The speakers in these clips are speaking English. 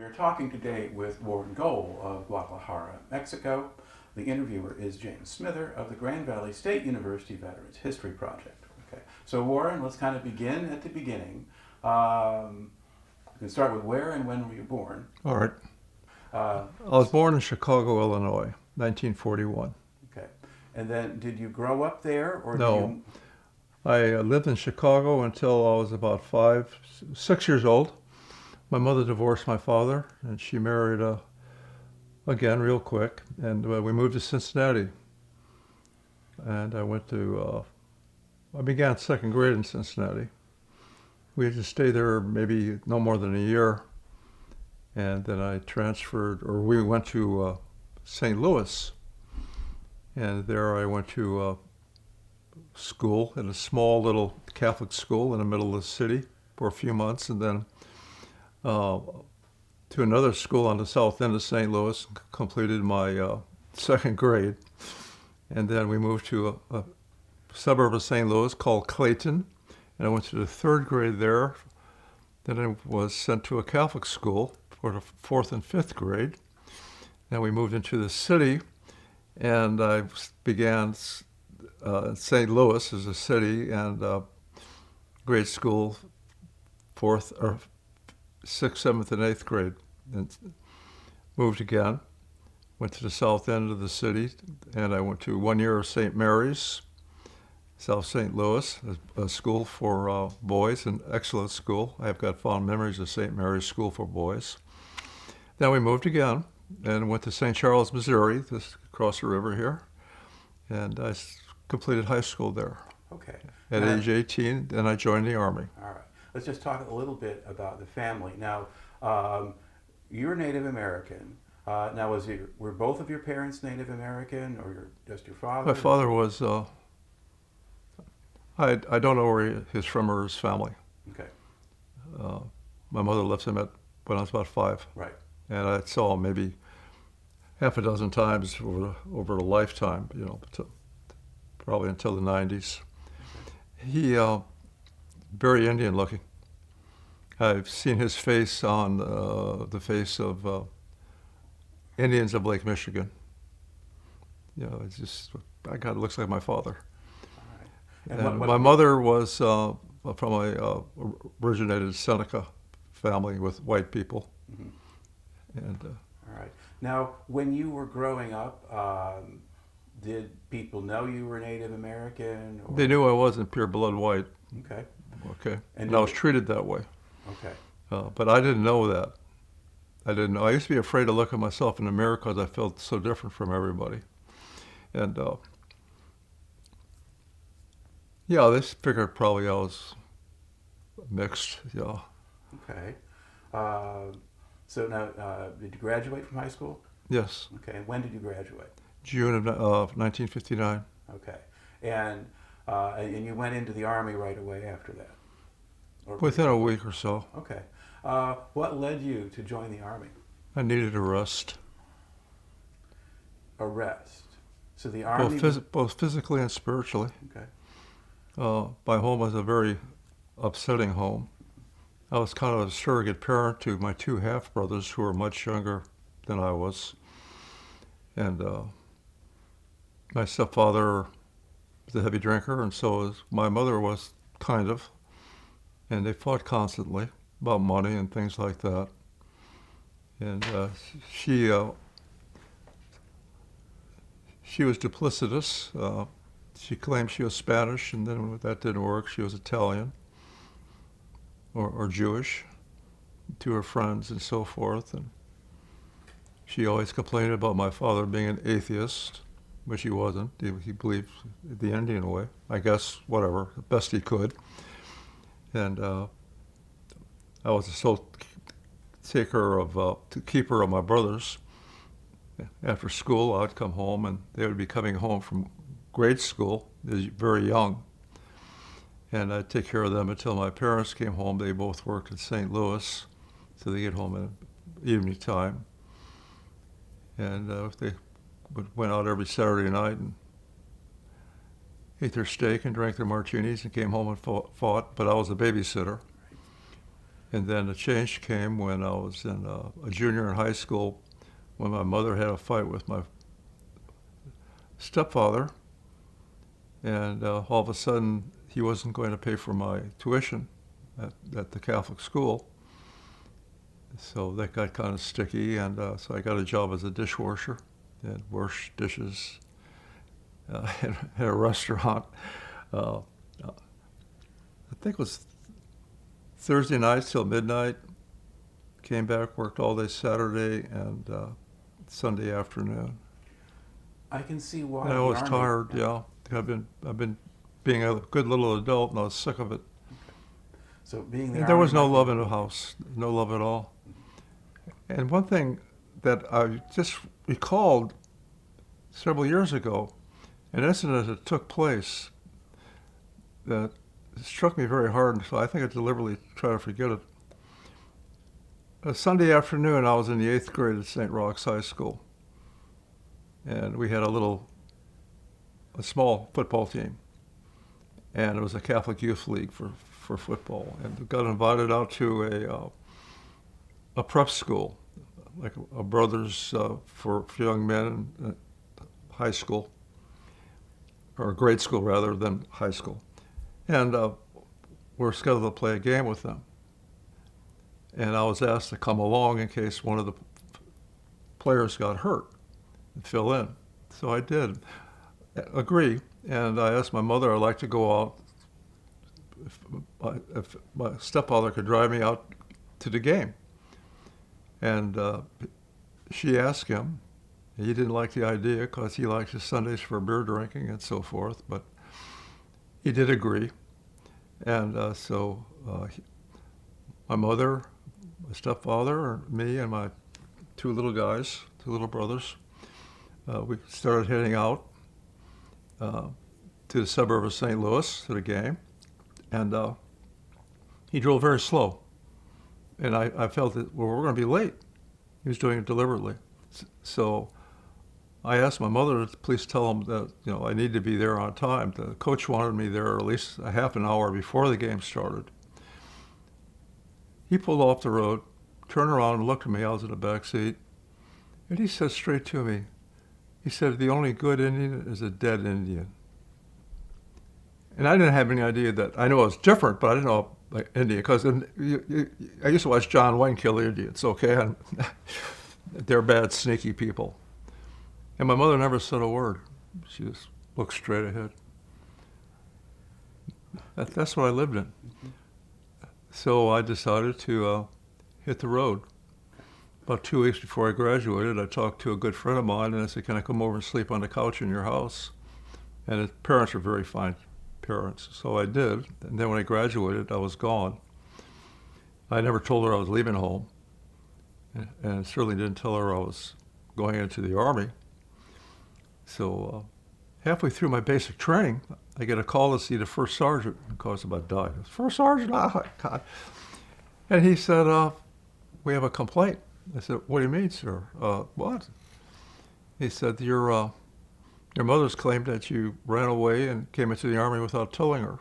We're talking today with Warren Gohl of Guadalajara, Mexico. The interviewer is James Smither of the Grand Valley State University Veterans History Project. Okay, so Warren, let's kind of begin at the beginning. You can start with where and when were you born? All right. I was born in Chicago, Illinois, 1941. Okay, and then did you grow up there, or No, I lived in Chicago until I was about 6 years old. My mother divorced my father, and she married again real quick, and we moved to Cincinnati. And I began second grade in Cincinnati. We had to stay there maybe no more than a year, and then we went to St. Louis, and there I went to school in a small little Catholic school in the middle of the city for a few months, and then to another school on the south end of St. Louis, completed my second grade. And then we moved to a suburb of St. Louis called Clayton, and I went to the third grade there. Then I was sent to a Catholic school for the fourth and fifth grade. Then we moved into the city, and I began St. Louis as a city, and grade school, sixth, seventh, and eighth grade. And moved again, went to the south end of the city, and I went to 1 year of St. Mary's, South St. Louis, a school for boys, an excellent school. I've got fond memories of St. Mary's School for Boys. Then we moved again and went to St. Charles, Missouri, just across the river here, and I completed high school there. Okay. At age 18, and I joined the Army. All right. Let's just talk a little bit about the family. Now, you're Native American. Now, were both of your parents Native American, or just your father? My father was, I don't know where he's from or his family. Okay. My mother left him when I was about 5. Right. And I saw him maybe half a dozen times over a lifetime, probably until the 90s. He, very Indian looking. I've seen his face on the face of Indians of Lake Michigan. It's just, that guy looks like my father. All right. And my mother was from originated Seneca family with white people. Mm-hmm. And all right. Now, when you were growing up, did people know you were Native American? Or? They knew I wasn't pure blood white. Okay. And I was treated that way. Okay. But I didn't know that. I didn't know. I used to be afraid to look at myself in the mirror because I felt so different from everybody. And they figured probably I was mixed. Yeah. Okay. So now, did you graduate from high school? Yes. Okay. And when did you graduate? June of 1959. Okay. And you went into the Army right away after that? Within a week or so. Okay. What led you to join the Army? I needed a rest. A rest. So the Army... Both physically and spiritually. Okay. My home was a very upsetting home. I was kind of a surrogate parent to my 2 half-brothers who were much younger than I was. And my stepfather was a heavy drinker, and so was my mother was kind of. And they fought constantly about money and things like that. And she was duplicitous. She claimed she was Spanish, and then when that didn't work, she was Italian or Jewish to her friends and so forth. And she always complained about my father being an atheist, which he wasn't. He believed the Indian way, I guess, whatever, the best he could. And I was a sole keeper of my brothers. After school, I'd come home, and they would be coming home from grade school, very young. And I'd take care of them until my parents came home. They both worked in St. Louis, so they get home at evening time. And they went out every Saturday night and ate their steak and drank their martinis and came home and fought. But I was a babysitter. And then the change came when I was in a junior in high school, when my mother had a fight with my stepfather, and all of a sudden he wasn't going to pay for my tuition at the Catholic school. So that got kind of sticky, and so I got a job as a dishwasher and washed dishes at a restaurant. I think it was Thursday nights till midnight. Came back, worked all day Saturday and Sunday afternoon. I can see why. And I was tired. Yeah, I've been being a good little adult, and I was sick of it. So being there was no love in the house, no love at all. And one thing that I just recalled several years ago, an incident that took place that struck me very hard, and so I think I deliberately try to forget it. A Sunday afternoon, I was in the 8th grade at St. Roch's High School, and we had a small football team, and it was a Catholic youth league for football, and we got invited out to a prep school, like a brothers for young men in high school, or grade school rather than high school. And we're scheduled to play a game with them. And I was asked to come along in case one of the players got hurt and fill in. So I did agree, and I asked my mother I'd like to go out if my stepfather could drive me out to the game. And she asked him. He didn't like the idea because he likes his Sundays for beer drinking and so forth, but he did agree. And so my mother, my stepfather, me, and my two little brothers, we started heading out to the suburb of St. Louis to the game. And he drove very slow. And I felt that, well, we're going to be late. He was doing it deliberately. So I asked my mother to please tell him that, I need to be there on time. The coach wanted me there at least a half an hour before the game started. He pulled off the road, turned around and looked at me. I was in the back seat. And he said straight to me, he said, the only good Indian is a dead Indian. And I didn't have any idea that, I knew it was different, but I didn't know like India, because I used to watch John Wayne kill Indians, okay? And they're bad, sneaky people. And my mother never said a word. She just looked straight ahead. That's what I lived in. Mm-hmm. So I decided to hit the road. About 2 weeks before I graduated, I talked to a good friend of mine, and I said, can I come over and sleep on the couch in your house? And his parents were very fine parents, so I did. And then when I graduated, I was gone. I never told her I was leaving home, and certainly didn't tell her I was going into the Army. So halfway through my basic training, I get a call to see the first sergeant, because I'm about to die. First sergeant, oh God. And he said, we have a complaint. I said, what do you mean, sir? What? He said, your mother's claimed that you ran away and came into the Army without telling her.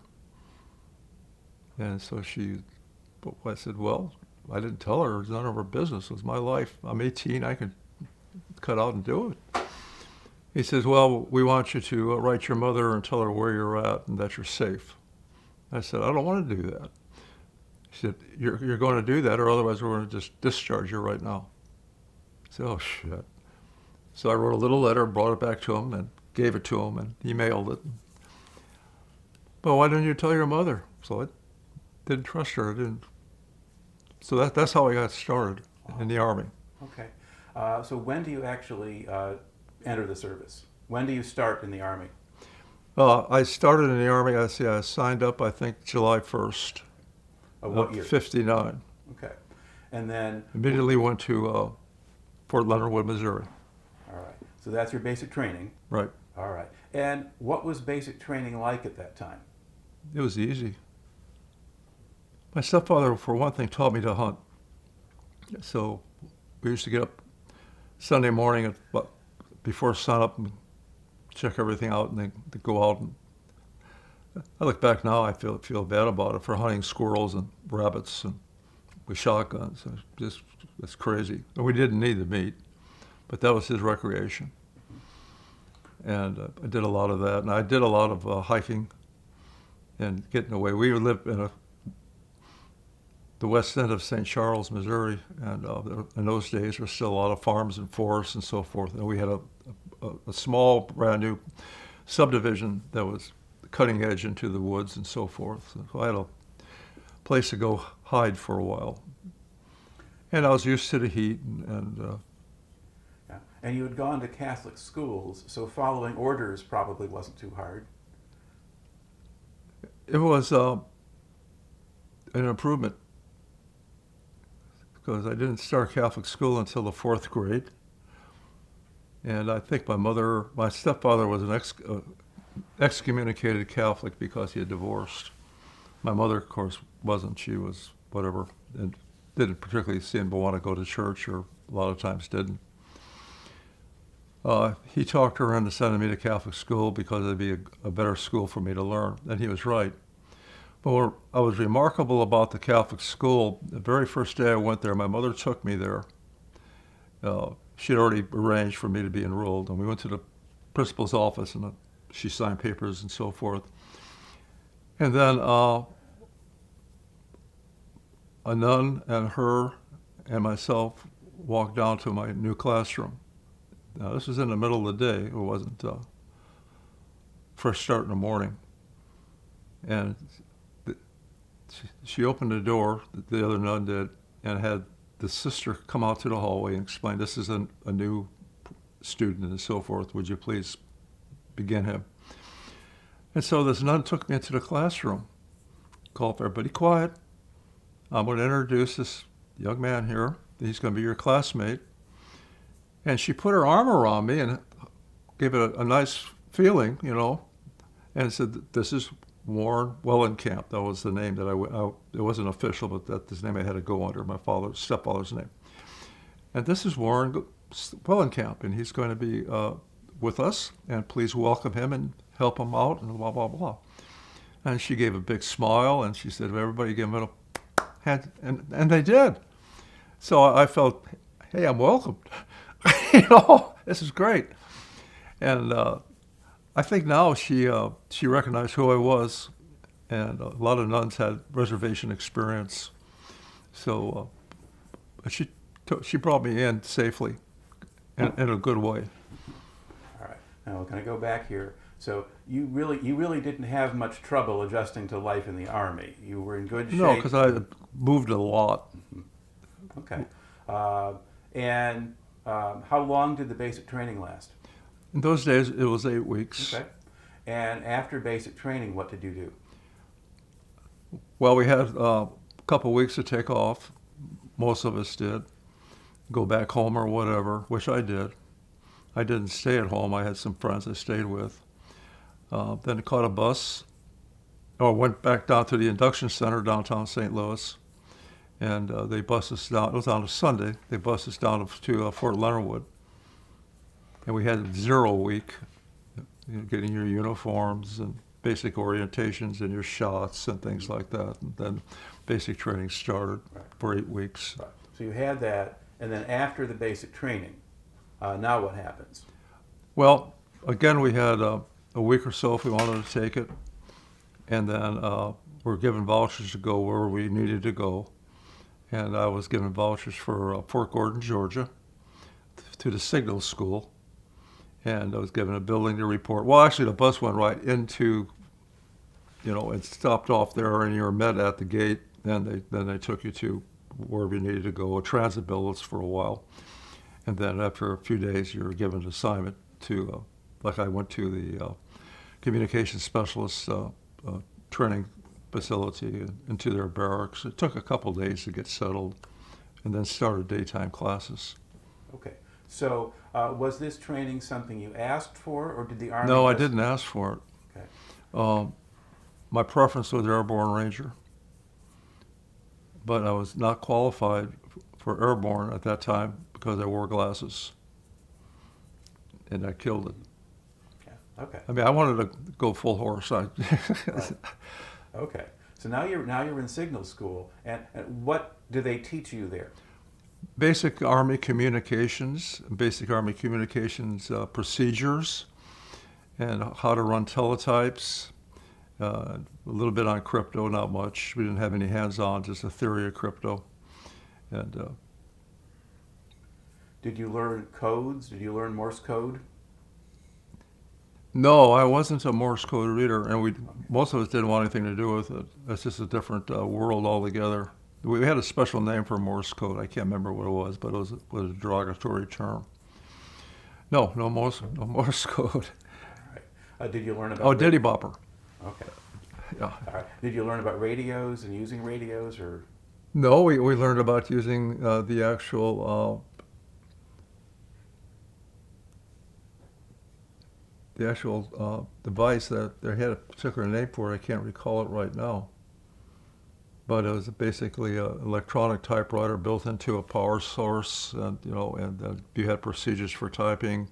And so I said, well, I didn't tell her. It's none of her business. It was my life. I'm 18. I can cut out and do it. He says, well, we want you to write your mother and tell her where you're at and that you're safe. I said, I don't want to do that. He said, you're going to do that, or otherwise we're going to just discharge you right now. I said, oh, shit. So I wrote a little letter, brought it back to him, and gave it to him, and he mailed it. But why didn't you tell your mother? So I didn't trust her. So that's how I got started in the Army. Okay. So when do you actually enter the service? When do you start in the Army? I started in the Army, I signed up, I think, July 1st. Of what year? 59. Okay. And then? Immediately went to Fort Leonard Wood, Missouri. All right. So that's your basic training. Right. All right. And what was basic training like at that time? It was easy. My stepfather, for one thing, taught me to hunt. So we used to get up Sunday morning before sunup and check everything out, and then go out. And I look back now, I feel bad about it for hunting squirrels and rabbits and with shotguns. It's crazy. And we didn't need the meat, but that was his recreation. And I did a lot of that, and I did a lot of hiking and getting away. We lived in the west end of St. Charles, Missouri, and in those days there were still a lot of farms and forests and so forth. And we had a small, brand new subdivision that was cutting edge into the woods and so forth. So I had a place to go hide for a while. And I was used to the heat, Yeah. And you had gone to Catholic schools, so following orders probably wasn't too hard. it was an improvement because I didn't start Catholic school until the 4th grade. And I think my stepfather was an excommunicated Catholic because he had divorced. My mother, of course, wasn't. She was whatever, and didn't particularly seem to want to go to church, or a lot of times didn't. He talked her into sending me to Catholic school because it'd be a better school for me to learn, and he was right. But what I was remarkable about the Catholic school, the very first day I went there, my mother took me there. She'd already arranged for me to be enrolled, and we went to the principal's office, and she signed papers and so forth. And then a nun and her and myself walked down to my new classroom. Now, this was in the middle of the day. It wasn't first start in the morning. And she opened the door, the other nun did, and had the sister come out to the hallway and explain, this is a new student and so forth. Would you please begin him? And so this nun took me into the classroom, called everybody quiet. I'm going to introduce this young man here. He's going to be your classmate. And she put her arm around me and gave it a nice feeling, and said, this is Warren Wellenkamp. That was the name that it wasn't official, but that's the name I had to go under, my stepfather's name. And this is Warren Wellenkamp, and he's going to be with us, and please welcome him and help him out, and blah, blah, blah. And she gave a big smile, and she said, everybody give him a hand, and they did. So I felt, hey, I'm welcomed. This is great. And I think now she recognized who I was, and a lot of nuns had reservation experience. So she brought me in safely, in a good way. All right. Now we're going to go back here. So you really didn't have much trouble adjusting to life in the Army. You were in good shape. No, because I had moved a lot. Okay. And how long did the basic training last? In those days, it was 8 weeks. Okay. And after basic training, what did you do? Well, we had a couple of weeks to take off. Most of us did. Go back home or whatever, which I did. I didn't stay at home. I had some friends I stayed with. Then I caught a bus, or went back down to the induction center downtown St. Louis, and they bussed us down. It was on a Sunday. They bussed us down to Fort Leonard Wood, and we had 0 week, getting your uniforms and basic orientations and your shots and things like that. And then basic training started for 8 weeks. Right. So you had that, and then after the basic training, now what happens? Well, again, we had a week or so if we wanted to take it, and then we're given vouchers to go where we needed to go. And I was given vouchers for Fort Gordon, Georgia, to the signal school. And I was given a building to report. Well, actually, the bus went right into, it stopped off there, and you were met at the gate. Then they took you to wherever you needed to go, a transit billets for a while. And then after a few days, you were given an assignment to, like I went to the communications specialist training facility into their barracks. It took a couple of days to get settled, and then started daytime classes. Okay. So was this training something you asked for, or did the Army? No, I didn't ask for it. Okay. My preference was Airborne Ranger, but I was not qualified for Airborne at that time because I wore glasses, and I killed it. Yeah. Okay. I mean, I wanted to go full horse. Right. Okay. So now you're in signal school, and what do they teach you there? Basic Army communications, procedures, and how to run teletypes. A little bit on crypto, not much. We didn't have any hands-on, just a theory of crypto. And Did you learn codes? Did you learn Morse code? no, I wasn't a Morse code reader, and most of us didn't want anything to do with it. It's just a different world altogether. We had a special name for Morse code. I can't remember what it was, but it was a derogatory term. No Morse code. All right. Did you learn about? Oh, Diddy Bopper. Okay. Yeah. All right. Did you learn about radios and using radios, or? No, we learned about using the actual device that they had a particular name for it. I can't recall it right now. But it was basically an electronic typewriter built into a power source, and you had procedures for typing.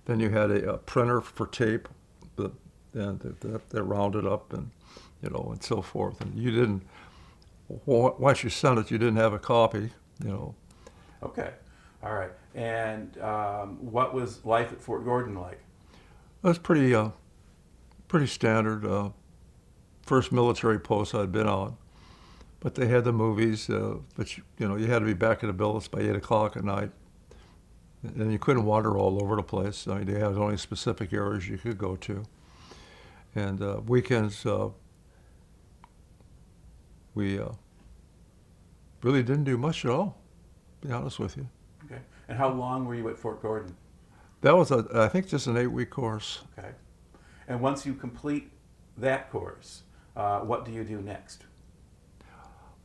Then you had a printer for tape, that rounded up, and and so forth. And you didn't. Once you sent it, you didn't have a copy. Okay. All right. And what was life at Fort Gordon like? It was pretty standard. First military post I'd been on. But they had the movies, but you had to be back at the billets by 8 o'clock at night. And you couldn't wander all over the place. I mean, they had only specific areas you could go to. And weekends, we really didn't do much at all, to be honest with you. Okay. And how long were you at Fort Gordon? That was, I think, just an 8-week course. Okay. And once you complete that course, what do you do next?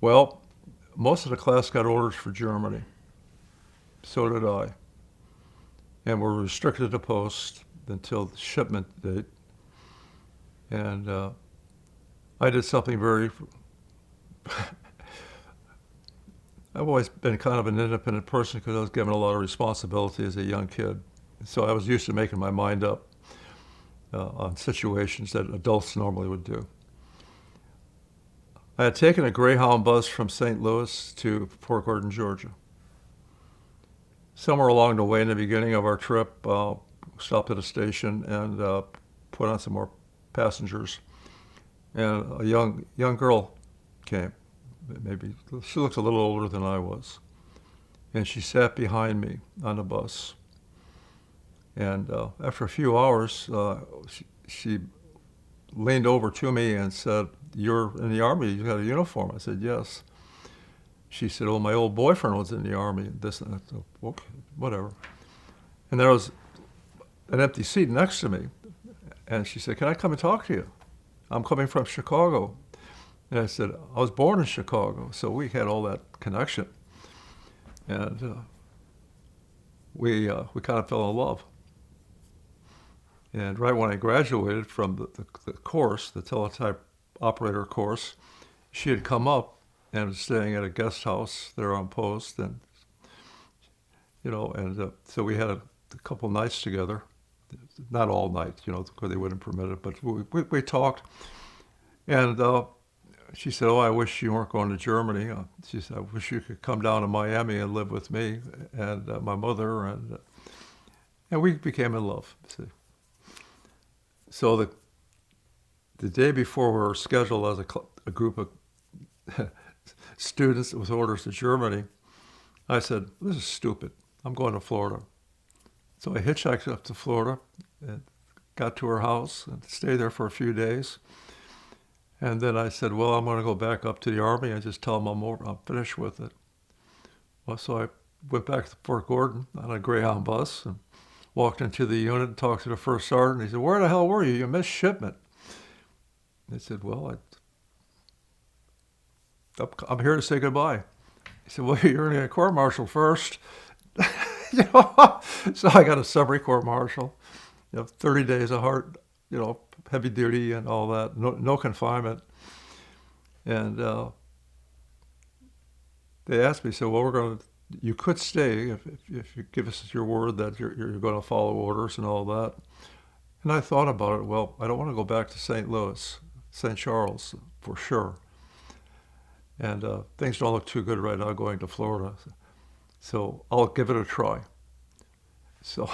Well, most of the class got orders for Germany. So did I. And we're restricted to post until the shipment date. And I did something very... I've always been kind of an independent person because I was given a lot of responsibility as a young kid. So I was used to making my mind up on situations that adults normally would do. I had taken a Greyhound bus from St. Louis to Fort Gordon, Georgia. Somewhere along the way in the beginning of our trip, stopped at a station and put on some more passengers. And a young girl came. Maybe she looked a little older than I was. And she sat behind me on the bus. And after a few hours, she leaned over to me and said, "You're in the Army, you got a uniform?" I said, "Yes." She said, "Oh, my old boyfriend was in the Army," this and that. I said, "Okay, whatever." And there was an empty seat next to me. And she said, "Can I come and talk to you? I'm coming from Chicago." And I said, "I was born in Chicago." So we had all that connection. And we kind of fell in love. And right when I graduated from the course, the teletype operator course, she had come up and was staying at a guest house there on post, and so we had a couple nights together, not all night, because they wouldn't permit it, but we talked, and she said, "Oh, I wish you weren't going to Germany." She said, "I wish you could come down to Miami and live with me and my mother," and we became in love. See. So the day before we were scheduled as a group of students with orders to Germany, I said, "This is stupid. I'm going to Florida." So I hitchhiked up to Florida and got to her house and stayed there for a few days. And then I said, "Well, I'm going to go back up to the Army and just tell them I'm finished with it." Well, so I went back to Fort Gordon on a Greyhound bus and walked into the unit and talked to the first sergeant. He said, "Where the hell were you? You missed shipment." I said, "Well, I'm here to say goodbye." He said, "Well, you're going to get court-martialed first." So I got a summary court-martial, 30 days of hard, heavy duty and all that, no confinement. And they asked me, so, "Well, you could stay if you give us your word that you're going to follow orders and all that." And I thought about it. Well, I don't want to go back to St. Louis, St. Charles, for sure. And things don't look too good right now going to Florida. So I'll give it a try. So,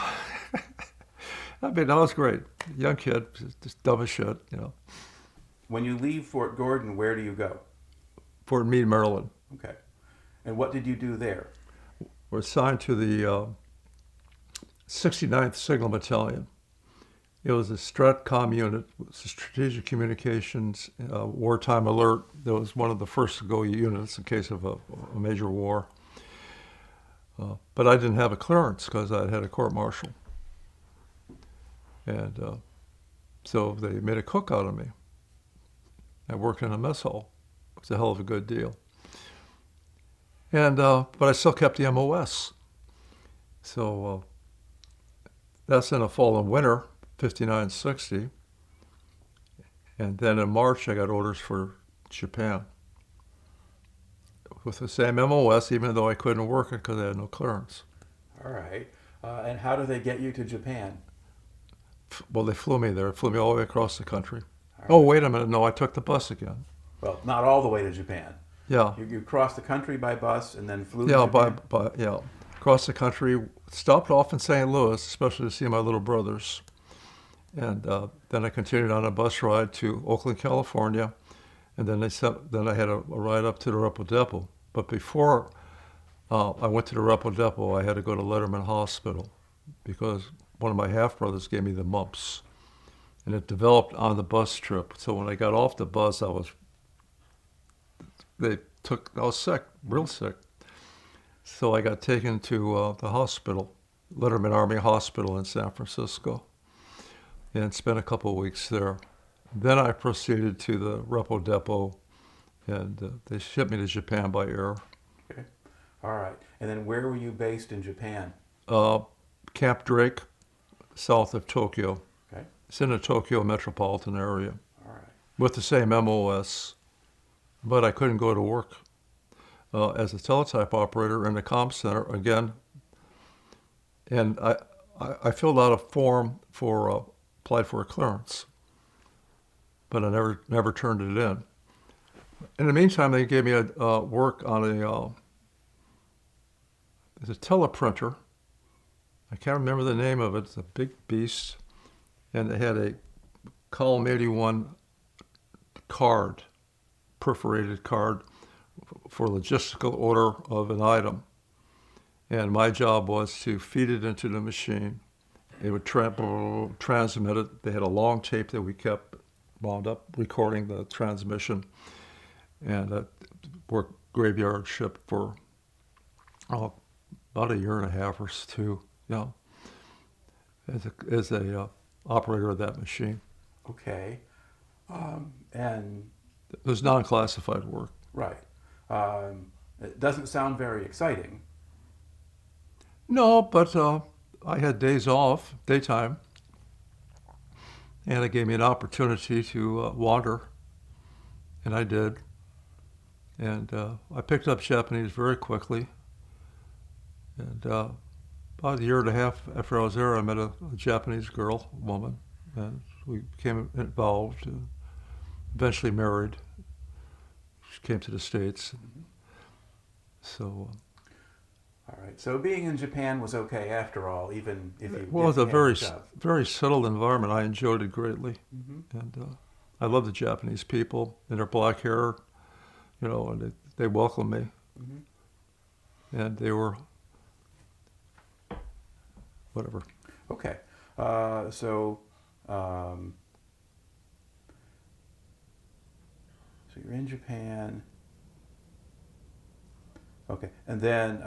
I mean, that was great. Young kid, just dumb as shit, you know. When you leave Fort Gordon, where do you go? Fort Meade, Maryland. Okay. And what did you do there? We're assigned to the 69th Signal Battalion. It was a STRATCOM unit, it was a Strategic Communications Wartime Alert. That was one of the first to go units in case of a major war. But I didn't have a clearance because I had a court-martial. And so they made a cook out of me. I worked in a mess hall. It was a hell of a good deal. And but I still kept the MOS. So that's in the fall and winter, 59, 60. And then in March, I got orders for Japan with the same MOS, even though I couldn't work it because I had no clearance. All right. And how did they get you to Japan? Well, they flew me there, flew me all the way across the country. All Oh, right. wait a minute. No, I took the bus again. Well, not all the way to Japan. Yeah. You crossed the country by bus and then flew to Yeah, Japan? across the country. Stopped off in St. Louis, especially to see my little brothers. And then I continued on a bus ride to Oakland, California. And then I had a ride up to the Repo Depot. But before I went to the Repo Depot, I had to go to Letterman Hospital because one of my half-brothers gave me the mumps. And it developed on the bus trip. So when I got off the bus, I was sick, real sick. So I got taken to the hospital, Letterman Army Hospital in San Francisco, and spent a couple of weeks there. Then I proceeded to the Repo Depot, and they shipped me to Japan by air. Okay. All right. And then where were you based in Japan? Camp Drake, south of Tokyo. Okay. It's in the Tokyo metropolitan area All right. with the same MOS, but I couldn't go to work as a teletype operator in the comm center again. And I filled out a form for applied for a clearance, but I never turned it in. In the meantime, they gave me a work on it's a teleprinter. I can't remember the name of it. It's a big beast, and it had a column 81 card, perforated card for logistical order of an item. And my job was to feed it into the machine. It would transmit it. They had a long tape that we kept wound up recording the transmission. And worked graveyard shift for about a year and a half or two, as a operator of that machine. Okay. And It was non-classified work. right. It doesn't sound very exciting. No, but I had days off, daytime, and it gave me an opportunity to wander, and I did. And I picked up Japanese very quickly. And about a year and a half after I was there, I met a Japanese woman, and we became involved and eventually married. She came to the States. So. All right. So being in Japan was okay after all, even if you Well, it was a didn't very, have a job. very settled environment. I enjoyed it greatly. Mm-hmm. And I love the Japanese people and their black hair, and they welcomed me. Mm-hmm. And they were, whatever. Okay. So you're in Japan. Okay. And then,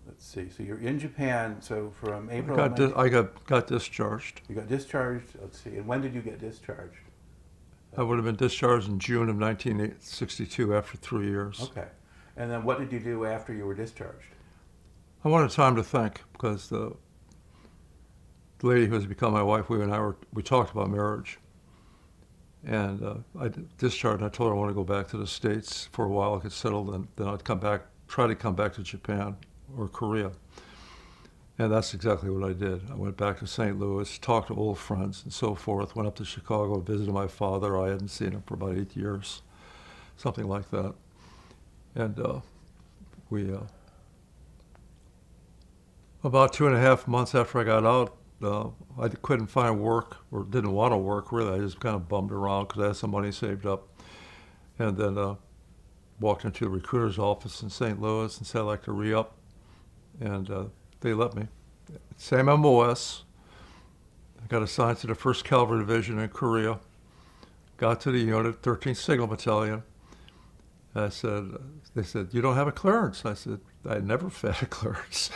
let's see. So you're in Japan. So from April. I got discharged. You got discharged. Let's see. And when did you get discharged? I would have been discharged in June of 1962 after 3 years. Okay. And then what did you do after you were discharged? I wanted time to think because the lady who has become my wife, we talked about marriage. And I discharged, and I told her I want to go back to the States for a while, get settled, and then I'd try to come back to Japan or Korea. And that's exactly what I did. I went back to St. Louis, talked to old friends and so forth, went up to Chicago, visited my father. I hadn't seen him for about 8 years, something like that. And we, about 2.5 months after I got out, I couldn't find work, or didn't want to work really. I just kind of bummed around because I had some money saved up. And then walked into the recruiter's office in St. Louis and said I'd like to re-up. And they let me. Same MOS. I got assigned to the 1st Cavalry Division in Korea. Got to the unit, 13th Signal Battalion. They said, you don't have a clearance. I said, I never had a clearance.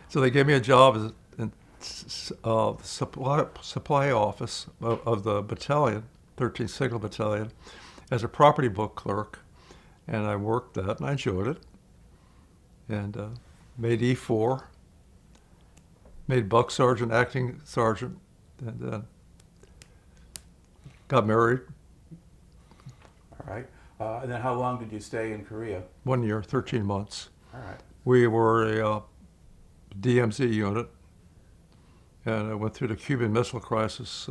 So they gave me a job in the supply office of the battalion, 13th Signal Battalion, as a property book clerk. And I worked that, and I enjoyed it. And made E4, made buck sergeant, acting sergeant, and then got married. All right. And then how long did you stay in Korea? 1 year, 13 months. All right. We were a DMZ unit, and I went through the Cuban Missile Crisis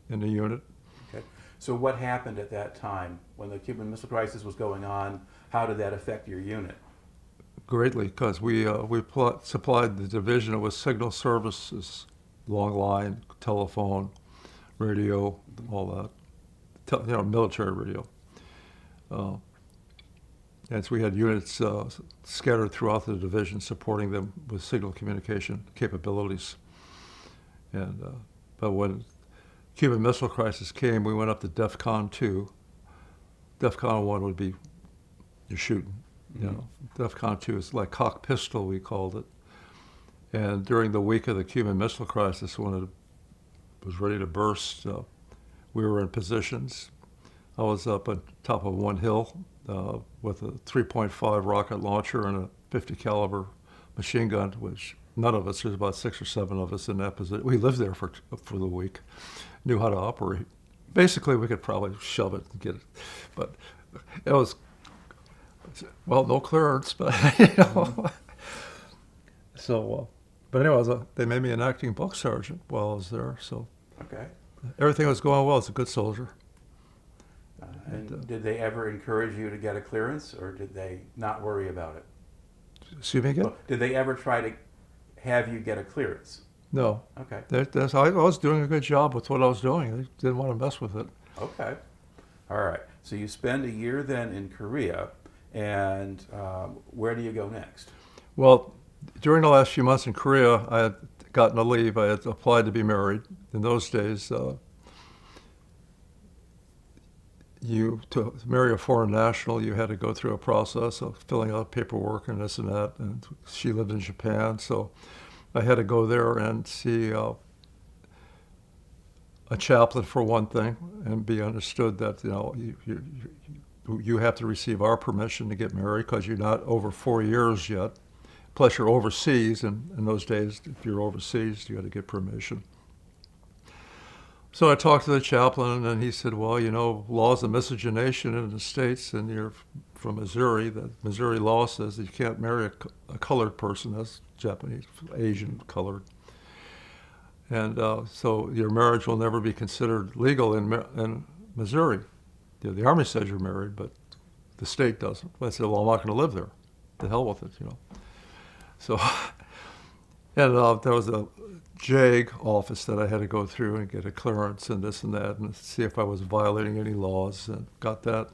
in the unit. Okay. So what happened at that time when the Cuban Missile Crisis was going on? How did that affect your unit? Greatly, because we supplied the division with signal services, long line, telephone, radio, all that, military radio. And so we had units scattered throughout the division supporting them with signal communication capabilities. And but when Cuban Missile Crisis came, we went up to DEFCON 2. DEFCON 1 would be you're shooting. DEFCON 2 is like cock pistol, we called it. And during the week of the Cuban Missile Crisis, when it was ready to burst, we were in positions. I was up on top of one hill with a 3.5 rocket launcher and a 50 caliber machine gun, which none of us, there's about 6 or 7 of us in that position. We lived there for the week, knew how to operate. Basically, we could probably shove it and get it. But it was, well, no clearance, but, So, but anyway, they made me an acting book sergeant while I was there, so Okay. everything was going well. I was a good soldier. And did they ever encourage you to get a clearance, or did they not worry about it? Excuse me again? Well, did they ever try to have you get a clearance? No. Okay. I was doing a good job with what I was doing. They didn't want to mess with it. Okay. All right. So you spend a year then in Korea, and where do you go next? Well, during the last few months in Korea, I had gotten a leave. I had applied to be married. In those days, to marry a foreign national, you had to go through a process of filling out paperwork and this and that. And she lived in Japan, so I had to go there and see a chaplain for one thing, and be understood that you have to receive our permission to get married because you're not over 4 years yet. Plus, you're overseas, and in those days, if you're overseas, you had to get permission. So I talked to the chaplain, and he said, well, laws of miscegenation in the States, and you're from Missouri. The Missouri law says that you can't marry a colored person, that's Japanese, Asian, colored. And so your marriage will never be considered legal in Missouri. The Army says you're married, but the state doesn't. I said, well, I'm not going to live there. The hell with it, So, and there was a JAG office that I had to go through and get a clearance and this and that and see if I was violating any laws, and got that.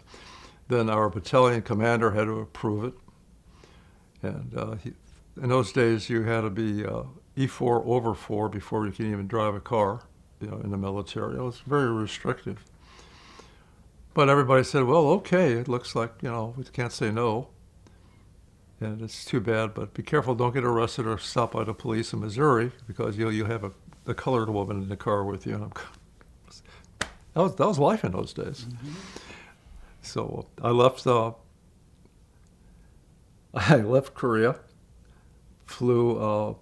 Then our battalion commander had to approve it. And in those days, you had to be E4 over 4 before you can even drive a car, in the military. It was very restrictive. But everybody said, well, okay, it looks like, we can't say no. And it's too bad, but be careful, don't get arrested or stopped by the police in Missouri, because you have a colored woman in the car with you. That was life in those days. Mm-hmm. So I left Korea, flew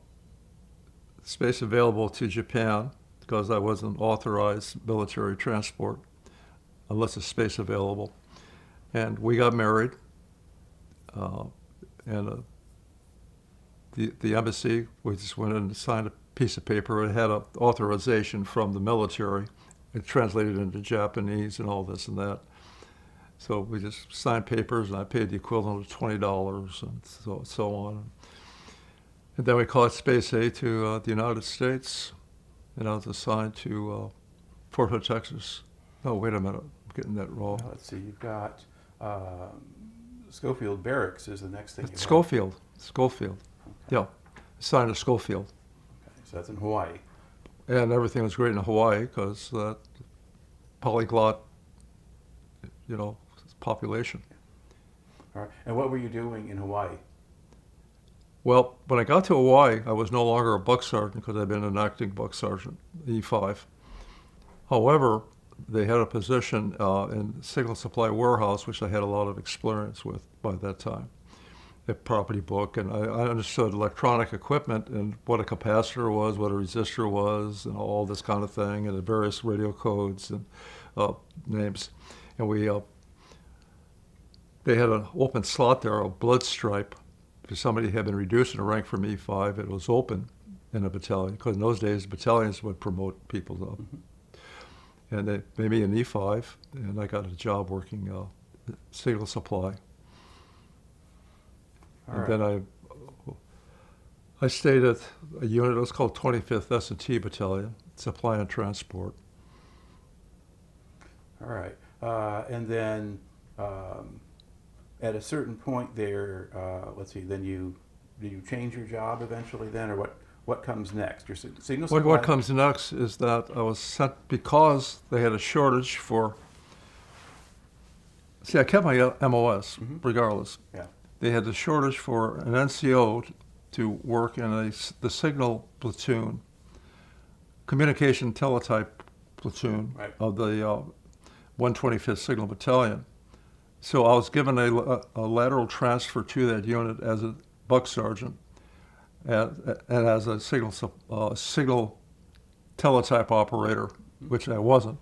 space available to Japan, because I wasn't authorized military transport unless it's space available. And we got married. And the embassy. We just went in and signed a piece of paper. It had an authorization from the military. It translated into Japanese and all this and that. So we just signed papers, and I paid the equivalent of $20 and so on. And then we caught Space A to the United States, and I was assigned to Fort Hood, Texas. Oh, wait a minute, I'm getting that wrong. Now, let's see, you've got Schofield Barracks is the next thing. It's Schofield. Okay. Yeah, assigned to Schofield. Okay, so that's in Hawaii. And everything was great in Hawaii because that polyglot, population. All right. And what were you doing in Hawaii? Well, when I got to Hawaii, I was no longer a buck sergeant because I'd been an acting buck sergeant, E5. However, they had a position in signal supply warehouse, which I had a lot of experience with by that time. A property book, and I understood electronic equipment and what a capacitor was, what a resistor was, and all this kind of thing, and the various radio codes and names. And they had an open slot there, a blood stripe. If somebody had been reduced in a rank from E5, it was open in a battalion, because in those days, battalions would promote people up. Mm-hmm. And they made me an E5, and I got a job working signal supply. All and right. then I stayed at a unit, it was called 25th S&T Battalion, Supply and Transport. All right. And then at a certain point there, let's see, then do you change your job eventually then, or what comes next? Your signal supply? What comes next is that I was sent, because they had a shortage for, I kept my MOS, Mm-hmm. regardless. Yeah. They had the shortage for an NCO to work in the signal platoon, communication teletype platoon, Right. of the 125th Signal Battalion. So I was given a lateral transfer to that unit as a buck sergeant and as a signal teletype operator, which I wasn't.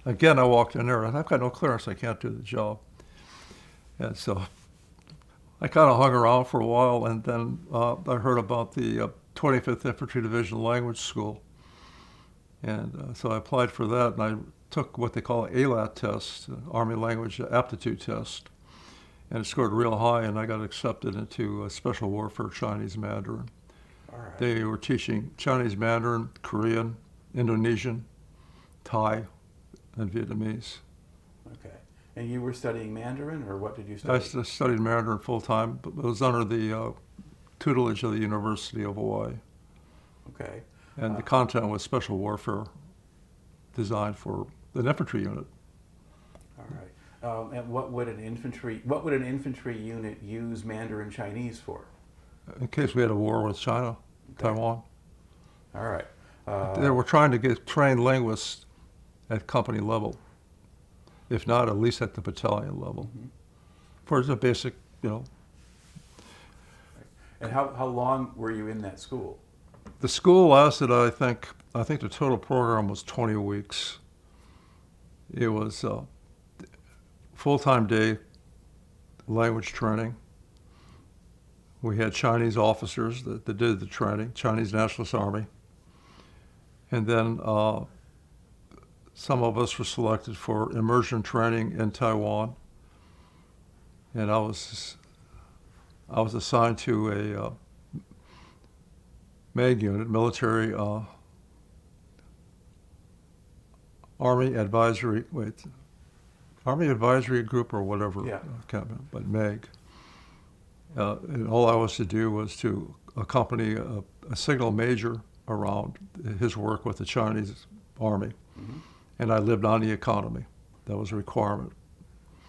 Again, I walked in there, and I've got no clearance, I can't do the job. And so I kind of hung around for a while, and then I heard about the 25th Infantry Division Language School. And so I applied for that, and I took what they call an ALAT test, Army Language Aptitude Test, and it scored real high, and I got accepted into Special Warfare Chinese Mandarin. All right. They were teaching Chinese Mandarin, Korean, Indonesian, Thai, and Vietnamese. Okay. And you were studying Mandarin, or what did you I study? studied Mandarin full-time, but it was under the tutelage of the University of Hawaii. Okay. And the content was special warfare designed for an infantry unit. All right. And what would an infantry unit use Mandarin Chinese for? In case we had a war with China, Okay. Taiwan. All right. They were trying to get trained linguists at company level, if not at least at the battalion level, Mhm. for the basic, And how long were you in that school? The school lasted, I think the total program was 20 weeks. It was full-time day language training. We had Chinese officers that did the training, Chinese Nationalist Army. And then some of us were selected for immersion training in Taiwan. And I was assigned to a MAG unit, military Army Advisory Group or whatever. Yeah. I can't remember, but MAG. And all I was to do was to accompany a signal major around his work with the Chinese Army. Mm-hmm. And I lived on the economy. That was a requirement.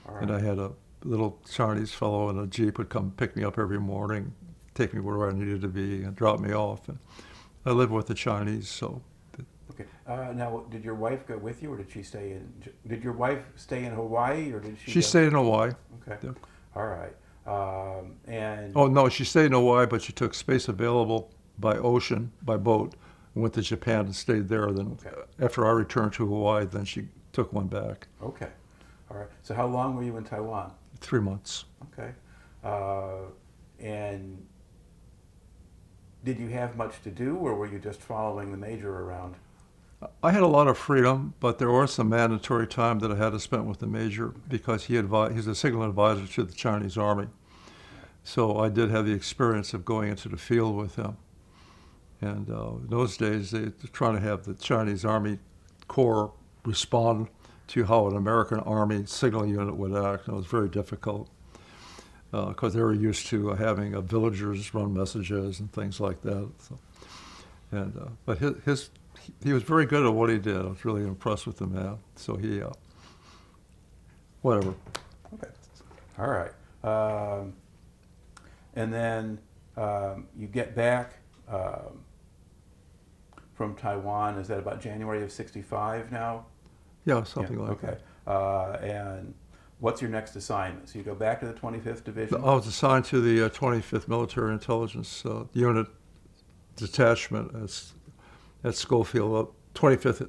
All right. And I had a little Chinese fellow in a Jeep would come pick me up every morning, take me where I needed to be, and drop me off. And I lived with the Chinese, so. Okay. Now, did your wife go with you, or did she stay in? Did your wife stay in Hawaii, or did she? She stayed in Hawaii. Okay. Yeah. All right. And. Oh, no, she stayed in Hawaii, but she took space available by ocean, by boat, and went to Japan and stayed there. Then Okay. after I returned to Hawaii, then she took one back. Okay. All right. So how long were you in Taiwan? 3 months. Okay. And did you have much to do, or were you just following the major around? I had a lot of freedom, but there was some mandatory time that I had to spend with the major because he's a signal advisor to the Chinese Army. So I did have the experience of going into the field with him. And in those days, they were trying to have the Chinese Army Corps respond to how an American Army signal unit would act. And it was very difficult because they were used to having villagers run messages and things like that. So, but he was very good at what he did. I was really impressed with the man. So whatever. Okay. All right. And then you get back from Taiwan. Is that about January of '65 now? Yeah, something like okay. that. And what's your next assignment? So you go back to the 25th Division? I was assigned to the 25th Military Intelligence Unit Detachment at Schofield, 25th,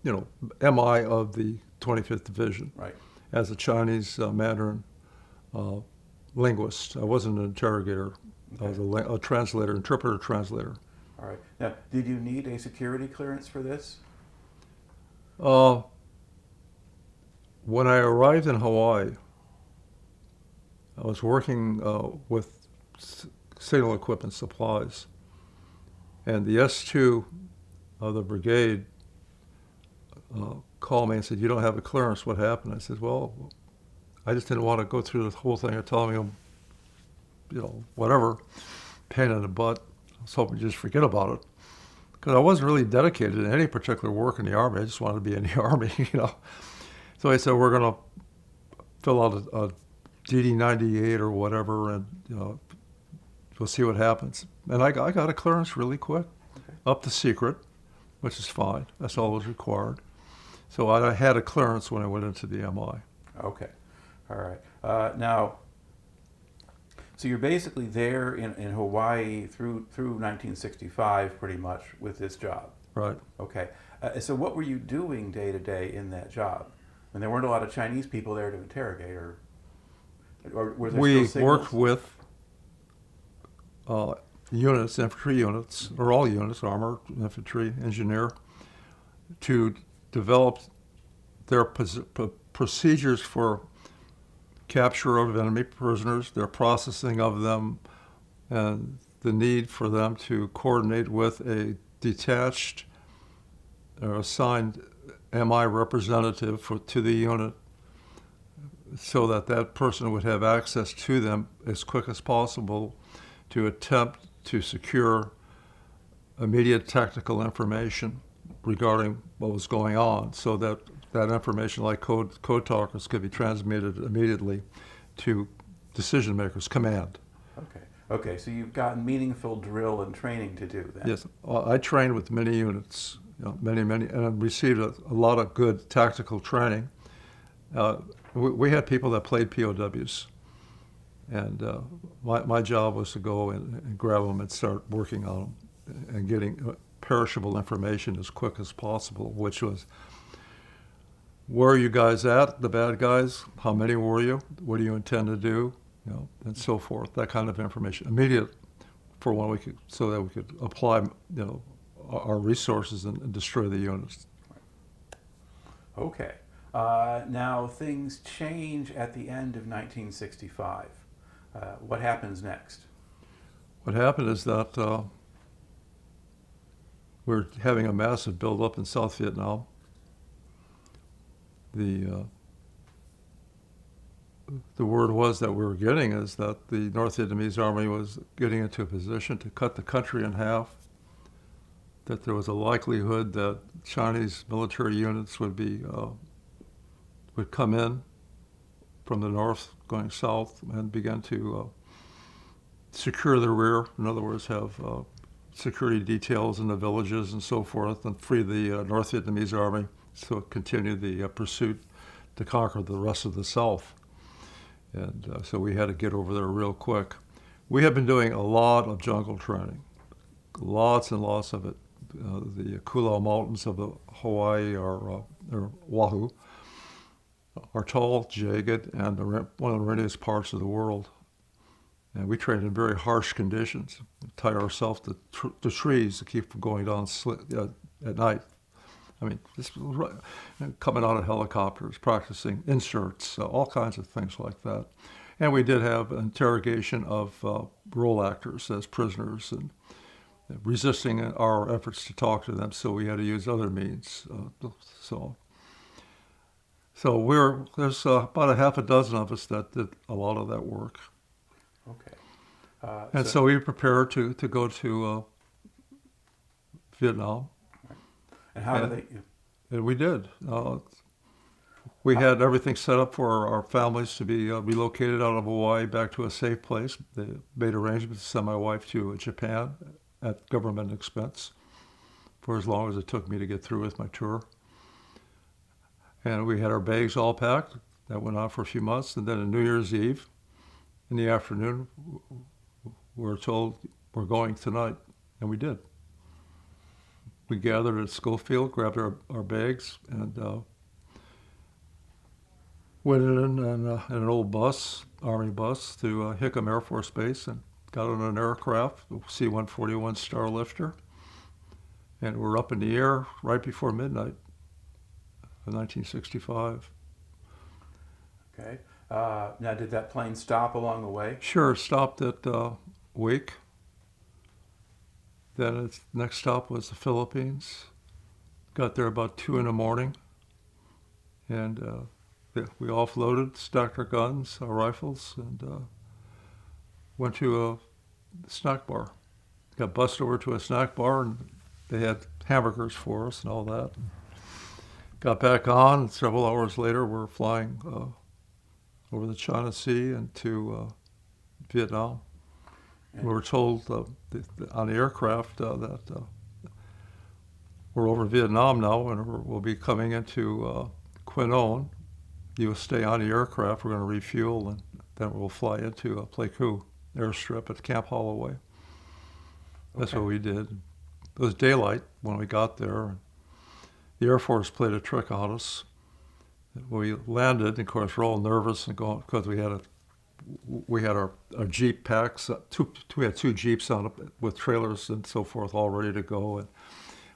MI of the 25th Division. Right. As a Chinese Mandarin linguist. I wasn't an interrogator. Okay. I was a translator, interpreter translator. All right. Now, did you need a security clearance for this? When I arrived in Hawaii, I was working with signal equipment supplies, and the S2 of the brigade called me and said, "You don't have a clearance. What happened?" I said, "Well, I just didn't want to go through the whole thing of telling them, whatever, pain in the butt. I was hoping to just forget about it. Because I wasn't really dedicated to any particular work in the Army. I just wanted to be in the Army, So I said, we're going to fill out a DD-98 or whatever, and, we'll see what happens. And I got a clearance really quick, up to secret, which is fine. That's all that was required. So I had a clearance when I went into the MI. Okay. All right. Now, so you're basically there in Hawaii through 1965 pretty much with this job. Right. Okay. So what were you doing day to day in that job? And there weren't a lot of Chinese people there to interrogate, or were there We still worked signals? with units, infantry units, or all units, armor, infantry, engineer, to develop their procedures for capture of enemy prisoners, their processing of them, and the need for them to coordinate with a detached or assigned MI representative to the unit so that that person would have access to them as quick as possible to attempt to secure immediate technical information regarding what was going on, so that that information, like code talkers, could be transmitted immediately to decision makers, command. Okay, so you've gotten meaningful drill and training to do then. Yes, I trained with many units, many, and I received a lot of good tactical training. We had people that played POWs, and my job was to go and grab them and start working on them and getting perishable information as quick as possible, which was, where are you guys at, the bad guys? How many were you? What do you intend to do? And so forth. That kind of information, immediate, for when we could, so that we could apply, our resources and destroy the units. Okay. Now things change at the end of 1965. What happens next? What happened is that we're having a massive buildup in South Vietnam. The word was that we were getting is that the North Vietnamese Army was getting into a position to cut the country in half, that there was a likelihood that Chinese military units would come in from the north going south and begin to secure the rear. In other words, have security details in the villages and so forth, and free the North Vietnamese Army so continue the pursuit to conquer the rest of the South. And so we had to get over there real quick. We have been doing a lot of jungle training, lots and lots of it. The Kulau Mountains of the Hawaii or Oahu are tall, jagged, and one of the rainiest parts of the world. And we trained in very harsh conditions. Tie ourselves to trees to keep from going down at night. I mean, this was coming out of helicopters, practicing inserts, all kinds of things like that. And we did have interrogation of role actors as prisoners and resisting our efforts to talk to them, so we had to use other means. So there's about a half a dozen of us that did a lot of that work. Okay. And so we prepared to go to Vietnam. And how did they? And we did. We had everything set up for our families to be relocated out of Hawaii back to a safe place. They made arrangements to send my wife to Japan at government expense for as long as it took me to get through with my tour. And we had our bags all packed. That went on for a few months. And then on New Year's Eve, in the afternoon, we were told we're going tonight. And we did. We gathered at Schofield, grabbed our bags, and went in an old bus, Army bus, to Hickam Air Force Base and got on an aircraft, C-141 Starlifter, and we're up in the air right before midnight of 1965. Okay. Now, did that plane stop along the way? Sure, stopped at Wake. Then its next stop was the Philippines. Got there about 2 a.m, and we offloaded, stacked our guns, our rifles, and went to a snack bar. Got bussed over to a snack bar, and they had hamburgers for us and all that. Got back on, and several hours later, we're flying over the China Sea and to Vietnam. We were told on the aircraft that we're over Vietnam now, and we'll be coming into Quin Oen. You will stay on the aircraft. We're going to refuel, and then we'll fly into Pleiku airstrip at Camp Holloway. That's what we did. It was daylight when we got there. The Air Force played a trick on us. We landed, and of course, we're all nervous and going because we had our Jeep packs. We had 2 Jeeps on it with trailers and so forth, all ready to go, and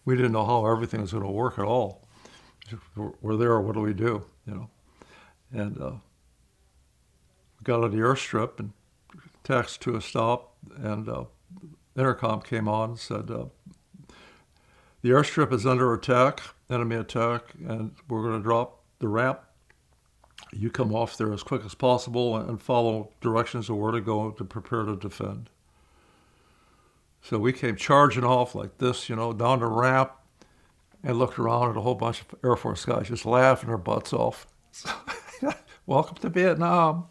we didn't know how everything was going to work at all. We're there. What do we do? And we got on the airstrip and taxied to a stop, and intercom came on and said, the airstrip is under attack, enemy attack, and we're going to drop the ramp. You come off there as quick as possible and follow directions of where to go to prepare to defend. So we came charging off like this, down the ramp, and looked around at a whole bunch of Air Force guys just laughing their butts off. Welcome to Vietnam,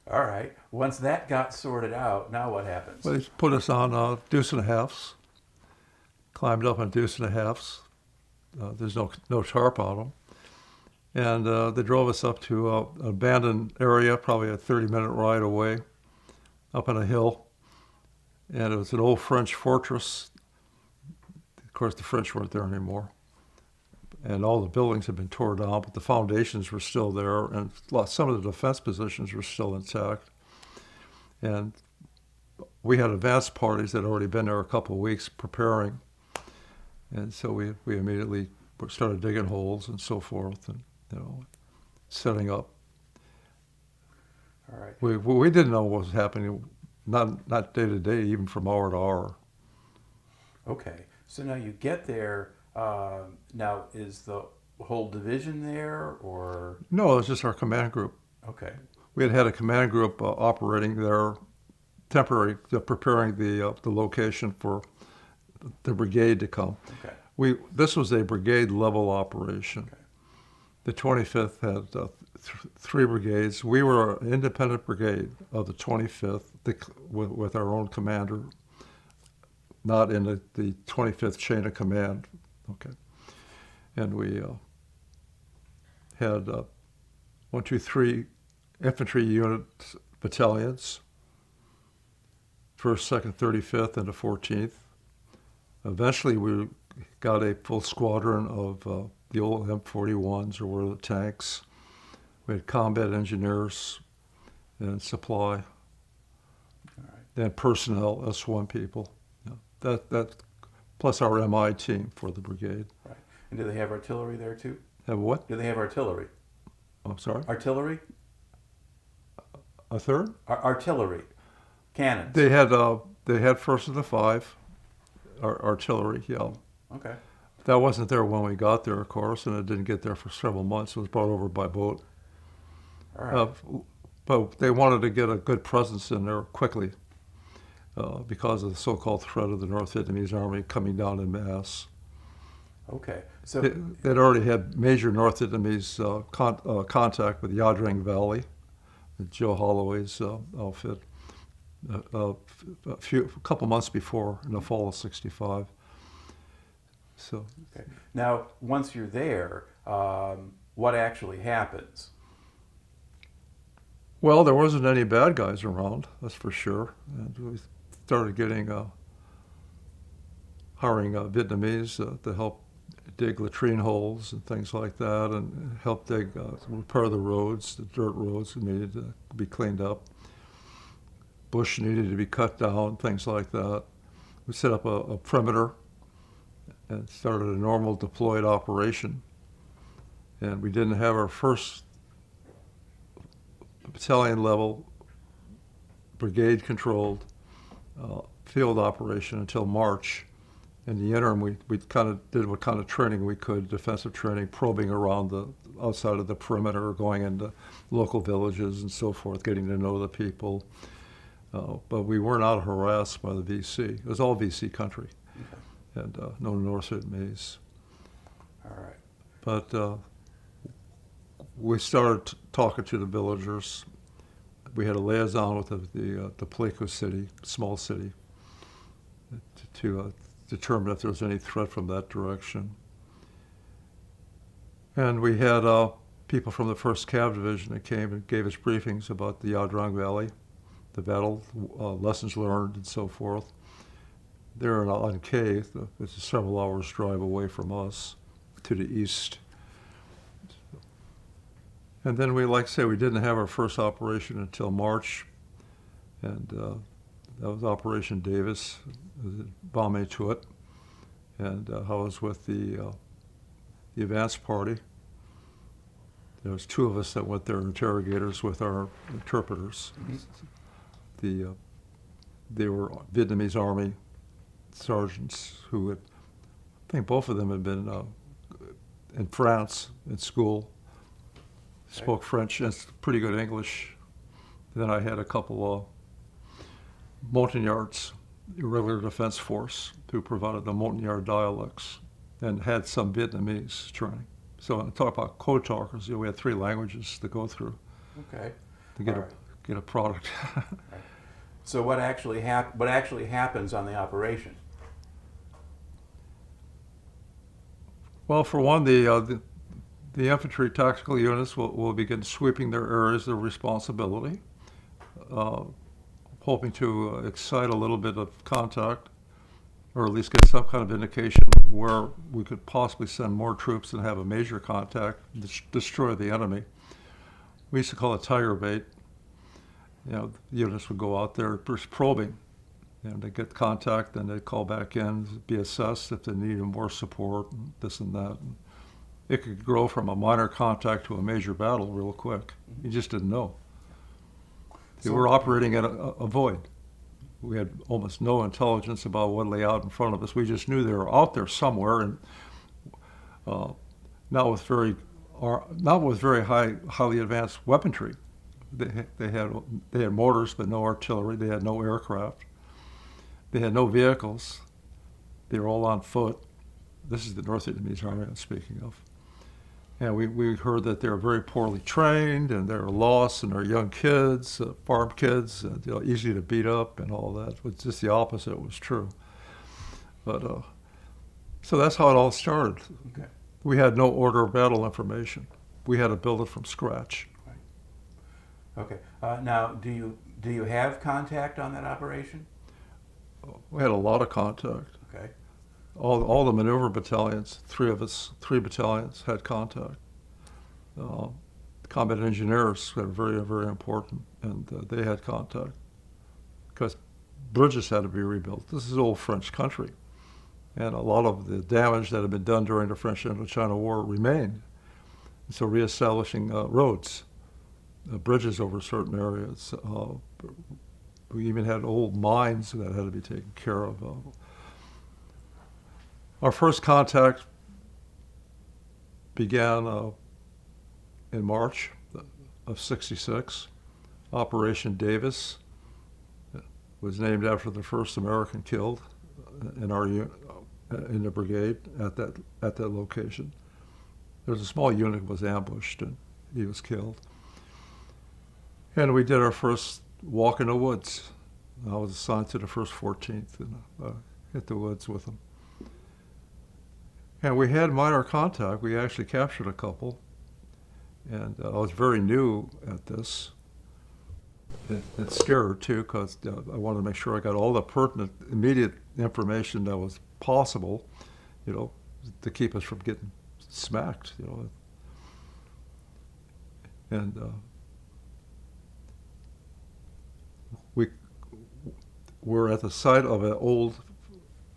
All right. Once that got sorted out, now what happens? Well, they put us on deuce and a halfs. Climbed up on deuce and a halfs. There's no tarp on them. And they drove us up to an abandoned area, probably a 30-minute ride away, up on a hill. And it was an old French fortress. Of course, the French weren't there anymore. And all the buildings had been torn down, but the foundations were still there, and some of the defense positions were still intact. And we had advance parties that had already been there a couple of weeks preparing. And so we immediately started digging holes and so forth, and setting up. All right. We didn't know what was happening, not day to day, even from hour to hour. Okay. So now you get there. Now, is the whole division there, or? No, it was just our command group. Okay. We had a command group operating there, temporary, preparing the location for the brigade to come. Okay. This was a brigade level operation. Okay. The 25th had 3 brigades. We were an independent brigade of the 25th with our own commander, not in the 25th chain of command. Okay. And we had 1, 2, 3 infantry unit battalions, 1st, 2nd, 35th, and the 14th. Eventually, we got a full squadron of the old M41s, or were the tanks. We had combat engineers and supply, All right. and personnel, S1 people. Yeah. That plus our MI team for the brigade. Right. And do they have artillery there too? Have what? Do they have artillery? I'm sorry? Artillery? A third? Artillery. Cannons. They had first of the five, artillery, yeah. Okay. That wasn't there when we got there, of course, and it didn't get there for several months. It was brought over by boat. All right. But they wanted to get a good presence in there quickly because of the so-called threat of the North Vietnamese Army coming down in mass. Okay. So They'd already had major North Vietnamese contact with Yadring Valley, with Joe Holloway's outfit, a couple months before, in the fall of '65. So. okay. Now, once you're there, what actually happens? Well, there wasn't any bad guys around, that's for sure. And we started hiring Vietnamese to help dig latrine holes and things like that, and help repair the roads, the dirt roads that needed to be cleaned up. Bush needed to be cut down, things like that. We set up a perimeter and started a normal deployed operation. And we didn't have our first battalion level, brigade controlled field operation until March. In the interim, we kind of did what kind of training we could, defensive training, probing around the outside of the perimeter, going into local villages and so forth, getting to know the people. But we were not harassed by the VC. It was all VC country, okay. And no North Vietnamese. All right. But we started talking to the villagers. We had a liaison with the Pleiku city, small city, to determine if there was any threat from that direction. And we had people from the 1st Cav Division that came and gave us briefings about the Yadring Valley, the battle, lessons learned, and so forth. They're on K, it's several hours drive away from us to the east. And then we didn't have our first operation until March, and that was Operation Davis, Bombe Tuot, and I was with the advance party. There was 2 of us that went there, interrogators with our interpreters. Mm-hmm. They were Vietnamese Army sergeants who I think both of them had been in France in school. Spoke French and pretty good English. Then I had a couple of Montagnards, Irregular Defense Force, who provided the Montagnard dialects and had some Vietnamese training. So when I talk about code talkers, we had 3 languages to go through. Okay. To get a product. Right. So what actually happens on the operation? Well, for one, the infantry tactical units will begin sweeping their areas of responsibility, hoping to excite a little bit of contact, or at least get some kind of indication where we could possibly send more troops and have a major contact, destroy the enemy. We used to call it tiger bait. The units would go out there first probing, and they get contact, then they'd call back in, be assessed if they needed more support, and this and that. And it could grow from a minor contact to a major battle real quick. You just didn't know. So we're operating at a void. We had almost no intelligence about what lay out in front of us. We just knew they were out there somewhere, and not with very highly advanced weaponry. They had mortars but no artillery. They had no aircraft. They had no vehicles. They were all on foot. This is the North Vietnamese Army I'm speaking of. And we heard that they were very poorly trained, and they were lost, and they're young kids, farm kids, easy to beat up and all that. It was just the opposite was true. But so that's how it all started. Okay. We had no order of battle information. We had to build it from scratch. Right. Okay. Now, do you have contact on that operation? We had a lot of contact. Okay. All the maneuver battalions, 3 battalions had contact. combat engineers that are very, very important, and they had contact because bridges had to be rebuilt. This is old French country, and a lot of the damage that had been done during the French Indochina War remained. So reestablishing roads, bridges over certain areas. We even had old mines that had to be taken care of. Our first contact began in March of '66. Operation Davis was named after the first American killed in our in the brigade at that location. There was a small unit was ambushed and he was killed. And we did our first walk in the woods. I was assigned to the first 14th and hit the woods with them. And we had minor contact. We actually captured a couple. And I was very new at this. It scared her too, because I wanted to make sure I got all the pertinent, immediate information that was possible, to keep us from getting smacked, And we were at the site of an old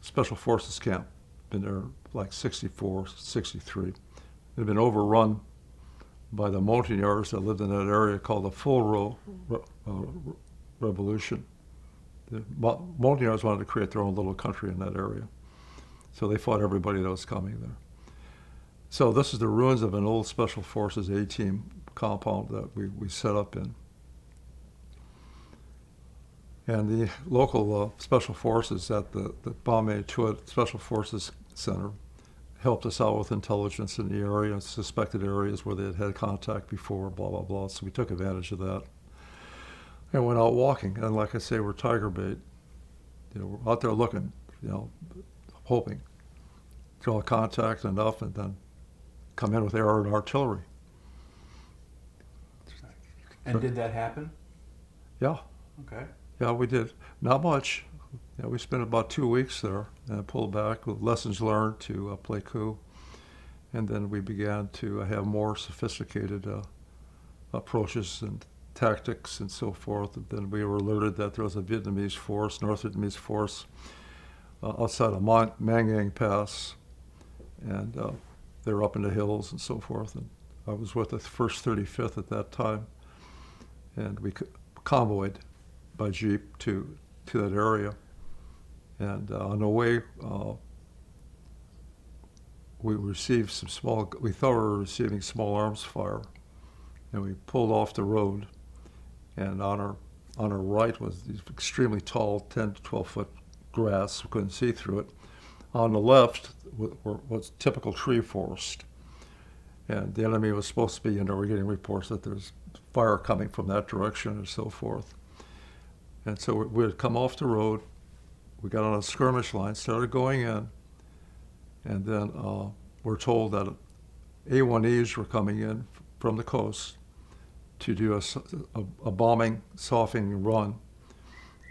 Special Forces camp. Been there like 64, 63. It had been overrun by the Montagnards that lived in that area called the Full Revolution. The Montagnards wanted to create their own little country in that area. So they fought everybody that was coming there. So this is the ruins of an old Special Forces A-team compound that we set up in. And the local Special Forces at the Bombay Special Forces Center helped us out with intelligence in the area, suspected areas where they had had contact before, blah, blah, blah. So we took advantage of that and went out walking. And like I say, we're tiger bait. We're out there looking, hoping, draw contact enough, and then come in with air and artillery. And did that happen? Yeah. Okay. Yeah, we did. Not much. Yeah, we spent about 2 weeks there and pulled back with lessons learned to play coup. And then we began to have more sophisticated approaches and tactics and so forth. And then we were alerted that there was a Vietnamese force, North Vietnamese force, outside of Mangang Pass. And they were up in the hills and so forth. And I was with the 1st 35th at that time. And we convoyed by jeep to that area. And on the way, we received we thought we were receiving small arms fire. And we pulled off the road. And on our right was these extremely tall, 10 to 12 foot grass. We couldn't see through it. On the left was typical tree forest. And the enemy was supposed to be, we're getting reports that there's fire coming from that direction and so forth. And so we had come off the road. We got on a skirmish line, started going in, and then we're told that A1Es were coming in from the coast to do a bombing, softening run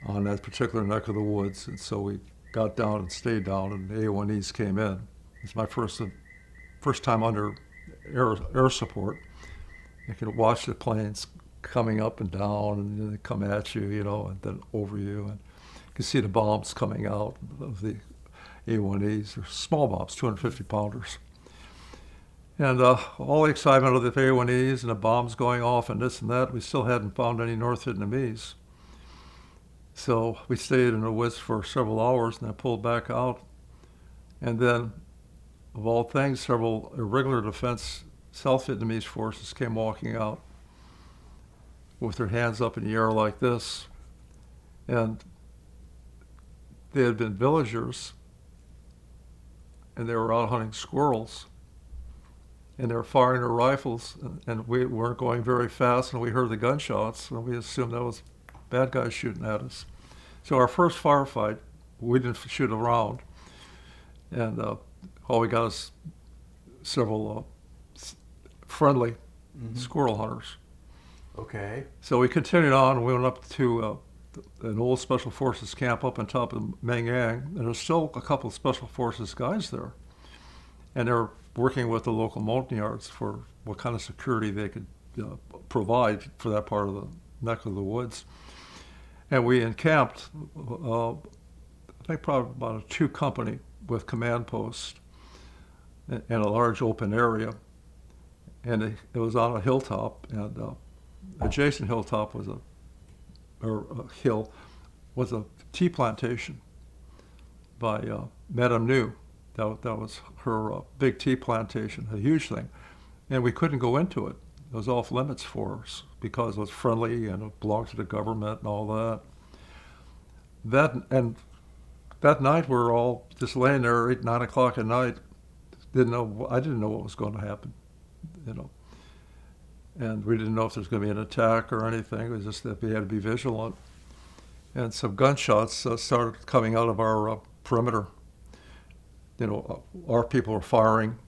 on that particular neck of the woods. And so we got down and stayed down, and the A1Es came in. It's my first time under air support. You can watch the planes coming up and down, and then they come at you, and then over you. And you can see the bombs coming out of the A1Es. They're small bombs, 250 pounders. And all the excitement of the A1Es and the bombs going off and this and that, we still hadn't found any North Vietnamese. So we stayed in the woods for several hours and then pulled back out. And then, of all things, several irregular defense South Vietnamese forces came walking out with their hands up in the air like this. And they had been villagers, and they were out hunting squirrels. And they were firing their rifles, and we weren't going very fast, and we heard the gunshots, and we assumed that was bad guys shooting at us. So our first firefight, we didn't shoot around, and all we got is several friendly squirrel hunters. Okay. So we continued on, and we went up to an old Special Forces camp up on top of Mangang, and there's still a couple of Special Forces guys there. And they were working with the local Montagnards for what kind of security they could provide for that part of the neck of the woods. And we encamped, I think probably about a 2 company with command posts in a large open area. And it was on a hilltop, and adjacent hilltop was a hill was a tea plantation by Madame New. That was her big tea plantation, a huge thing. And we couldn't go into it. It was off limits for us because it was friendly and it belonged to the government and all that. That night we were all just laying there 8, 9 o'clock at night. I didn't know what was going to happen, And we didn't know if there was going to be an attack or anything. It was just that we had to be vigilant. And some gunshots started coming out of our perimeter. Our people were firing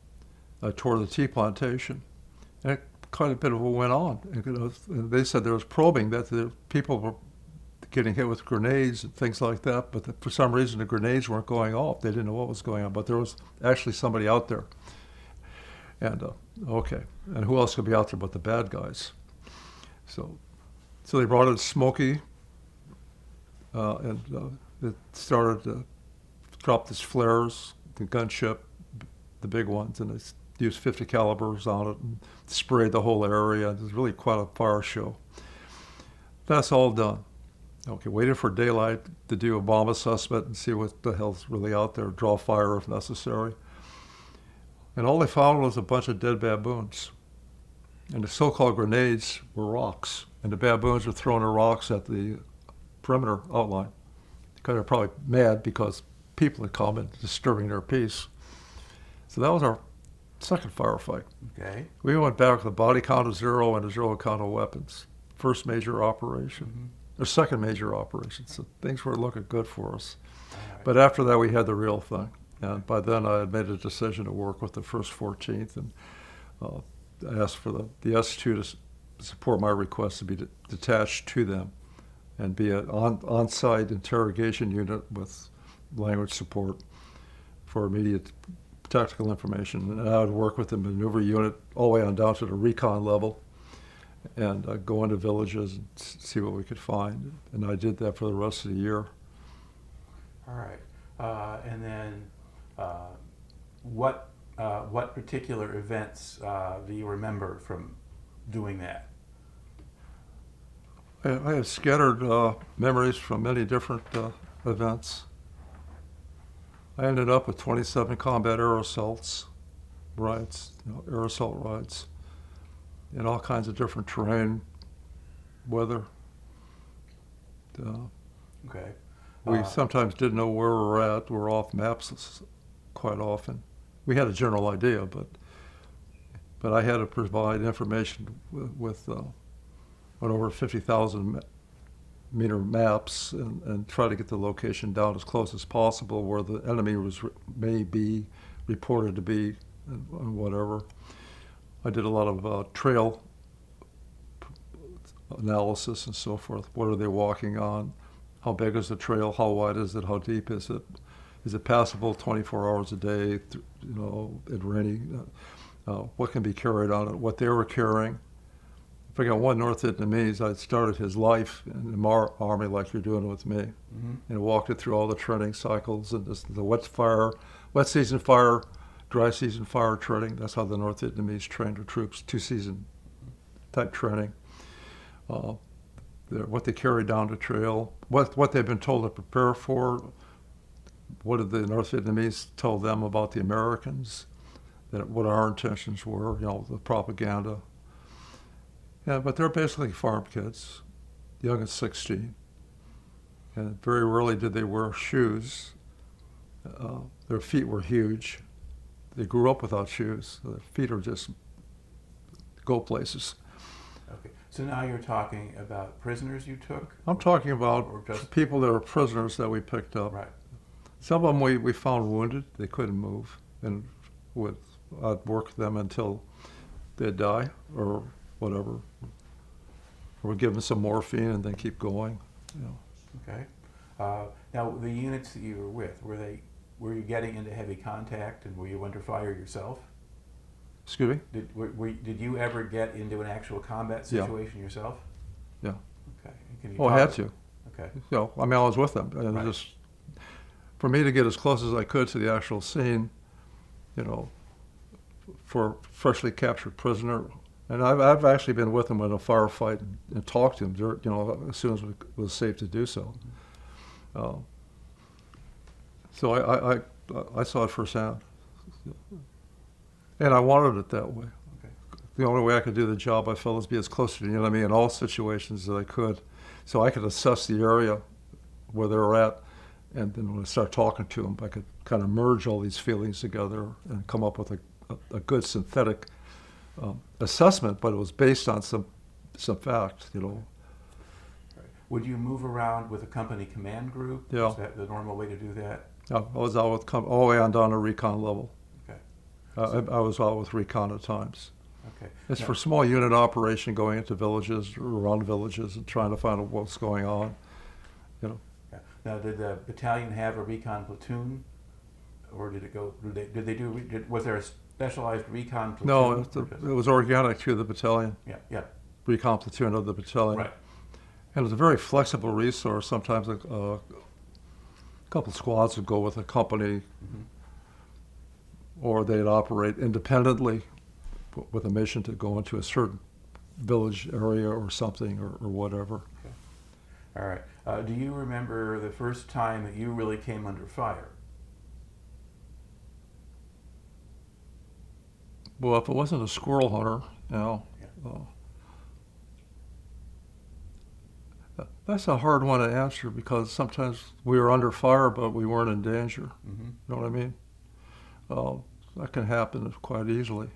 toward the tea plantation. And quite a bit of what went on. And they said there was probing, that the people were getting hit with grenades and things like that, but for some reason the grenades weren't going off. They didn't know what was going on, but there was actually somebody out there. And okay, and who else could be out there but the bad guys? So they brought in Smokey, and it started to drop these flares, the gunship, the big ones, and they used 50 calibers on it and sprayed the whole area. It was really quite a fire show. That's all done. Okay, waited for daylight to do a bomb assessment and see what the hell's really out there, draw fire if necessary. And all they found was a bunch of dead baboons. And the so-called grenades were rocks. And the baboons were throwing the rocks at the perimeter outline. Because they're probably mad because people had come and disturbing their peace. So that was our second firefight. Okay. We went back with a body count of 0 and a 0 count of weapons. First major operation. Mm-hmm. Or second major operation. So things were looking good for us. Right. But after that, we had the real thing. And by then, I had made a decision to work with the 1st 14th, and I asked for the S2 to support my request to be detached to them and be an on-site interrogation unit with language support for immediate tactical information. And I would work with the maneuver unit all the way on down to the recon level and go into villages and see what we could find. And I did that for the rest of the year. All right. And then what particular events do you remember from doing that? I have scattered memories from many different events. I ended up with 27 combat air assaults, rides, air assault rides, in all kinds of different terrain, weather. Okay. We sometimes didn't know where we were at. We're off maps quite often. We had a general idea, but I had to provide information with over 50,000 meter maps and try to get the location down as close as possible where the enemy may be reported to be and whatever. I did a lot of trail analysis and so forth. What are they walking on? How big is the trail? How wide is it? How deep is it? Is it passable 24 hours a day, in rainy? What can be carried on it? What they were carrying. If I got one North Vietnamese, I started his life in the army like you're doing with me, and walked it through all the training cycles and the wet season fire, dry season fire training. That's how the North Vietnamese trained their troops, 2-season type training. What they carry down the trail, what they've been told to prepare for, what did the North Vietnamese tell them about the Americans, what our intentions were, the propaganda. Yeah, but they're basically farm kids, young as 16. And very rarely did they wear shoes. Their feet were huge. They grew up without shoes. So their feet are just go places. Okay. So now you're talking about prisoners you took? I'm talking about just people that were prisoners that we picked up. Right. Some of them we found wounded. They couldn't move. And I'd work with them until they'd die or whatever. Or we'd give them some morphine and then keep going. Okay. Now, the units that you were with, were you getting into heavy contact and were you under fire yourself? Excuse me? Did you ever get into an actual combat Yeah. situation yourself? Yeah. Okay. Can you Oh, I talk- had to. Okay. You know, I mean, I was with them. And Right. just for me to get as close as I could to the actual scene, you know, for freshly captured prisoner. And I've actually been with him in a firefight and talked to him, you know, as soon as it was safe to do so. So I saw it firsthand. And I wanted it that way. Okay. The only way I could do the job, I felt, is be as close to the enemy in all situations as I could. So I could assess the area where they were at. And then when I start talking to them, I could kind of merge all these feelings together and come up with a good synthetic assessment, but it was based on some fact, you know. Right. Would you move around with a company command group? Yeah. Is that the normal way to do that? I was out with all the way on down to recon level. Okay. I was out with recon at times. Okay. It's Now- for small unit operation going into villages or around villages and trying to find out what's going on, you know. Yeah. Now, did the battalion have a recon platoon, or did it go? Was there a specialized recon platoon? No, it was organic to the battalion, Yeah. Yeah. recon platoon of the battalion. Right. And it was a very flexible resource. Sometimes a couple squads would go with a company, Mm-hmm. or they'd operate independently with a mission to go into a certain village area or something or whatever. Okay. All right. Do you remember the first time that you really came under fire? Well, if it wasn't a squirrel hunter, you know, Yeah. That's a hard one to answer because sometimes we were under fire, but we weren't in danger. Mm-hmm. You know what I mean? That can happen quite easily.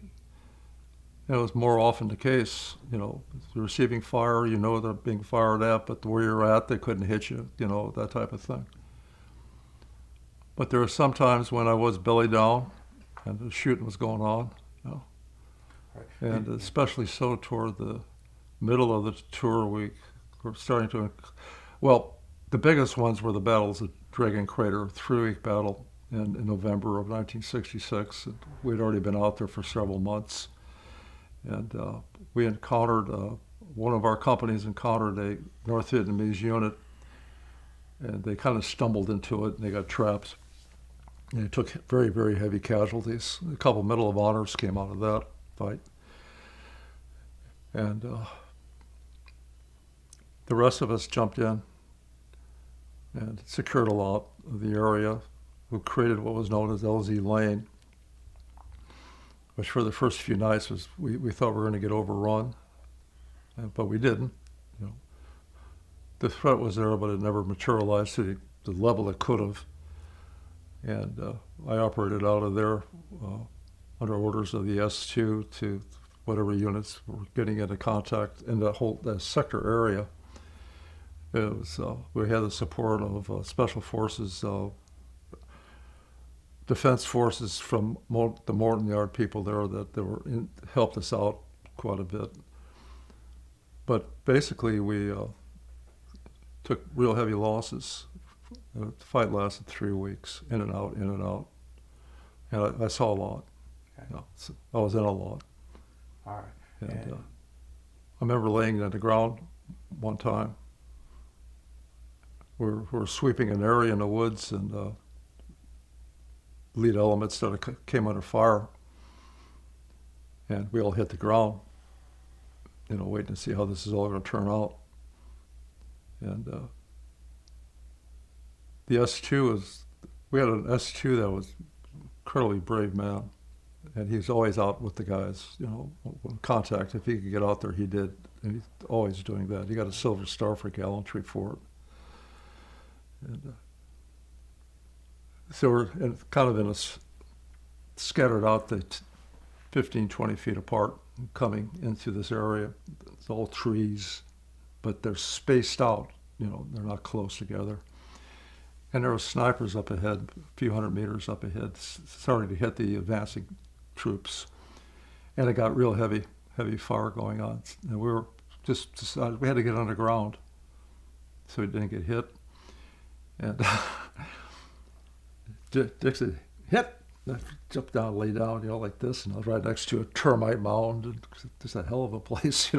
It was more often the case, you know, receiving fire, you know they're being fired at, but where you're at, they couldn't hit you, you know, that type of thing. But there were some times when I was belly down and the shooting was going on, you know. Right. And especially so toward the middle of the tour, we were starting to, well, the biggest ones were the battles of Dragon Crater, 3-week battle in November of 1966. We'd already been out there for several months. And we encountered, one of our companies encountered a North Vietnamese unit, and they kind of stumbled into it, and they got trapped. And they took very, very heavy casualties. A couple Medal of Honors came out of that fight. And the rest of us jumped in and secured a lot of the area. We created what was known as LZ Lane, which for the first few nights was we thought we were going to get overrun, but we didn't. You know, the threat was there, but it never materialized to the level it could have. And I operated out of there under orders of the S2 to whatever units were getting into contact in that sector area. It was we had the support of special forces. Defense forces from the Morton Yard people there that helped us out quite a bit. But basically, we took real heavy losses. The fight lasted 3 weeks, in and out, in and out. And I saw a lot. Okay. You know, so I was in a lot. All right. And I remember laying on the ground one time. We were sweeping an area in the woods, and lead elements that came under fire, and we all hit the ground, you know, waiting to see how this is all going to turn out. And the S2 we had an S2 that was incredibly brave man, and he's always out with the guys, you know, in contact. If he could get out there, he did, and he's always doing that. He got a Silver Star for gallantry for it. And so we're kind of scattered out the 15, 20 feet apart, coming into this area. It's all trees, but they're spaced out, you know, they're not close together. And there were snipers up ahead, a few hundred meters up ahead, starting to hit the advancing troops. And it got real heavy fire going on. And we were just decided we had to get underground so we didn't get hit. And Dick said, hit. I jumped down, lay down, like this, and I was right next to a termite mound. And just a hell of a place,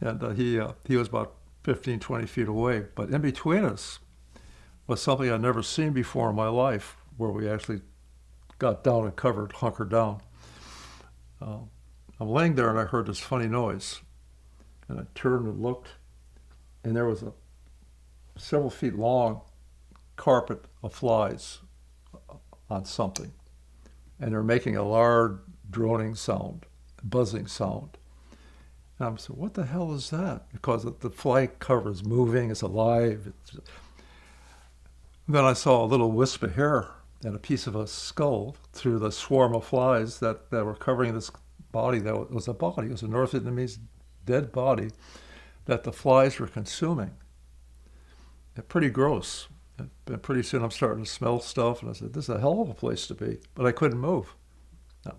And he was about 15, 20 feet away. But in between us was something I'd never seen before in my life, where we actually got down and hunkered down. I'm laying there and I heard this funny noise. And I turned and looked, and there was a several feet long carpet of flies on something. And they're making a loud droning sound, buzzing sound. And I'm saying, what the hell is that? Because the fly cover is moving, it's alive. Then I saw a little wisp of hair and a piece of a skull through the swarm of flies that were covering this body. That was a body. It was a North Vietnamese dead body that the flies were consuming. Pretty gross. And pretty soon I'm starting to smell stuff, and I said, this is a hell of a place to be. But I couldn't move.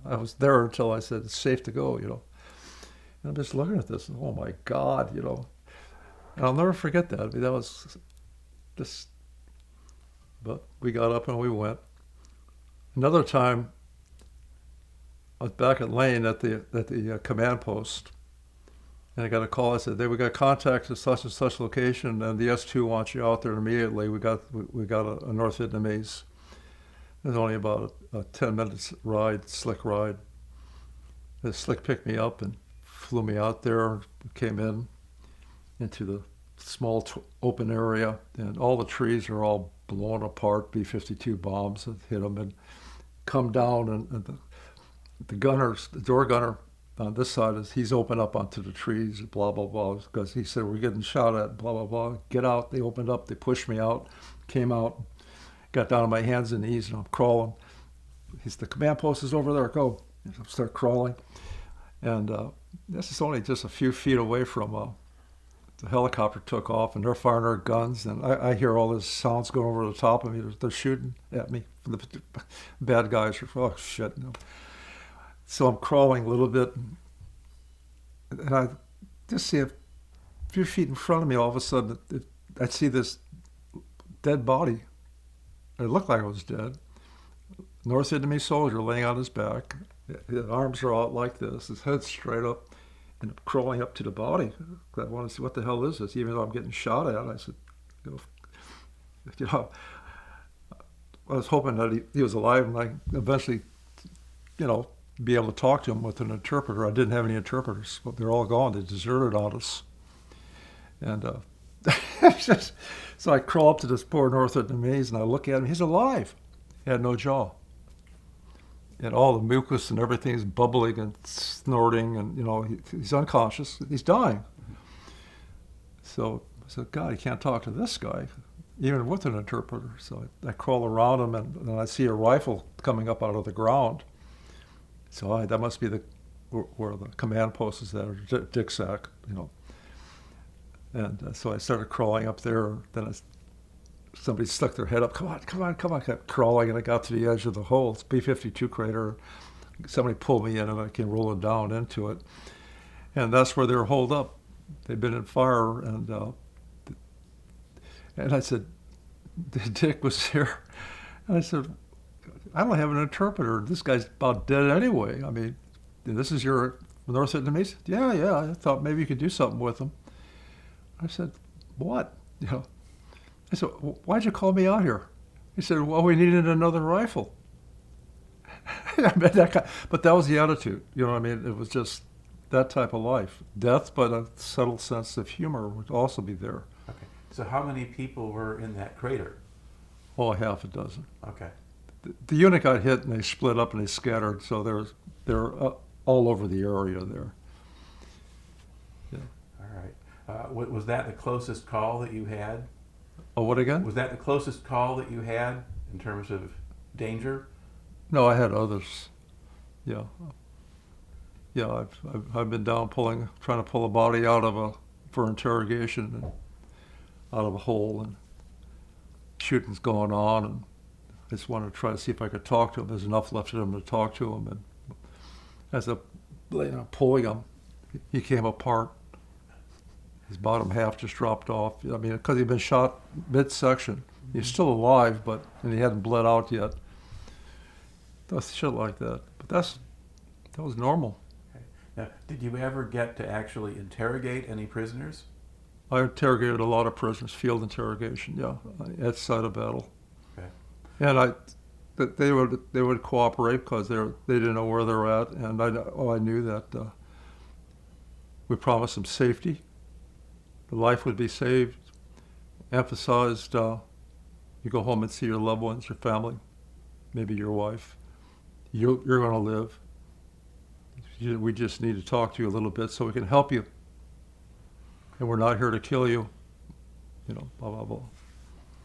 I was there until I said, it's safe to go, And I'm just looking at this, and oh my God, And I'll never forget that. I mean, that was just, but we got up and we went. Another time, I was back at Lane at the command post, and I got a call. I said, we got contact at such and such location, and the S2 wants you out there immediately. We got a North Vietnamese. It was only about a 10 minutes ride, slick ride. The slick picked me up and flew me out there. Came into the small open area, and all the trees are all blown apart. B-52 bombs had hit them and come down, and the door gunner on this side he's opened up onto the trees, blah, blah, blah, because he said, we're getting shot at, blah, blah, blah. Get out. They opened up. They pushed me out, came out, got down on my hands and knees, and I'm crawling. The command post is over there, go. I start crawling. And this is only just a few feet away from the helicopter took off, and they're firing their guns, and I hear all this sounds going over the top of me. They're shooting at me. The bad guys are, oh, shit. So I'm crawling a little bit, and I just see a few feet in front of me, all of a sudden, I see this dead body. It looked like it was dead. North Vietnamese soldier laying on his back. His arms are out like this, his head straight up, and I'm crawling up to the body. I want to see what the hell is this, even though I'm getting shot at. I said, I was hoping that he was alive, and I eventually, be able to talk to him with an interpreter. I didn't have any interpreters, but they're all gone. They deserted on us. And so I crawl up to this poor North Vietnamese, and I look at him. He's alive. He had no jaw. And all the mucus and everything is bubbling and snorting, and, he's unconscious. He's dying. So I said, God, you can't talk to this guy, even with an interpreter. So I crawl around him, and I see a rifle coming up out of the ground. So that must be where the command post is there, Dick Sack, And so I started crawling up there. Then somebody stuck their head up. Come on. I kept crawling, and I got to the edge of the hole. It's B-52 crater. Somebody pulled me in, and I came rolling down into it. And that's where they were holed up. They'd been in fire, and I said, Dick was here. And I said, I don't have an interpreter. This guy's about dead anyway. I mean, this is your North Vietnamese? Yeah. I thought maybe you could do something with him. I said, what? I said, why'd you call me out here? He said, well, we needed another rifle. But that was the attitude. You know what I mean? It was just that type of life. Death, but a subtle sense of humor would also be there. Okay. So how many people were in that crater? Oh, half a dozen. Okay. The unit got hit, and they split up and they scattered, so they're all over the area there. Yeah. All right. Was that the closest call that you had? Oh, what again? Was that the closest call that you had in terms of danger? No, I had others. Yeah. Yeah, I've been down trying to pull a body for interrogation, and out of a hole, and shooting's going on, and I just wanted to try to see if I could talk to him. There's enough left of him to talk to him, and as I'm pulling him, he came apart. His bottom half just dropped off. I mean, because he'd been shot midsection. He's still alive, and he hadn't bled out yet. shit like that. But that was normal. Okay. Now, did you ever get to actually interrogate any prisoners? I interrogated a lot of prisoners, field interrogation, yeah, at site of battle. Okay. And they would cooperate because they didn't know where they're at, and I knew that we promised them safety, the life would be saved, emphasized you go home and see your loved ones, your family, maybe your wife. You're going to live. We just need to talk to you a little bit so we can help you. And we're not here to kill you, blah, blah, blah.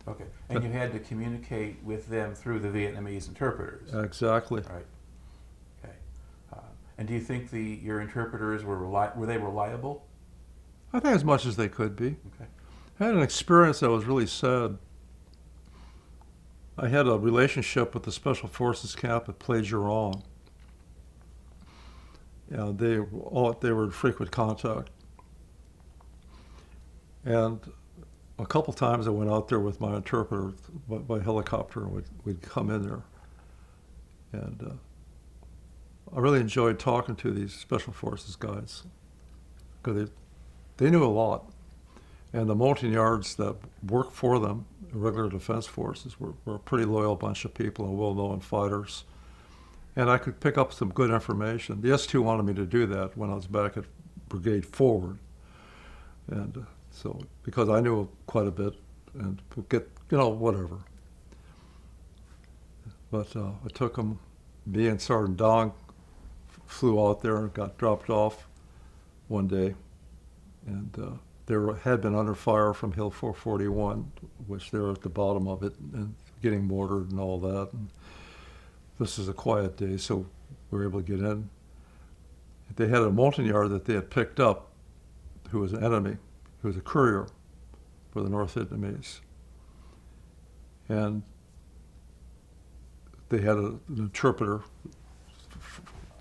Okay. And you had to communicate with them through the Vietnamese interpreters. Exactly. Right. Okay. And do you think your interpreters were they reliable? I think as much as they could be. Okay. I had an experience that was really sad. I had a relationship with the Special Forces camp at Plageron. Yeah, they were in frequent contact. And a couple times I went out there with my interpreter by helicopter, and we'd come in there. And I really enjoyed talking to these Special Forces guys because they knew a lot. And the Montagnards that worked for them, the regular defense forces, were a pretty loyal bunch of people and well-known fighters. And I could pick up some good information. The S2 wanted me to do that when I was back at Brigade Forward. And so, because I knew quite a bit and would get, whatever. But I took them, me and Sergeant Dong flew out there and got dropped off one day. And they had been under fire from Hill 441, which they were at the bottom of it and getting mortared and all that. And this is a quiet day, so we were able to get in. They had a Montagnard that they had picked up who was an enemy, who was a courier for the North Vietnamese. And they had an interpreter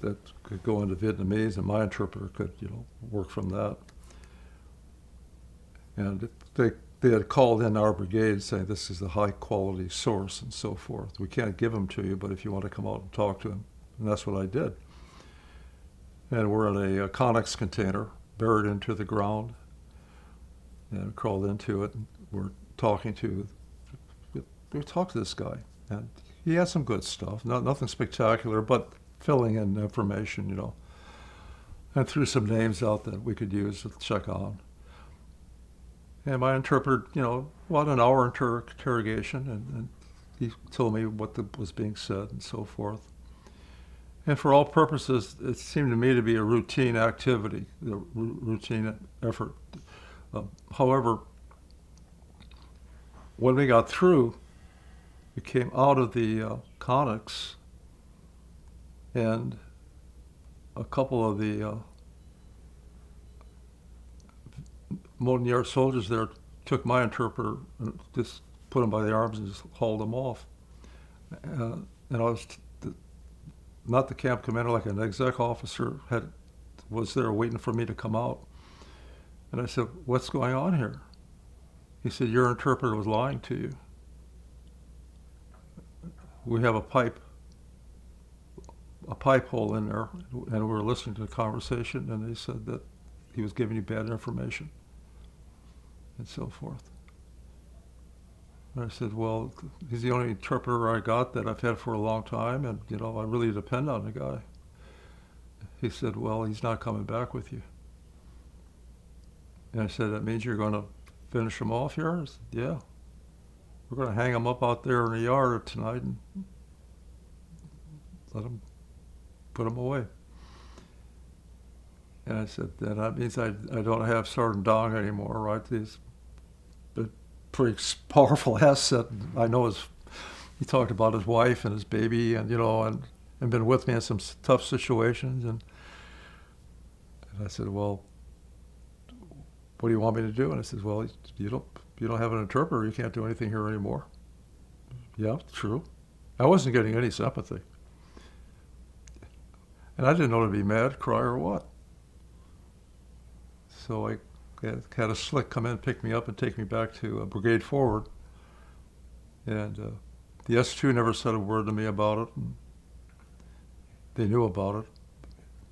that could go into Vietnamese, and my interpreter could, work from that. And they had called in our brigade saying this is a high quality source and so forth. We can't give them to you, but if you want to come out and talk to him. And that's what I did. And we're in a Connex container buried into the ground. And we crawled into it, and we talked to this guy. And he had some good stuff, nothing spectacular, but filling in information, and threw some names out that we could use to check on. And my interpreter, about an hour interrogation, and he told me what was being said and so forth. And for all purposes, it seemed to me to be a routine activity, a routine effort. However, when we got through, we came out of the Connex, and a couple of the Montagnard soldiers there took my interpreter and just put him by the arms and just hauled him off. And I was not the camp commander, like an exec officer was there waiting for me to come out. And I said, "What's going on here?" He said, "Your interpreter was lying to you. We have a pipe hole in there, and we were listening to the conversation, and they said that he was giving you bad information." And so forth. And I said, "Well, he's the only interpreter I got that I've had for a long time, and I really depend on the guy." He said, "Well, he's not coming back with you." And I said, "That means you're going to finish him off here?" I said, "Yeah. We're going to hang him up out there in the yard tonight and put him away." And I said, "Then that means I don't have Sergeant Dong anymore, right? He's a pretty powerful asset. I know he talked about his wife and his baby, and and been with me in some tough situations." And I said, "Well, what do you want me to do?" And I said, "Well, you don't have an interpreter. You can't do anything here anymore." "Yeah, true." I wasn't getting any sympathy, and I didn't know to be mad, cry, or what. So I had a slick come in, pick me up, and take me back to Brigade Forward. And the S2 never said a word to me about it. And they knew about it.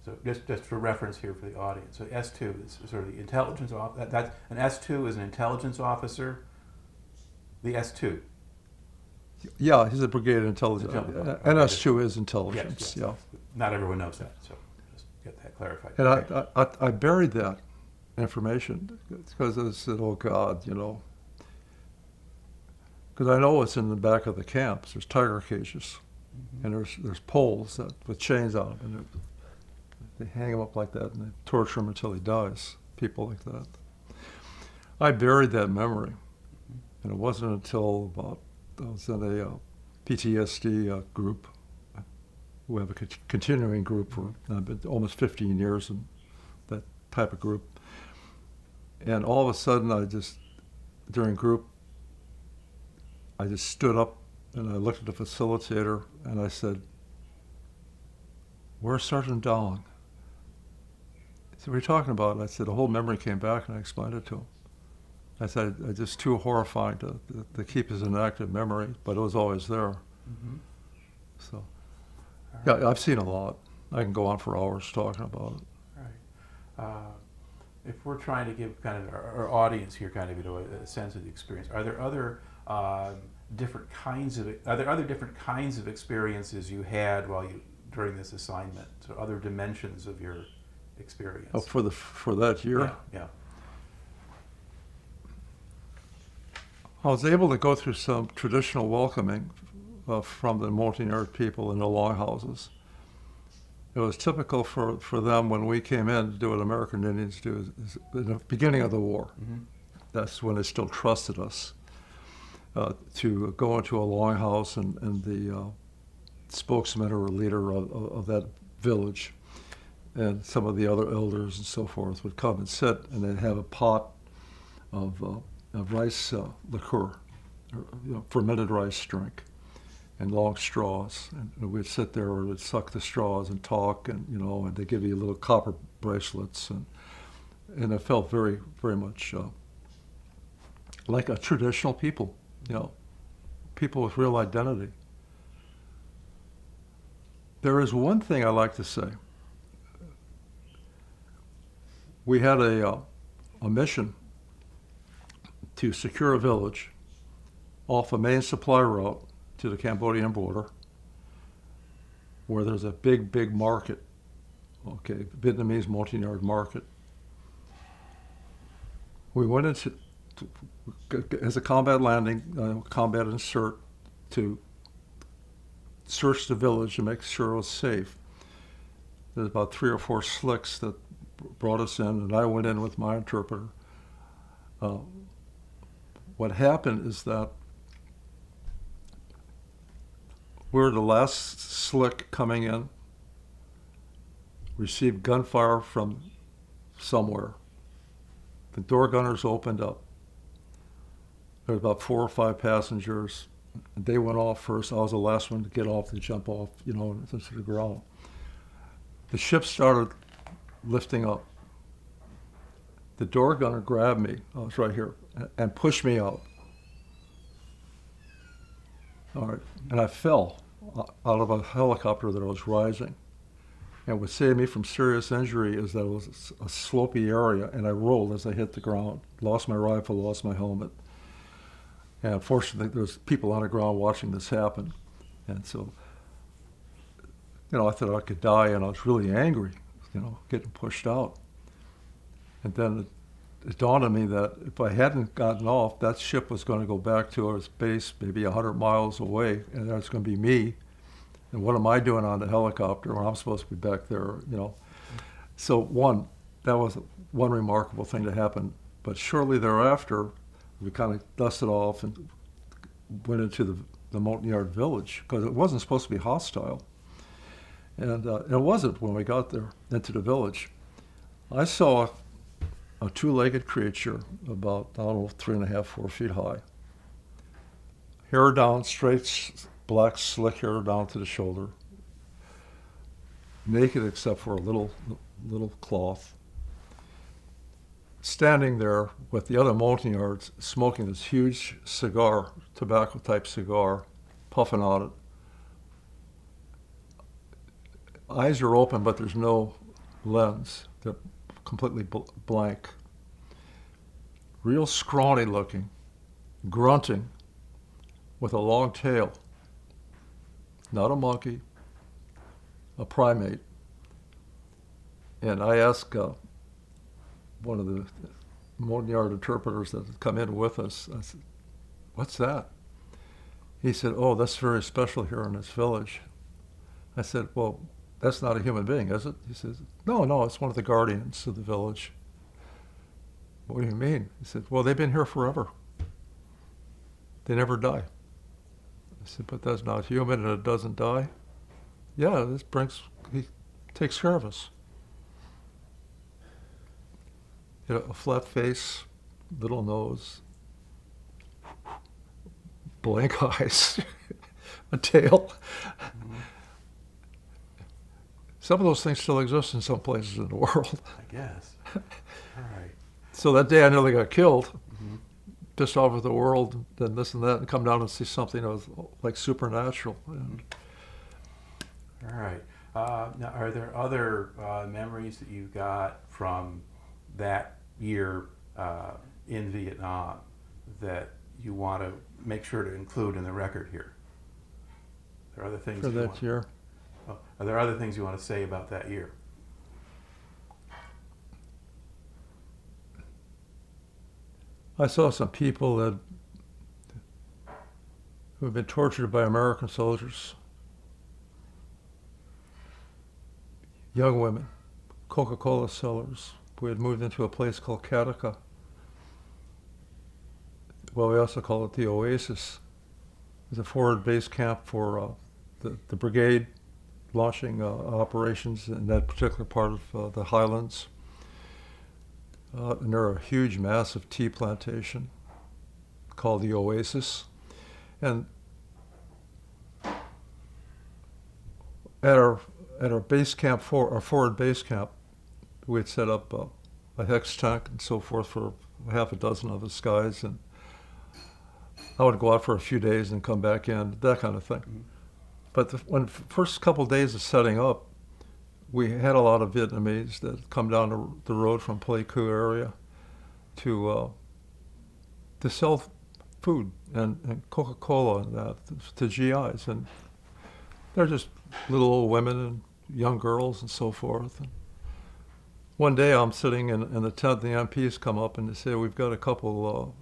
So just for reference here for the audience, so S2 is sort of the intelligence officer. That's an S2 is an intelligence officer. The S2. Yeah, he's a brigade intelligence. NS2 is intelligence. Yes, yeah. Not everyone knows that, so just get that clarified. And Okay. I buried that information because I said, "Oh God," you know, because I know it's in the back of the camps. There's tiger cages, and there's poles with chains on them, and they hang him up like that, and they torture him until he dies. People like that. I buried that memory, and it wasn't until about I was in a PTSD group. We have a continuing group for almost 15 years in that type of group. And all of a sudden, during group, I just stood up and I looked at the facilitator and I said, "Where's Sergeant Dowling?" He said, "What are you talking about?" And I said, the whole memory came back and I explained it to him. I said, it's just too horrifying to keep as an active memory, but it was always there. Mm-hmm. So, Right. yeah, I've seen a lot. I can go on for hours talking about it. Right. If we're trying to give kind of our audience here kind of a sense of the experience, are there other different kinds of experiences you had during this assignment? So other dimensions of your experience. Oh, for that year, Yeah. I was able to go through some traditional welcoming from the Montagnard people in the longhouses. It was typical for them when we came in to do what American Indians do in the beginning of the war. Mm-hmm. That's when they still trusted us to go into a longhouse and the spokesman or leader of that village and some of the other elders and so forth would come and sit, and they'd have a pot of rice liqueur, or, fermented rice drink, and long straws, and we'd sit there or we'd suck the straws and talk, and and they give you little copper bracelets, and it felt very, very much like a traditional people, people with real identity. There is one thing I like to say. We had a mission to secure a village off a main supply route to the Cambodian border, where there's a big market, Vietnamese Montagnard market. We went into as a combat landing, combat insert, to search the village and make sure it was safe. There's about 3 or 4 slicks that brought us in, and I went in with my interpreter. What happened is that we were the last slick coming in, received gunfire from somewhere. The door gunners opened up. There was about 4 or 5 passengers. They went off first. I was the last one to get off, to jump off, into the ground. The ship started lifting up. The door gunner grabbed me, I was right here, and pushed me out. All right, and I fell out of a helicopter that I was rising. And what saved me from serious injury is that it was a slopey area, and I rolled as I hit the ground. Lost my rifle, lost my helmet. And unfortunately, there was people on the ground watching this happen. And so, I thought I could die, and I was really angry, getting pushed out. And then it dawned on me that if I hadn't gotten off, that ship was going to go back to its base maybe 100 miles away, and that's going to be me. And what am I doing on the helicopter when I'm supposed to be back there, So that was one remarkable thing to happen. But shortly thereafter, we kind of dusted off and went into the Montagnard village, because it wasn't supposed to be hostile. And it wasn't when we got there, into the village. I saw a 2-legged creature about, 3.5, 4 feet high. Hair down, straight, black, slick hair down to the shoulder. Naked except for a little cloth. Standing there with the other Montagnards, smoking this huge cigar, tobacco-type cigar, puffing on it. eyes are open, but there's no lens. They're completely blank. Real scrawny looking, grunting, with a long tail. Not a monkey, a primate. And I asked one of the Montagnard interpreters that had come in with us, I said, "What's that?" He said, "Oh, that's very special here in this village." I said, "Well, that's not a human being, is it?" He says, No, it's one of the guardians of the village." "What do you mean?" He said, "Well, they've been here forever. They never die." I said, "But that's not human and it doesn't die." "Yeah, he takes care of us." You know, a flat face, little nose, blank eyes, a tail. Mm-hmm. Some of those things still exist in some places in the world. I guess. All right. So that day I nearly got killed, Mm-hmm. pissed off at the world, then this and that, and come down and see something that was like supernatural. Mm-hmm. All right. Now, are there other memories that you got from that year in Vietnam that you want to make sure to include in the record here? Are there other things For that year? Oh, are there other things you want to say about that year? I saw some people who had been tortured by American soldiers. Young women, Coca-Cola sellers. We had moved into a place called Katika. Well, we also call it the Oasis. It was a forward base camp for the brigade launching operations in that particular part of the highlands. And there are a huge, massive tea plantation called the Oasis. And at our base camp, our forward base camp, we had set up a hex tank and so forth for half a dozen of us guys, and I would go out for a few days and come back in, that kind of thing. Mm-hmm. But when first couple of days of setting up, we had a lot of Vietnamese that had come down the road from Pleiku area to sell food and Coca-Cola and that to GIs, and they're just little old women and young girls and so forth. And one day I'm sitting in the tent, the MPs come up and they say, "We've got a couple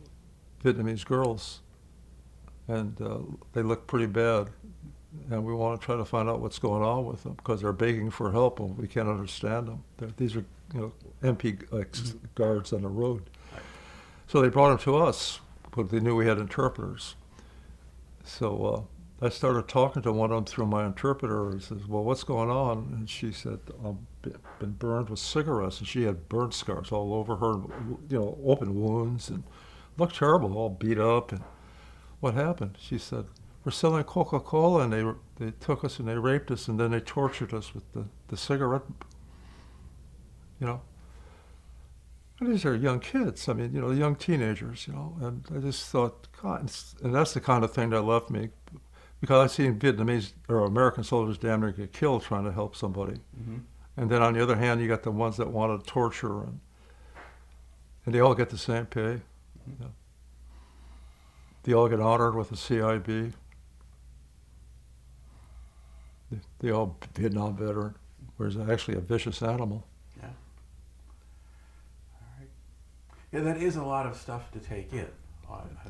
Vietnamese girls, and they look pretty bad, and we want to try to find out what's going on with them because they're begging for help and we can't understand them." These are, MP guards on the road. Right. So they brought them to us, but they knew we had interpreters. So I started talking to one of them through my interpreter. He says, "Well, what's going on?" And she said, "I've been burned with cigarettes," and she had burn scars all over her, open wounds, and looked terrible, all beat up. And what happened? She said, "We're selling Coca-Cola, and they took us and they raped us, and then they tortured us with the cigarette." And these are young kids. I mean, young teenagers. And I just thought, God, and that's the kind of thing that left me, because I've seen Vietnamese or American soldiers damn near get killed trying to help somebody. Mm-hmm. And then on the other hand, you got the ones that want to torture, and they all get the same pay. Mm-hmm. They all get honored with a CIB. They all Vietnam veteran, whereas actually a vicious animal. Yeah. All right. Yeah, that is a lot of stuff to take in.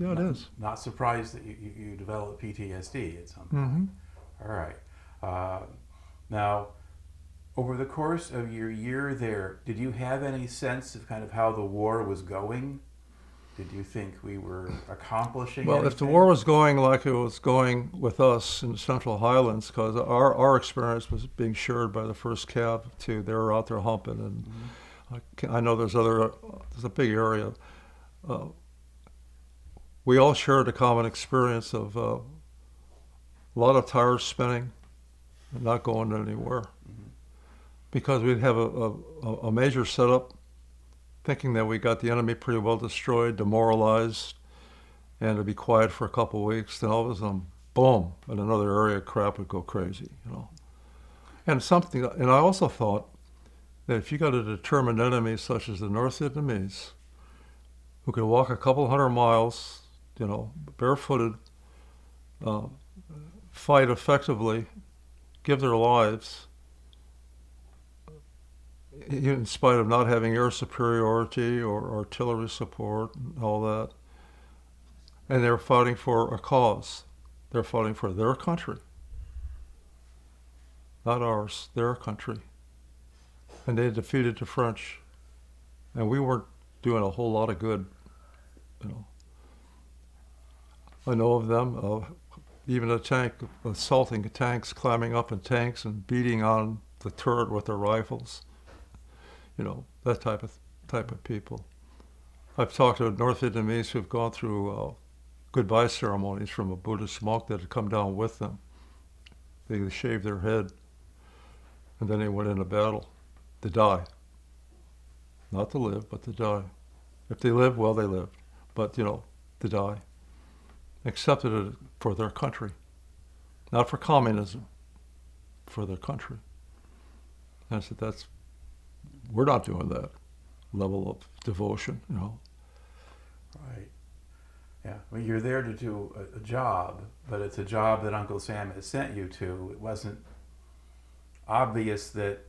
Yeah, it is. Not surprised that you develop PTSD at some point. Mm-hmm. All right. Now, over the course of your year there, did you have any sense of kind of how the war was going? Did you think we were accomplishing anything? If the war was going like it was going with us in the Central Highlands, because our experience was being shared by the 1st Cav too. They were out there humping, and mm-hmm. I know there's a big area. We all shared a common experience of a lot of tires spinning and not going anywhere. Mm-hmm. Because we'd have a major setup, thinking that we got the enemy pretty well destroyed, demoralized, and it'd be quiet for a couple of weeks. Then all of a sudden, boom, in another area, crap would go crazy. And I also thought that if you got a determined enemy such as the North Vietnamese, who could walk a couple hundred miles, barefooted, uh, fight effectively, give their lives, in spite of not having air superiority or artillery support and all that, and they're fighting for a cause. They're fighting for their country, not ours, their country. And they defeated the French. And we weren't doing a whole lot of good, I know of them, even a tank, assaulting tanks, climbing up in tanks and beating on the turret with their rifles. That type of people. I've talked to North Vietnamese who've gone through goodbye ceremonies from a Buddhist monk that had come down with them. They shaved their head, and then they went into battle to die. Not to live, but to die. If they lived, well, they lived. But, to die. Accepted it for their country. Not for communism, for their country. And I said, we're not doing that level of devotion, Right. Yeah. Well, you're there to do a job, but it's a job that Uncle Sam has sent you to. It wasn't obvious that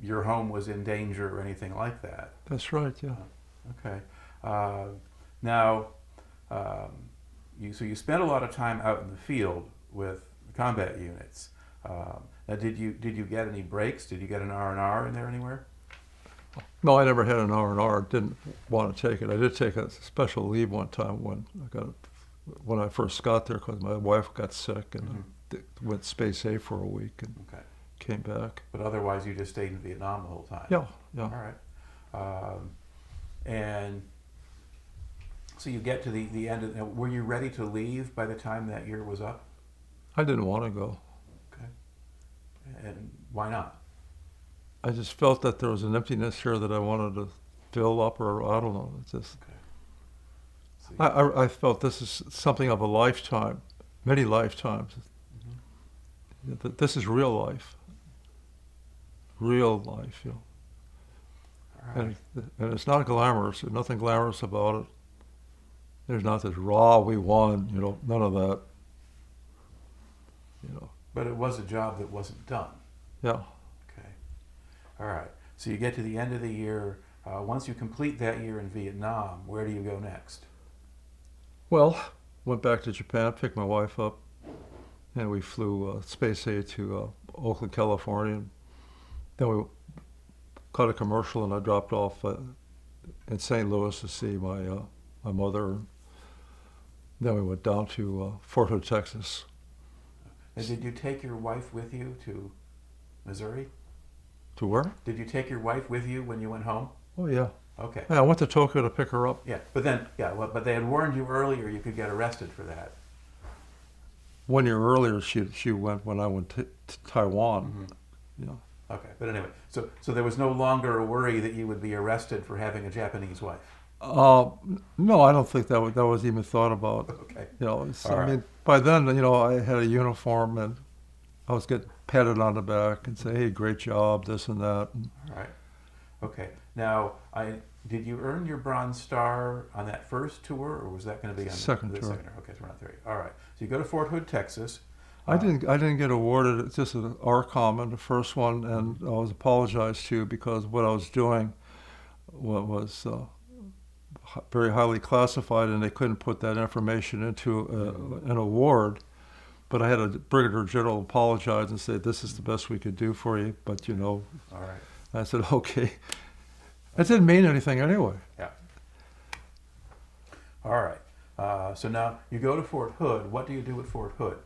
your home was in danger or anything like that. That's right, yeah. Okay. Now, you spent a lot of time out in the field with combat units. Now, did you get any breaks? Did you get an R&R in there anywhere? No, I never had an R&R. Didn't want to take it. I did take a special leave one time when I first got there because my wife got sick and went space A for a week and came back. But otherwise, you just stayed in Vietnam the whole time. Yeah. All right. And so you get to the end of. Were you ready to leave by the time that year was up? I didn't want to go. Okay. And why not? I just felt that there was an emptiness here that I wanted to fill up, or I don't know. It's just. Okay. I felt this is something of a lifetime, many lifetimes. Mm-hmm. This is real life. Real life, All right. And it's not glamorous. There's nothing glamorous about it. There's not this raw, we won, none of that. But it was a job that wasn't done. Yeah. Okay. All right. So you get to the end of the year. Once you complete that year in Vietnam, where do you go next? Well, went back to Japan, picked my wife up, and we flew Space A to Oakland, California. Then we caught a commercial, and I dropped off in St. Louis to see my mother. Then we went down to Fort Hood, Texas. And did you take your wife with you to Missouri? To where? Did you take your wife with you when you went home? Oh, yeah. Okay. Yeah, I went to Tokyo to pick her up. Yeah, but they had warned you earlier you could get arrested for that. 1 year earlier, she went when I went to Taiwan. Mm-hmm. Yeah. Okay, but anyway, so there was no longer a worry that you would be arrested for having a Japanese wife. No, I don't think that was even thought about. Okay. I mean, by then, I had a uniform and I was getting patted on the back and say, "Hey, great job," this and that. All right. Okay. Now, did you earn your Bronze Star on that first tour, or was that going to be on second the tour? Second tour. Okay, so we're on 3. All right. So you go to Fort Hood, Texas. I didn't get awarded. It's just an RCOM in the first one, and I was apologized to because what I was doing was very highly classified, and they couldn't put that information into an award. But I had a brigadier general apologize and say, "This is the best we could do for you." But All right. I said, "Okay." It didn't mean anything anyway. Yeah. All right. So now you go to Fort Hood. What do you do at Fort Hood?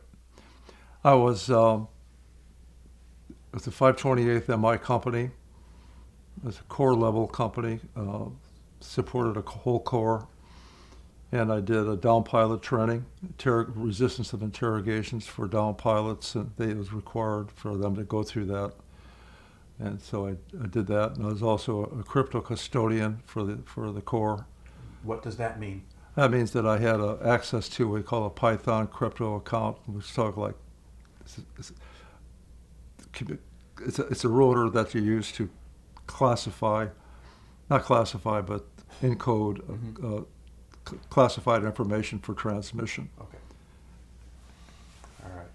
I was with the 528th MI company. It was a corps level company, supported a whole corps, and I did a down pilot training, resistance of interrogations for down pilots, and it was required for them to go through that. And so I did that, and I was also a crypto custodian for the corps. What does that mean? That means that I had access to what we call a Python crypto account, which talk like it's a rotor that you use to classify, not classify, but encode classified information for transmission. Okay. All right.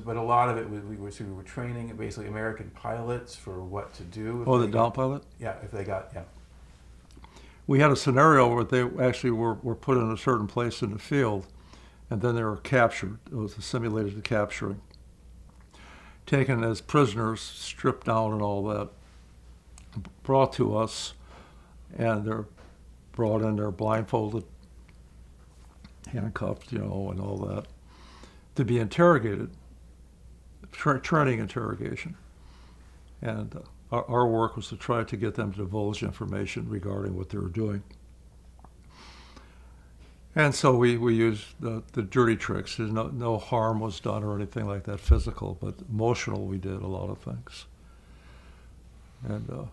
But a lot of it, we were training basically American pilots for what to do. Oh, the down pilot? Yeah, if they got, yeah. We had a scenario where they actually were put in a certain place in the field, and then they were captured. It was a simulated capturing. Taken as prisoners, stripped down and all that, brought to us, and they're brought in there blindfolded, handcuffed, and all that, to be interrogated, training interrogation. And our work was to try to get them to divulge information regarding what they were doing. And so we used the dirty tricks. There's no harm was done or anything like that physical, but emotional we did a lot of things. And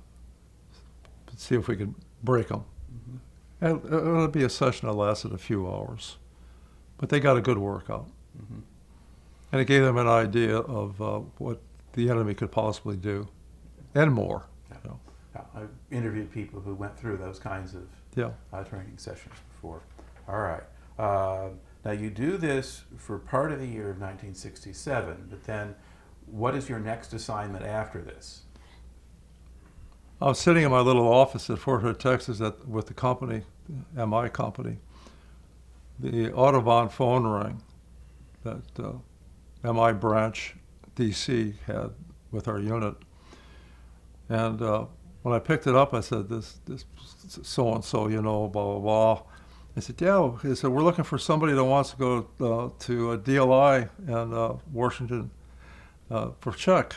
see if we could break them. Mm-hmm. And it would be a session that lasted a few hours. But they got a good workout. Mm-hmm. And it gave them an idea of what the enemy could possibly do, and more. Yeah. Yeah. I've interviewed people who went through those kinds of training sessions before. All right. Now you do this for part of the year of 1967, but then what is your next assignment after this? I was sitting in my little office at Fort Hood, Texas, with the company, MI company. The Audubon phone rang that MI branch DC had with our unit. And when I picked it up, I said, this so-and-so, blah, blah, blah. I said, yeah. He said, we're looking for somebody that wants to go to a DLI in Washington for Czech.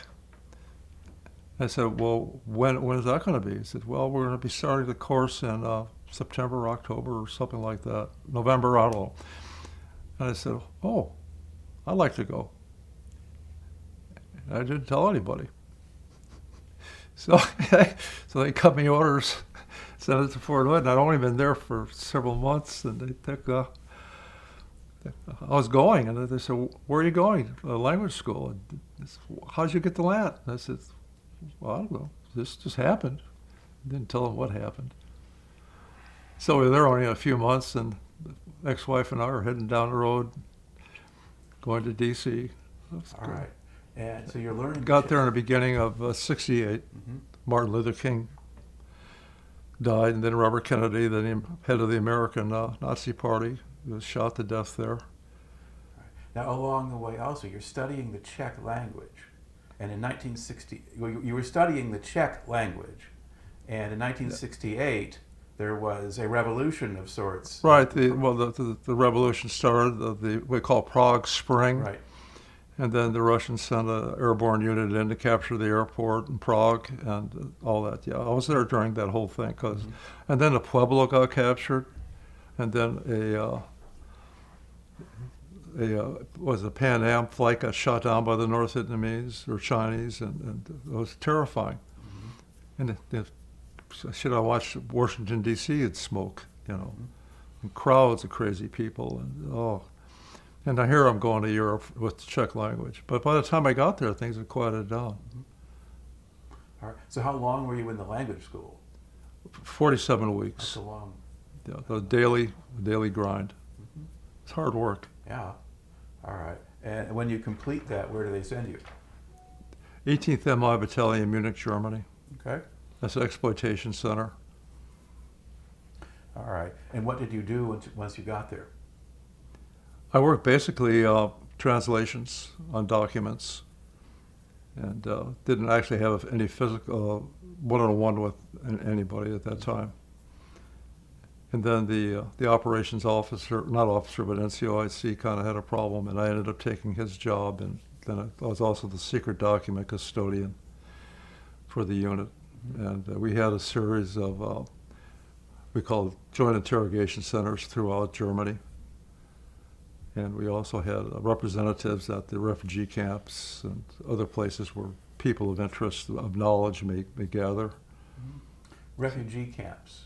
I said, well, when is that going to be? He said, well, we're going to be starting the course in September, October, or something like that. November, I don't know. And I said, oh, I'd like to go. And I didn't tell anybody. So they cut me orders, sent it to Fort Hood, and I'd only been there for several months, and they took, I was going, and they said, where are you going? Language school. And I said, how'd you get to land? And I said, well, I don't know. This just happened. I didn't tell them what happened. So we were there only a few months, and the ex-wife and I are heading down the road, going to D.C. All right. And so you're learning. Got there in the beginning of '68. Mm-hmm. Martin Luther King died, and then Robert Kennedy, the head of the American Nazi Party, was shot to death there. Right. Now, along the way, also, you're studying the Czech language, and in 1960, you were studying the Czech language, and in 1968, there was a revolution of sorts. Right. The revolution started. We call Prague Spring. Right. And then the Russians sent an airborne unit in to capture the airport in Prague and all that. Yeah, I was there during that whole thing. And then the Pueblo got captured, and then a Pan Am flight got shot down by the North Vietnamese or Chinese, and it was terrifying. Mm-hmm. And should I watched Washington D.C. It'd smoke, and crowds of crazy people, And I hear I'm going to Europe with the Czech language. But by the time I got there, things had quieted down. Mm-hmm. All right. So how long were you in the language school? 47 weeks. That's a long. Yeah, the daily grind. Mm-hmm. It's hard work. Yeah. All right. And when you complete that, where do they send you? 18th MI Battalion, Munich, Germany. Okay. That's an exploitation center. All right. And what did you do once you got there? I worked basically translations on documents, and didn't actually have any physical one-on-one with anybody at that time. And then the operations officer, not officer, but NCOIC kind of had a problem, and I ended up taking his job, and then I was also the secret document custodian for the unit. Mm-hmm. And we had a series of, we called joint interrogation centers throughout Germany. And we also had representatives at the refugee camps and other places where people of interest, of knowledge may gather. Mm-hmm. Refugee camps.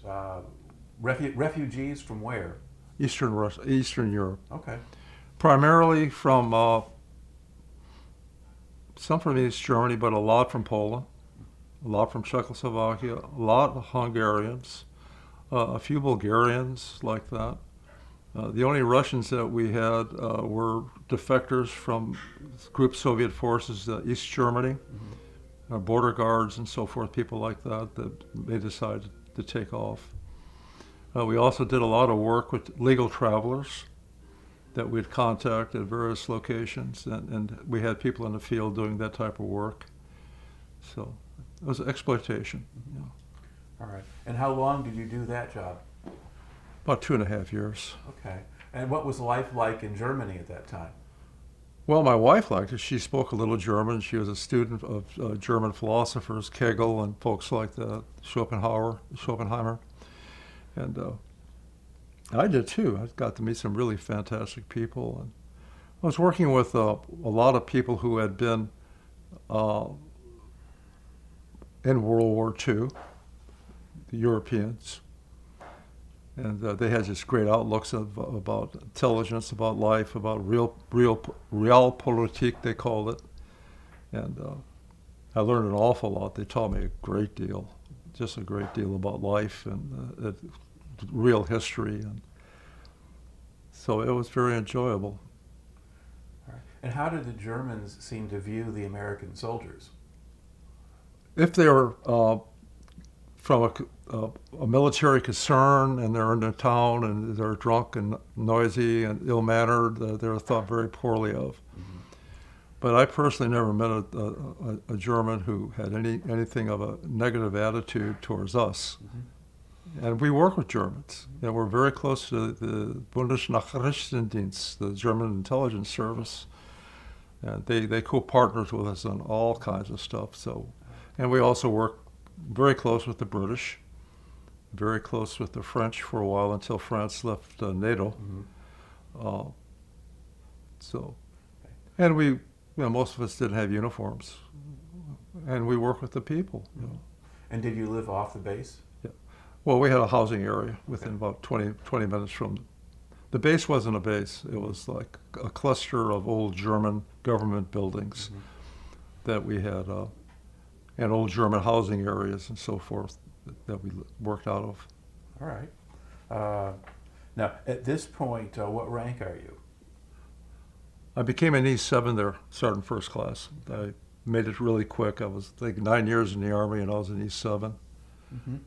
Refugees from where? Eastern Russia, Eastern Europe. Okay. Primarily from some from East Germany, but a lot from Poland, a lot from Czechoslovakia, a lot of Hungarians, a few Bulgarians like that. The only Russians that we had were defectors from group Soviet forces, East Germany, border guards and so forth, people like that they decided to take off. We also did a lot of work with legal travelers that we'd contact at various locations, and we had people in the field doing that type of work. So it was exploitation. Mm-hmm. All right. And how long did you do that job? About 2.5 years. Okay. And what was life like in Germany at that time? Well, my wife liked it. She spoke a little German. She was a student of German philosophers, Kegel and folks like that, Schopenhauer. And I did too. I got to meet some really fantastic people. And I was working with a lot of people who had been in World War II, the Europeans. And they had just great outlooks about intelligence, about life, about realpolitik, they called it. And I learned an awful lot. They taught me a great deal, just a great deal about life and real history. And so it was very enjoyable. All right. And how did the Germans seem to view the American soldiers? If they were from a military concern and they're in a town and they're drunk and noisy and ill-mannered, they're thought very poorly of. Mm-hmm. But I personally never met a German who had anything of a negative attitude towards us. Mm-hmm. And we work with Germans. Mm-hmm. And we're very close to the Bundesnachrichtendienst, the German intelligence service. And they co-partners with us on all kinds of stuff. So, and we also work very close with the British, very close with the French for a while until France left NATO. Mm-hmm. And we, most of us didn't have uniforms, and we work with the people. Mm-hmm. And did you live off the base? Yeah. Well, we had a housing area within about 20 minutes from. The base wasn't a base. It was like a cluster of old German government buildings mm-hmm. that we had. And old German housing areas and so forth that we worked out of. All right. Now, at this point, what rank are you? I became an E7 there, sergeant first class. I made it really quick. I was, 9 years in the Army, and I was an E7. Mm-hmm.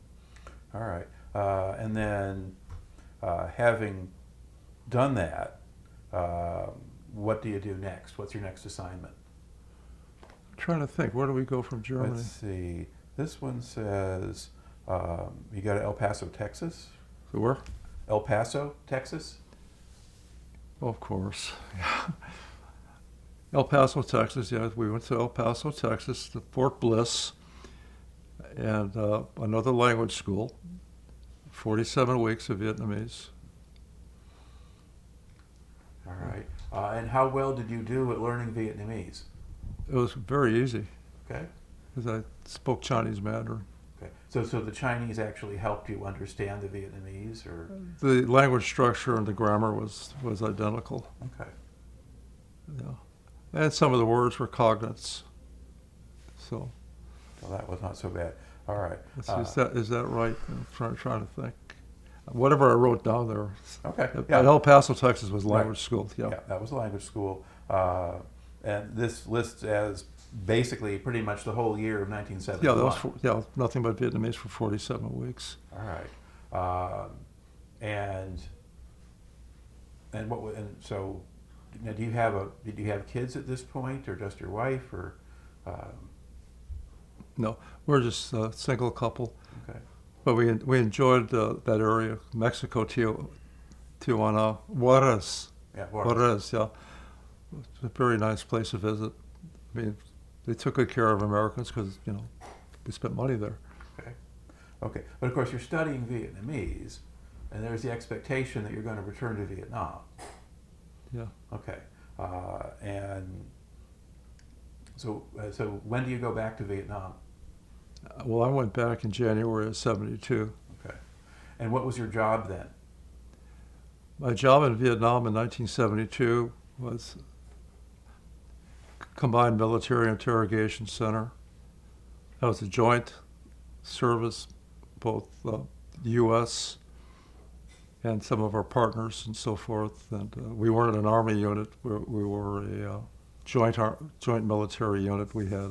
All right. And then, having done that, what do you do next? What's your next assignment? Trying to think, where do we go from Germany? Let's see. This one says you go to El Paso, Texas. Where? El Paso, Texas. Oh, of course. Yeah. El Paso, Texas. Yeah, we went to El Paso, Texas, to Fort Bliss, and another language school. 47 weeks of Vietnamese. All right. And how well did you do at learning Vietnamese? It was very easy. Okay. Because I spoke Chinese Mandarin. Okay. So the Chinese actually helped you understand the Vietnamese, or? The language structure and the grammar was identical. Okay. Yeah. And some of the words were cognates. So. Well, that was not so bad. All right. Is that right? I'm trying to think. Whatever I wrote down there. Okay. Yeah. El Paso, Texas was language school. Yeah. Yeah, that was a language school. And this lists as basically pretty much the whole year of 1971. Yeah, nothing but Vietnamese for 47 weeks. All right. And so, now, did you have kids at this point, or just your wife, or? No, we're just a single couple. Okay. But we enjoyed that area, Mexico, Tijuana, Juarez. Yeah, Juarez, yeah. It's a very nice place to visit. I mean, they took good care of Americans because, we spent money there. Okay. But of course, you're studying Vietnamese, and there's the expectation that you're going to return to Vietnam. Yeah. Okay. And so when do you go back to Vietnam? Well, I went back in January of '72. Okay. And what was your job then? My job in Vietnam in 1972 was Combined Military Interrogation Center. That was a joint service, both the U.S. and some of our partners and so forth. And we weren't an Army unit. We were a joint military unit. We had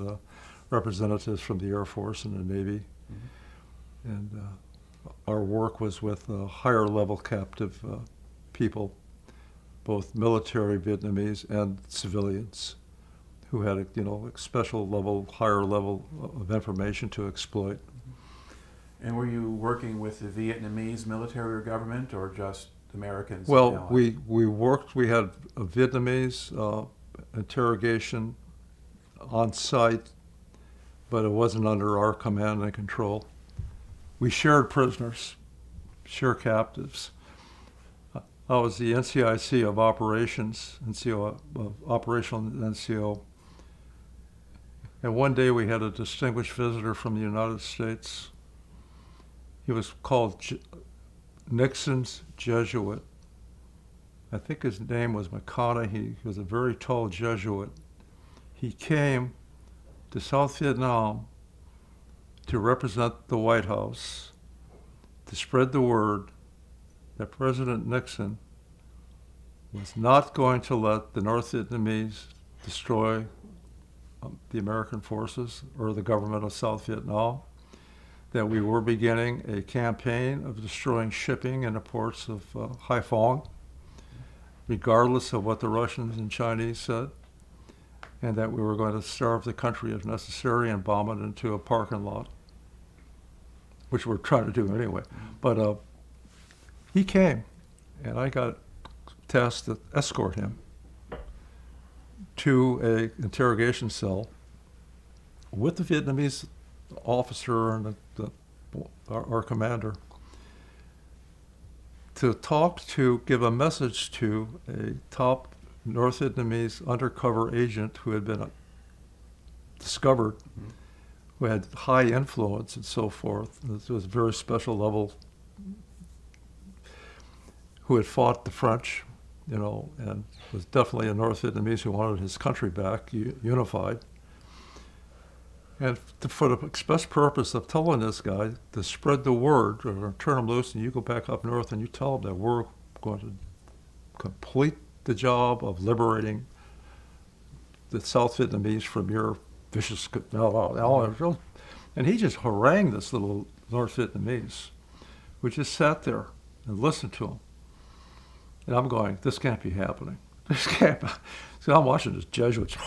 representatives from the Air Force and the Navy. Mm-hmm. And our work was with higher level captive people, both military Vietnamese and civilians, who had a special level, higher level of information to exploit. And were you working with the Vietnamese military or government, or just Americans? Well, we worked. We had a Vietnamese interrogation on site, but it wasn't under our command and control. We shared prisoners, shared captives. I was the NCIC of operations, NCO of operational NCO. And one day we had a distinguished visitor from the United States. He was called Nixon's Jesuit. I think his name was McConaughey. He was a very tall Jesuit. He came to South Vietnam to represent the White House, to spread the word that President Nixon was not going to let the North Vietnamese destroy the American forces or the government of South Vietnam, that we were beginning a campaign of destroying shipping in the ports of Haiphong, regardless of what the Russians and Chinese said, and that we were going to starve the country if necessary and bomb it into a parking lot, which we're trying to do anyway. But he came, and I got tasked to escort him to an interrogation cell with the Vietnamese officer and our commander to give a message to a top North Vietnamese undercover agent who had been discovered, who had high influence and so forth. This was a very special level, who had fought the French, and was definitely a North Vietnamese who wanted his country back, unified. And for the express purpose of telling this guy to spread the word, or turn him loose, and you go back up north and you tell him that we're going to complete the job of liberating the South Vietnamese from your vicious... And he just harangued this little North Vietnamese, who just sat there and listened to him. And I'm going, this can't be happening. This can't be. So I'm watching this Jesuits.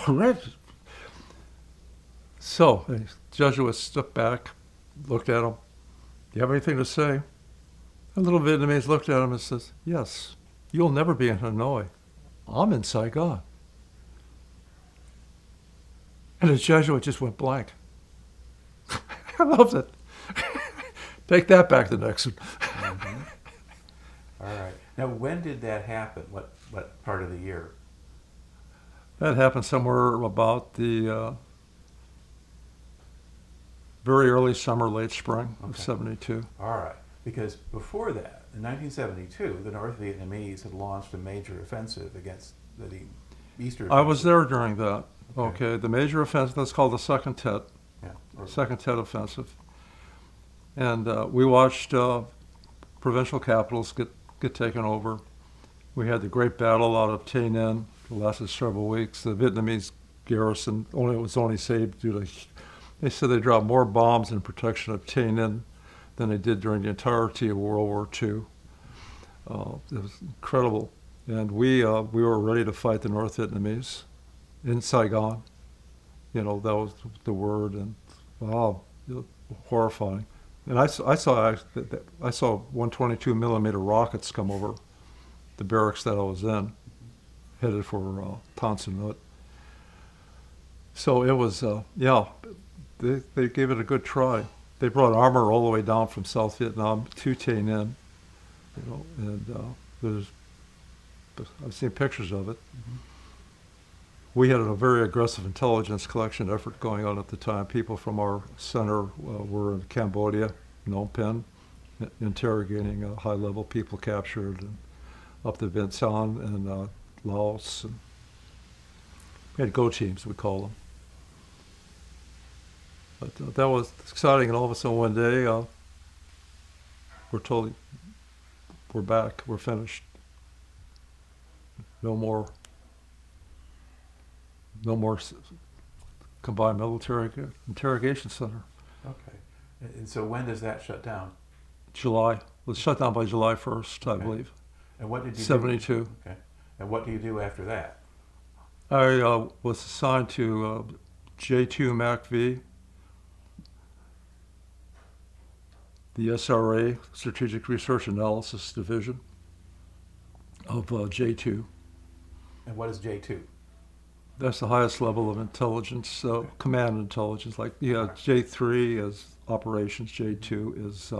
So the Jesuits stepped back, looked at him. Do you have anything to say? The little Vietnamese looked at him and says, yes, you'll never be in Hanoi. I'm in Saigon. And the Jesuit just went blank. I loved it. Take that back to Nixon. Mm-hmm. All right. Now, when did that happen? What part of the year? That happened somewhere about the very early summer, late spring of 72. All right. Because before that, in 1972, the North Vietnamese had launched a major offensive against the Eastern. I was there during that. Okay. The major offensive, that's called the Second Tet. Yeah. Second Tet Offensive. And we watched provincial capitals get taken over. We had the great battle out of Tay Ninh. It lasted several weeks. The Vietnamese garrison was only saved due to... They said they dropped more bombs in protection of Tay Ninh than they did during the entirety of World War II. It was incredible. And we were ready to fight the North Vietnamese in Saigon. That was the word, and wow, horrifying. And I saw 122 millimeter rockets come over the barracks that I was in, headed for Tan Son Nhut. So it was, they gave it a good try. They brought armor all the way down from South Vietnam to Tay Ninh, and I've seen pictures of it. Mm-hmm. We had a very aggressive intelligence collection effort going on at the time. People from our center were in Cambodia, Phnom Penh, interrogating high-level people captured, and up to Vientiane and Laos. We had go teams, we call them. But that was exciting, and all of a sudden one day, we're told we're back, we're finished. No more combined military interrogation center. Okay. And so when does that shut down? July. It was shut down by July 1st, I Okay. believe. And what did you 72. do? Okay. And what do you do after that? I was assigned to J2 MACV, the SRA, Strategic Research Analysis Division of J2. And what is J2? That's the highest level of intelligence, command intelligence. Like, J3 is operations, J2 is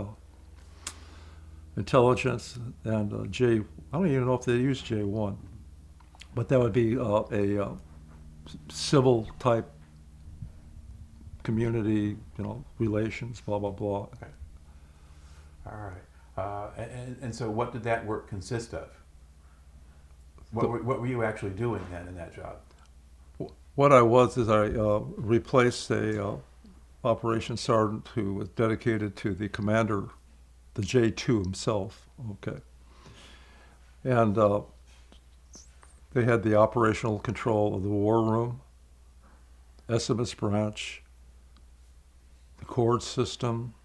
intelligence, and I don't even know if they use J1, but that would be a civil type community, relations, blah, blah, blah. Okay. All right. And so what did that work consist of? What were you actually doing then in that job? What I was is I replaced a operations sergeant who was dedicated to the commander, the J2 himself. Okay. And they had the operational control of the war room, SMS branch, the CORDS system,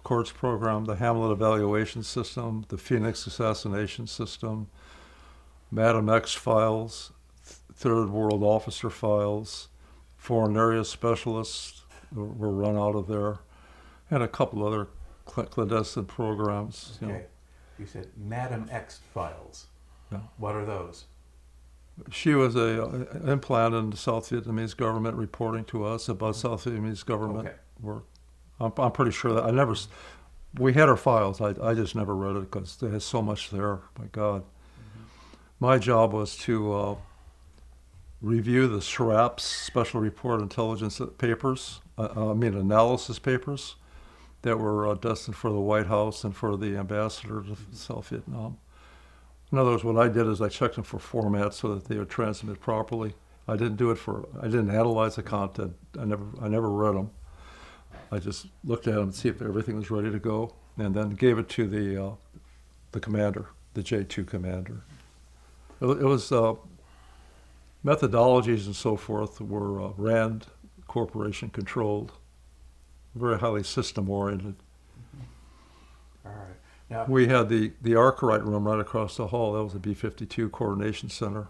CORDS program, the Hamlet evaluation system, the Phoenix assassination system, Madam X files, Third World Officer files, foreign area specialists were run out of there, and a couple other clandestine programs. Okay. You said Madam X files. Yeah. What are those? She was a implant in the South Vietnamese government reporting to us about South Vietnamese government work. I'm pretty sure that we had her files. I just never read it because there's so much there. My God. Mm-hmm. My job was to review the SRAP's Special Report Intelligence papers, analysis papers that were destined for the White House and for the ambassador to South Vietnam. In other words, what I did is I checked them for format so that they would transmit properly. I didn't analyze the content. I never read them. I just looked at them and see if everything was ready to go, and then gave it to the commander, the J2 commander. It was methodologies and so forth were RAND Corporation controlled, very highly system oriented. Mm-hmm. All right. Now, we had the Arkwright room right across the hall. That was the B-52 Coordination Center.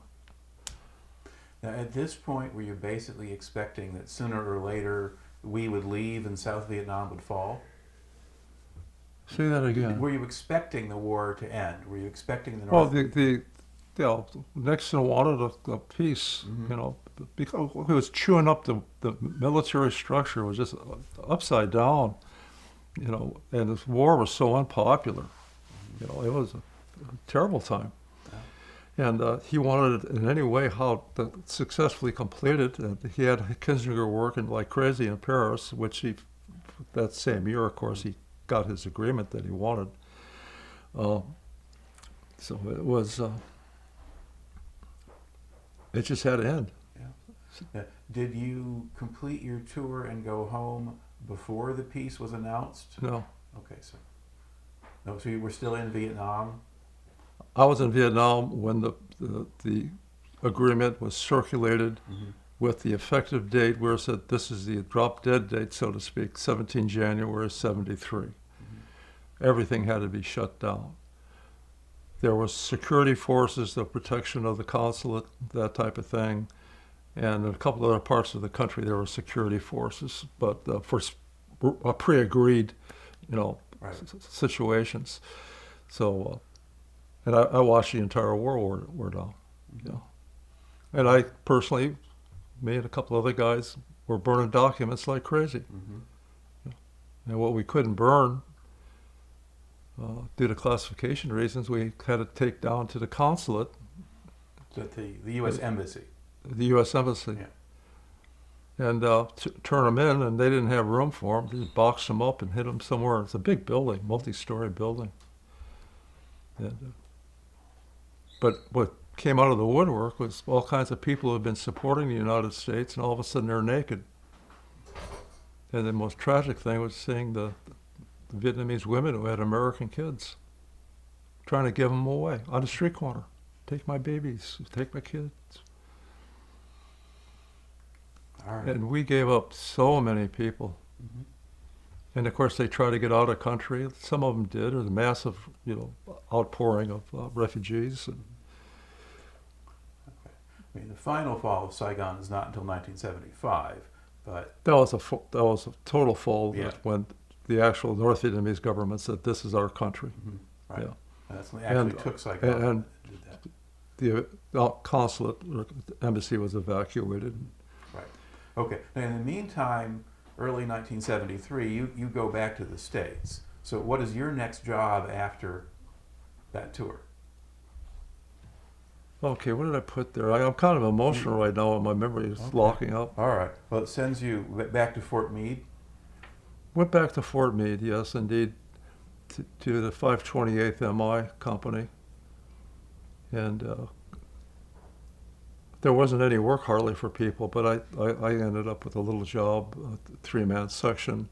Now, at this point, were you basically expecting that sooner or later we would leave and South Vietnam would fall? Say that again. Were you expecting the war to end? Were you expecting the North? Well, Nixon wanted a peace, Mm-hmm. Because he was chewing up the military structure. It was just upside down, and this war was so unpopular. It was a terrible time. Yeah. And he wanted it in any way how to successfully complete it. And he had Kissinger working like crazy in Paris, which that same year, of course, he got his agreement that he wanted. So it was, it just had to end. Yeah. Did you complete your tour and go home before the peace was announced? No. Okay, so you were still in Vietnam? I was in Vietnam when the agreement was circulated with the effective date where it said this is the drop dead date, so to speak, 17 January 73. Everything had to be shut down. There was security forces, the protection of the consulate, that type of thing. And in a couple other parts of the country, there were security forces, but for pre-agreed, situations. So, and I watched the entire war down. And I personally, me and a couple other guys, were burning documents like crazy. And what we couldn't burn, due to classification reasons, we had to take down to the consulate. The U.S. Embassy. The U.S. Embassy. Yeah. And turn them in, and they didn't have room for them. They just boxed them up and hid them somewhere. It's a big building, multi-story building. And, but what came out of the woodwork was all kinds of people who had been supporting the United States, and all of a sudden they're naked. And the most tragic thing was seeing the Vietnamese women who had American kids trying to give them away on the street corner. Take my babies, take my kids. All right. And we gave up so many people. Mhm. And of course, they tried to get out of the country. Some of them did. There was a massive, outpouring of refugees. And I mean, the final fall of Saigon is not until 1975, but that was a total fall. Yeah. When the actual North Vietnamese government said, "This is our country." right. Yeah. And that's when they actually And- took Saigon and- did that. The consulate or embassy was evacuated. Right. Okay. Now, in the meantime, early 1973, you go back to the States. So what is your next job after that tour? Okay, what did I put there? I'm kind of emotional right now, and my memory is Okay. locking up. All right. Well, it sends you back to Fort Meade. Went back to Fort Meade, yes, indeed, to the 528th MI company. And there wasn't any work hardly for people, but I ended up with a little job, a three-man section,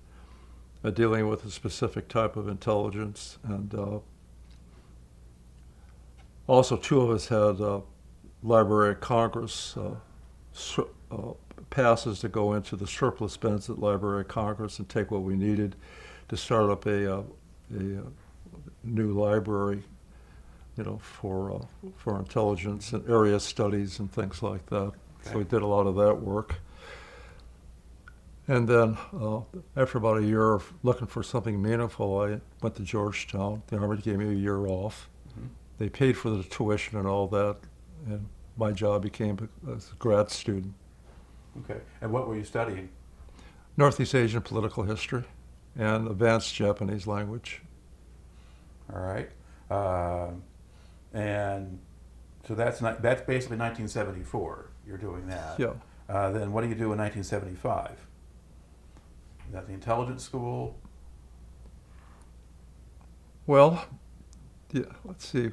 dealing with a specific type of intelligence. And also two of us had Library of Congress passes to go into the surplus bins at Library of Congress and take what we needed to start up a new library, for intelligence and area studies and things like that. Okay. So we did a lot of that work. And then after about a year of looking for something meaningful, I went to Georgetown. The Army gave me a year off. Mm-hmm. They paid for the tuition and all that, and my job became as a grad student. Okay. And what were you studying? Northeast Asian political history and advanced Japanese language. All right. And so that's basically 1974. You're doing that. Yeah. Then what do you do in 1975? Is that the intelligence school? Well, yeah, let's see.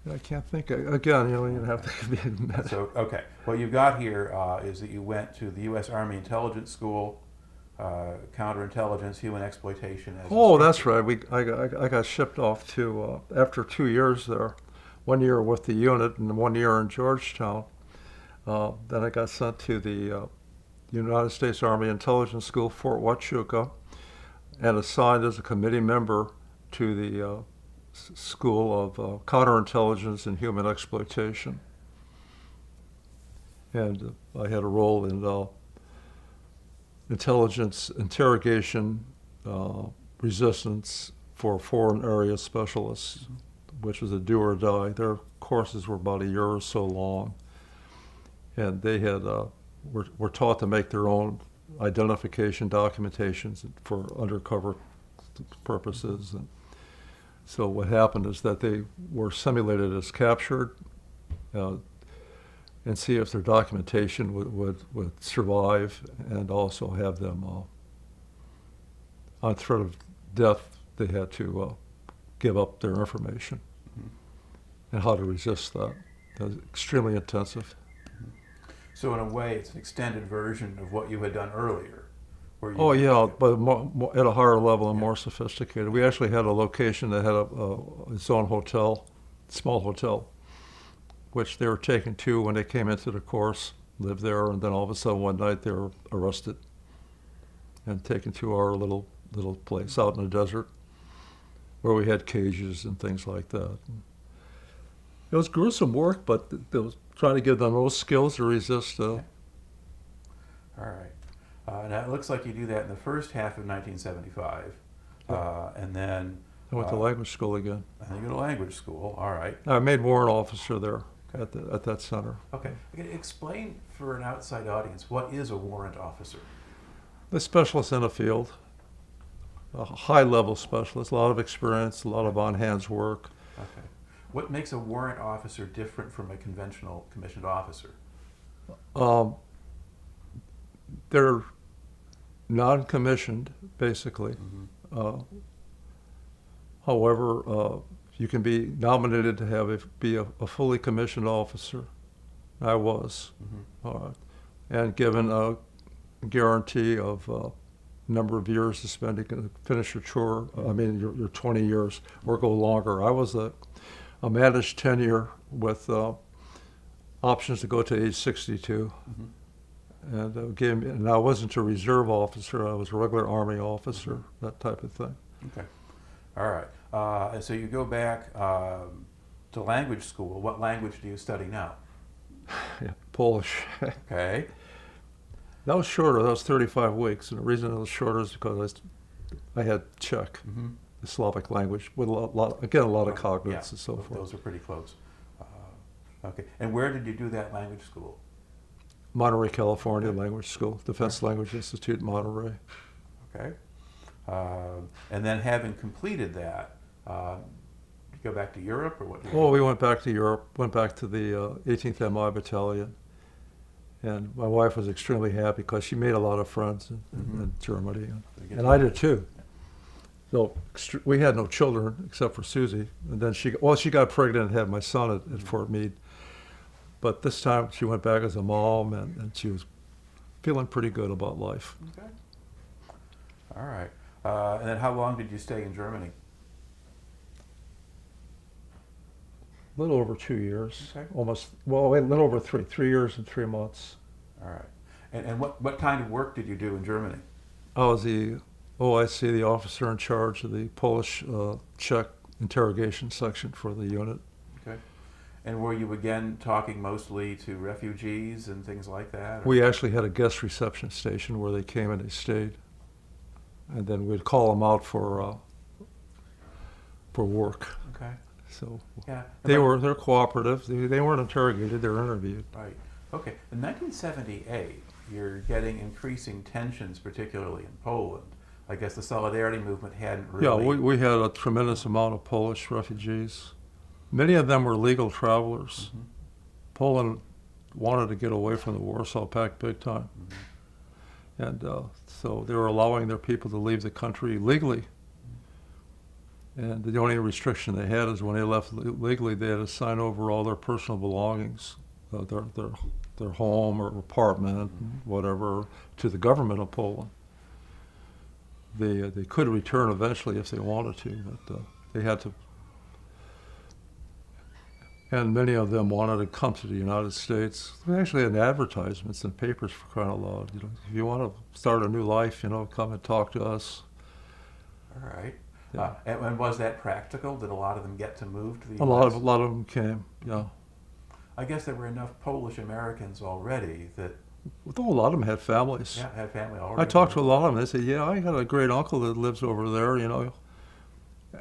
I can't think. Again, you have to be a minute. So, okay. What you've got here is that you went to the U.S. Army Intelligence School, counterintelligence, human exploitation. As Oh, instructor. that's right. I got shipped off to, after 2 years there, 1 year with the unit and 1 year in Georgetown. Then I got sent to the United States Army Intelligence School, Fort Huachuca, and assigned as a committee member to the School of Counterintelligence and Human Exploitation. And I had a role in intelligence interrogation resistance for foreign area specialists, which was a do or die. Their courses were about a year or so long, and they had were taught to make their own identification documentations for undercover purposes. And so what happened is that they were simulated as captured and see if their documentation would survive, and also have them on threat of death. They had to give up their information and how to resist that. That was extremely intensive. So in a way, it's an extended version of what you had done earlier. Where you Oh yeah, but more, at a higher level and Yeah. more sophisticated. We actually had a location that had its own hotel, small hotel, which they were taken to when they came into the course, lived there, and then all of a sudden one night they were arrested and taken to our little place out in the desert where we had cages and things like that. It was gruesome work, but it was trying to give them those skills to resist. All right. Now it looks like you do that in the first half of 1975, and then I went to language school again. I think you go to language school. All right. I made warrant officer there at that center. Okay. Explain for an outside audience, what is a warrant officer? The specialist in the field, a high-level specialist, a lot of experience, a lot of on-hands work. Okay. What makes a warrant officer different from a conventional commissioned officer? They're non-commissioned, basically. Mm-hmm. However, you can be nominated to be a fully commissioned officer. I was, and given a guarantee of number of years to spend to finish your tour. I mean, your 20 years or go longer. I was a managed tenure with options to go to age 62. And I wasn't a reserve officer. I was a regular Army officer, that type of thing. Okay. All right. And so you go back to language school. What language do you study now? Yeah, Polish. Okay. That was shorter. That was 35 weeks. And the reason it was shorter is because I had Czech, the Slavic language, with a lot of cognates and so forth. Those are pretty close. Okay. And where did you do that language school? Monterey, California Language School, Defense Language Institute, Monterey. Okay. And then having completed that, you go back to Europe or what? Well, we went back to Europe, went back to the 18th MI Battalion. And my wife was extremely happy because she made a lot of friends in Germany. And I did too. So we had no children except for Susie. And then she got pregnant and had my son at Fort Meade. But this time she went back as a mom, and she was feeling pretty good about life. Okay. All right. And then how long did you stay in Germany? A little over 2 years. Okay. A little over 3 years and 3 months. All right. And what kind of work did you do in Germany? I was the OIC, the officer in charge of the Polish Czech interrogation section for the unit. Okay. And were you again talking mostly to refugees and things like that? Or? We actually had a guest reception station where they came and they stayed, and then we'd call them out for work. Okay. So yeah, they're cooperative. They weren't interrogated; they were interviewed. Right. Okay. In 1978, you're getting increasing tensions, particularly in Poland. I guess the Solidarity movement hadn't really. Yeah, we had a tremendous amount of Polish refugees. Many of them were legal travelers. Poland wanted to get away from the Warsaw Pact big time. And so they were allowing their people to leave the country legally. And the only restriction they had is when they left legally, they had to sign over all their personal belongings, their home or apartment, whatever, to the government of Poland. They could return eventually if they wanted to, but they had to. And many of them wanted to come to the United States. We actually had advertisements in papers for crying out loud. If you want to start a new life, come and talk to us. All right. Yeah. And was that practical? Did a lot of them get to move to the U.S.? A lot of them came. Yeah. I guess there were enough Polish Americans already that. A lot of them had families. Yeah, had family already. I talked to a lot of them. They said, "Yeah, I got a great uncle that lives over there."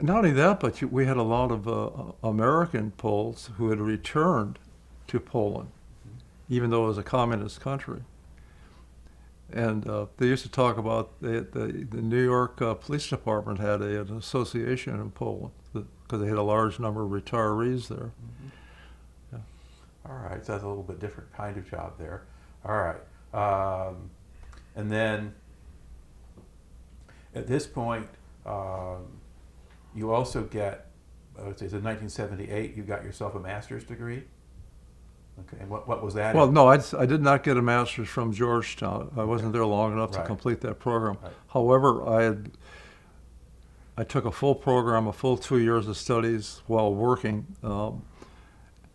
Not only that, but we had a lot of American Poles who had returned to Poland, even though it was a communist country. And they used to talk about the New York Police Department had an association in Poland because they had a large number of retirees there. Yeah. All right, so that's a little bit different kind of job there. All right. And then at this point, you also get, I would say, in 1978, you got yourself a master's degree. Okay, and what was that? Well, no, I did not get a master's from Georgetown. I wasn't there long enough to complete that program. Right. However, I took a full program, a full 2 years of studies while working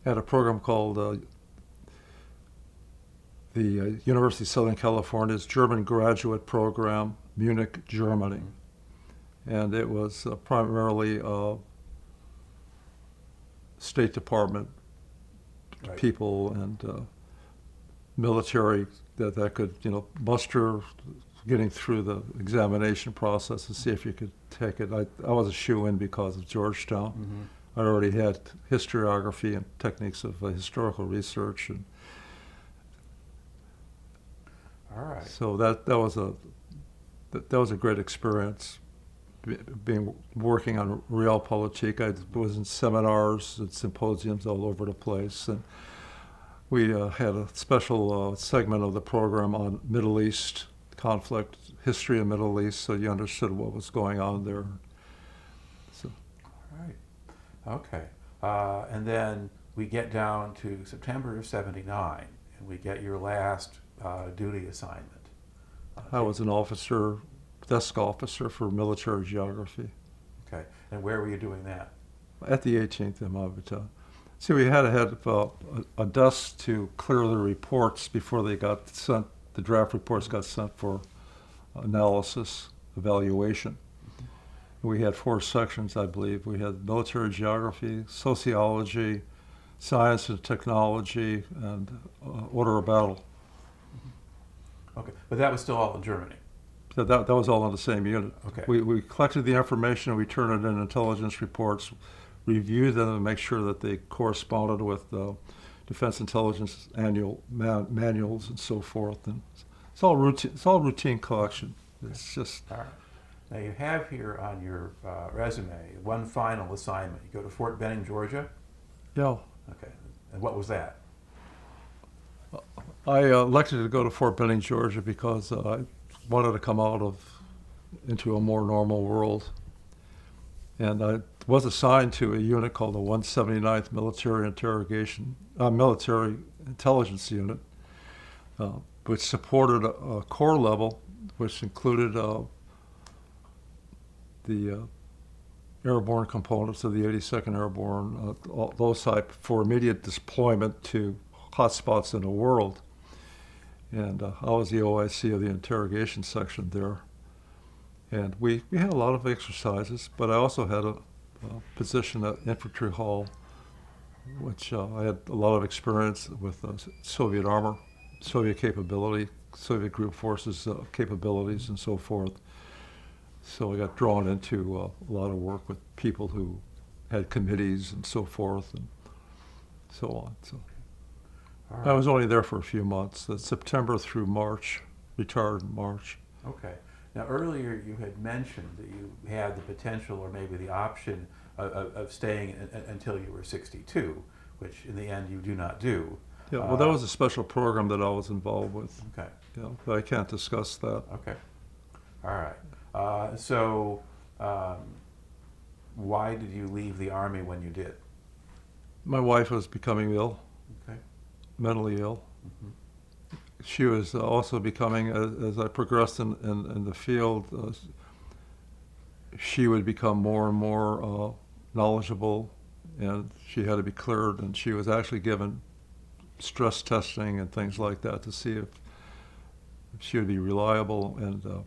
at a program called the University of Southern California's German Graduate Program, Munich, Germany. And it was primarily State Department people and military that could, muster getting through the examination process and see if you could take it. I was a shoo-in because of Georgetown. I already had historiography and techniques of historical research, and all right. So that was a great experience. Working on realpolitik. I was in seminars and symposiums all over the place, and we had a special segment of the program on Middle East conflict, history of Middle East, so you understood what was going on there. So. All right. Okay. And then we get down to September of '79, and we get your last duty assignment. I was an officer, desk officer for military geography Okay. And where were you doing that? at the 18th MI Battalion. See, we had to have a desk to clear the reports before they got sent. The draft reports got sent for analysis, evaluation. We had 4 sections, I believe. We had military geography, sociology, science and technology, and order of battle. Okay. But that was still all in Germany. That was all in the same unit. Okay. We collected the information, and we turned it in intelligence reports, reviewed them, and make sure that they corresponded with Defense Intelligence annual manuals and so forth. And it's all routine. It's all routine collection. It's just. All right. Now you have here on your resume one final assignment. You go to Fort Benning, Georgia. Yeah. Okay. And what was that? I elected to go to Fort Benning, Georgia, because I wanted to come into a more normal world, and I was assigned to a unit called the 179th Military Intelligence Unit, which supported a corps level, which included the airborne components of the 82nd Airborne, all those type for immediate deployment to hotspots in the world. And I was the OIC of the interrogation section there. And we had a lot of exercises, but I also had a position at Infantry Hall, which I had a lot of experience with Soviet armor, Soviet capability, Soviet group forces capabilities, and so forth. So I got drawn into a lot of work with people who had committees and so forth and so on. So All I was only there for a few months, September through March, retired in March. Okay. Now earlier you had mentioned that you had the potential or maybe the option of staying until you were 62, which in the end you do not do. Yeah, well, that was a special program that I was involved with. Okay. Yeah, but I can't discuss that. Okay. All right. So why did you leave the Army when you did? My wife was becoming ill, Okay. mentally ill. Mm-hmm. She was also becoming, as I progressed in the field, she would become more and more knowledgeable, and she had to be cleared, and she was actually given stress testing and things like that to see if she would be reliable, and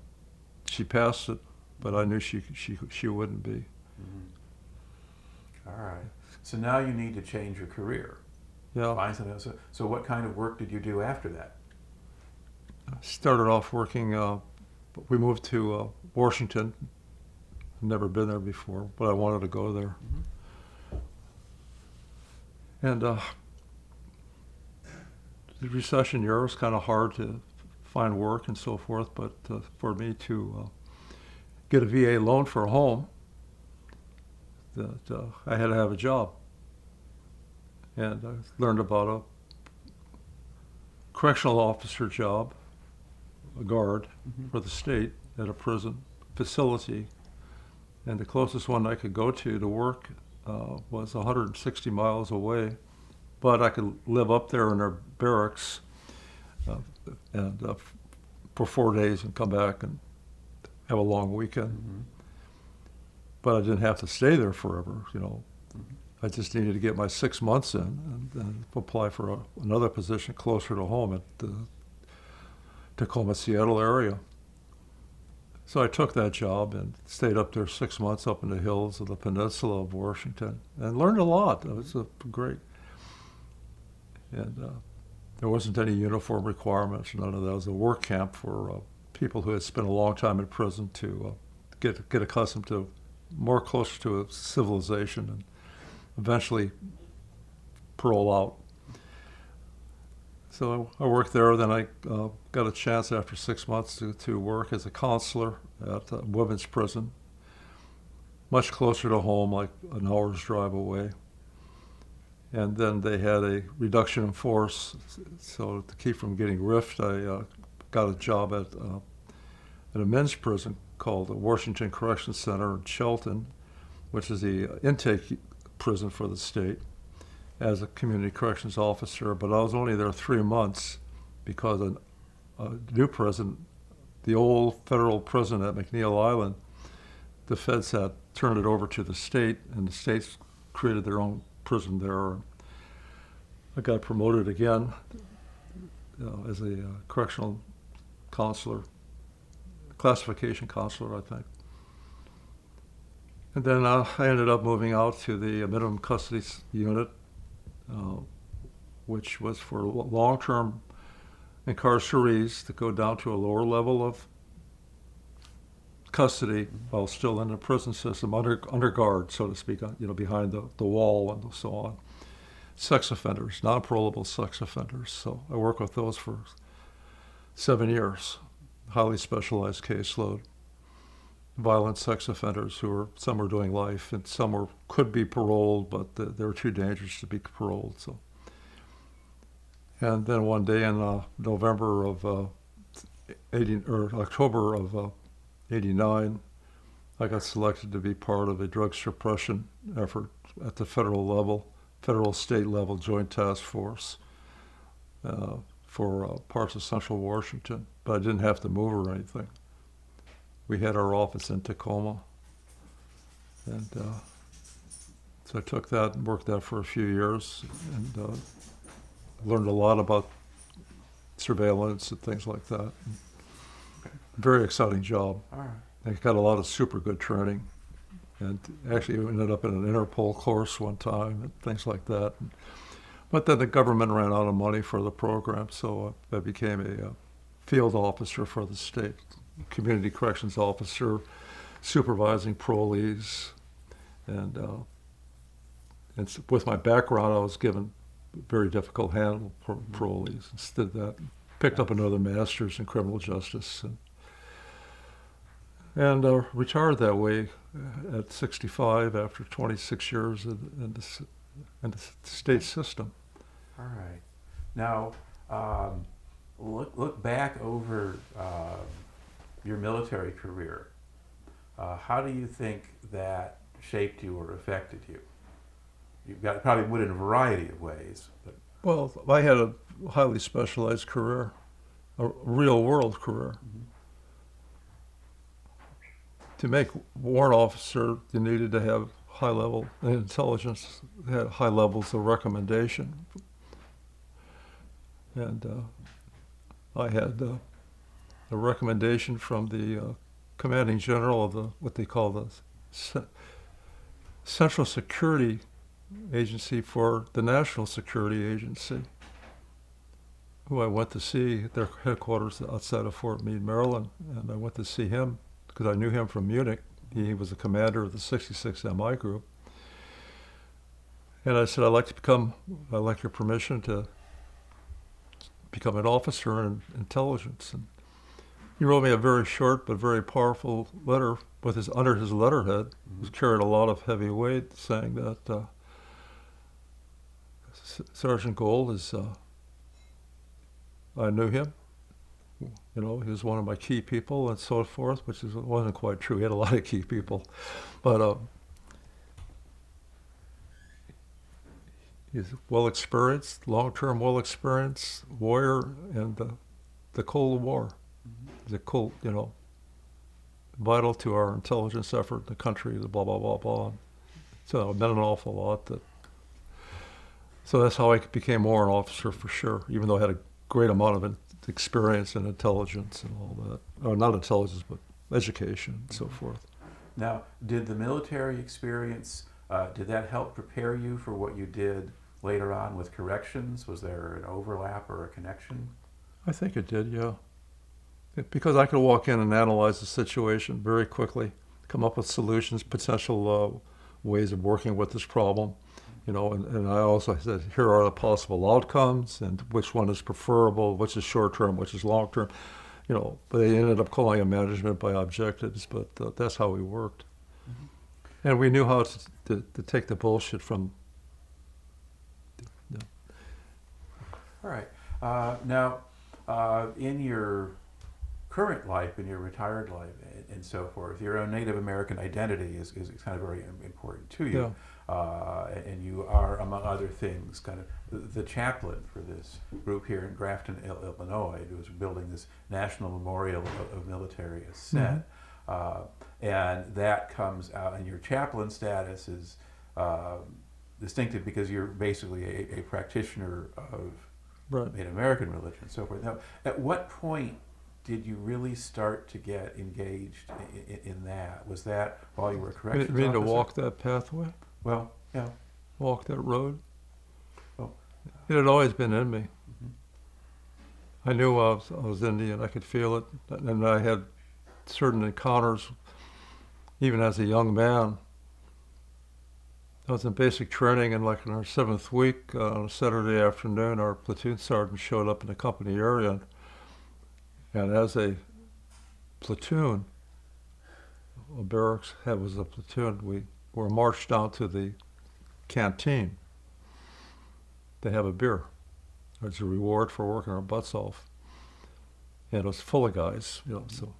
she passed it, but I knew she wouldn't be. Mm-hmm. All right. So now you need to change your career. Yeah. Find something else. So what kind of work did you do after that? I started off working, we moved to Washington. I've never been there before, but I wanted to go there. Mm-hmm. And the recession year was kind of hard to find work and so forth, but for me to get a VA loan for a home, that I had to have a job. And I learned about a correctional officer job, a guard for the state at a prison facility. And the closest one I could go to work was 160 miles away. But I could live up there in their barracks and for 4 days and come back and have a long weekend. Mm-hmm. But I didn't have to stay there forever, you know. Mm-hmm. I just needed to get my 6 months in and then apply for another position closer to home at the Tacoma, Seattle area. So I took that job and stayed up there 6 months up in the hills of the peninsula of Washington and learned a lot. It was great. And there wasn't any uniform requirements, none of that. It was a work camp for people who had spent a long time in prison to get accustomed to more closer to a civilization and eventually parole out. So I worked there. Then I got a chance after 6 months to work as a counselor at a women's prison, much closer to home, like an hour's drive away. And then they had a reduction in force, so to keep from getting riffed, I got a job at a men's prison called the Washington Correction Center in Shelton, which is the intake prison for the state as a community corrections officer, but I was only there 3 months because a new prison, the old federal prison at McNeil Island, the feds had turned it over to the state, and the states created their own prison there. I got promoted again as a correctional counselor, classification counselor, I think. And then I ended up moving out to the minimum custody unit, which was for long-term incarcerees to go down to a lower level of custody while still in the prison system, under guard, so to speak, behind the wall and so on. Sex offenders, non-parolable sex offenders. So I worked with those for 7 years. Highly specialized caseload. Violent sex offenders some were doing life and some could be paroled, but they were too dangerous to be paroled. So, and then one day in October of '89, I got selected to be part of a drug suppression effort at the federal state level joint task force for parts of central Washington, but I didn't have to move or anything. We had our office in Tacoma, and so I took that and worked that for a few years, and learned a lot about surveillance and things like that. Very exciting job. All right. I got a lot of super good training, and actually ended up in an Interpol course one time and things like that. But then the government ran out of money for the program, so I became a field officer for the state, community corrections officer, supervising parolees, and with my background, I was given very difficult handle for parolees. Instead of that, picked up another master's in criminal justice, and retired that way at 65 after 26 years in the state system. All right. Now, look back over your military career. How do you think that shaped you or affected you? Probably would in a variety of ways. But. Well, I had a highly specialized career, a real-world career. Mm-hmm. To make warrant officer, you needed to have high-level intelligence, had high levels of recommendation. And I had a recommendation from the commanding general of what they call the Central Security Agency for the National Security Agency, who I went to see at their headquarters outside of Fort Meade, Maryland. And I went to see him because I knew him from Munich. He was the commander of the 66 MI group. And I said, I'd like your permission to become an officer in intelligence. And he wrote me a very short but very powerful letter under his letterhead, which carried a lot of heavy weight, saying that Sergeant Gohl is, I knew him. He was one of my key people and so forth, which wasn't quite true. He had a lot of key people. But he's well-experienced, long-term well-experienced warrior in the Cold War. He's vital to our intelligence effort in the country, the blah, blah, blah, blah. So it meant an awful lot. So that's how I became warrant officer for sure, even though I had a great amount of experience and intelligence and all that. Or not intelligence, but education and so forth. Now, did the military experience, did that help prepare you for what you did later on with corrections? Was there an overlap or a connection? I think it did, yeah. Because I could walk in and analyze the situation very quickly, come up with solutions, potential ways of working with this problem. And I also said, here are the possible outcomes and which one is preferable, which is short-term, which is long-term. But they ended up calling it management by objectives, but that's how we worked. Mm-hmm. And we knew how to take the bullshit from. All right. Now, in your current life and your retired life and so forth, your own Native American identity is kind of very important to you. And you are, among other things, kind of the chaplain for this group here in Grafton, Illinois, who was building this National Memorial of Military Ascent. And that comes out, and your chaplain status is distinctive because you're basically a practitioner of Native American religion and so forth. Now, at what point did you really start to get engaged in that? Was that while you were a corrections officer? You mean to walk that pathway? Well, yeah. Walk that road? Oh. It had always been in me. I knew I was Indian. I could feel it. And I had certain encounters, even as a young man. I was in basic training, and like in our 7th week, on a Saturday afternoon, our platoon sergeant showed up in the company area. And as a platoon, a barracks head was a platoon, we were marched down to the canteen. They have a beer as a reward for working our butts off. And it was full of guys, so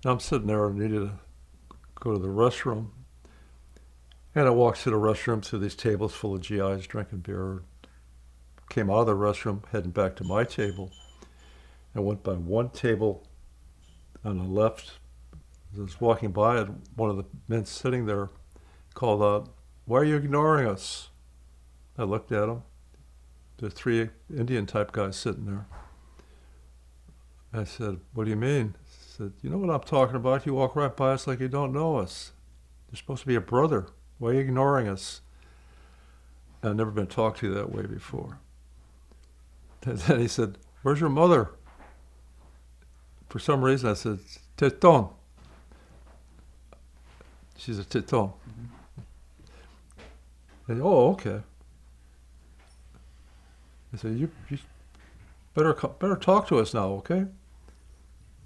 I'm sitting there and needed to go to the restroom. And I walked to the restroom to these tables full of GIs drinking beer. Came out of the restroom, heading back to my table. I went by one table on the left. As I was walking by it, one of the men sitting there called out, "Why are you ignoring us?" I looked at him. There were 3 Indian type guys sitting there. I said, "What do you mean?" He said, "You know what I'm talking about? You walk right by us like you don't know us. You're supposed to be a brother. Why are you ignoring us?" I've never been talked to that way before. And then he said, "Where's your mother?" For some reason I said, "Teton." She's a Teton. And, "Oh, okay." I said, you better talk to us now, okay?"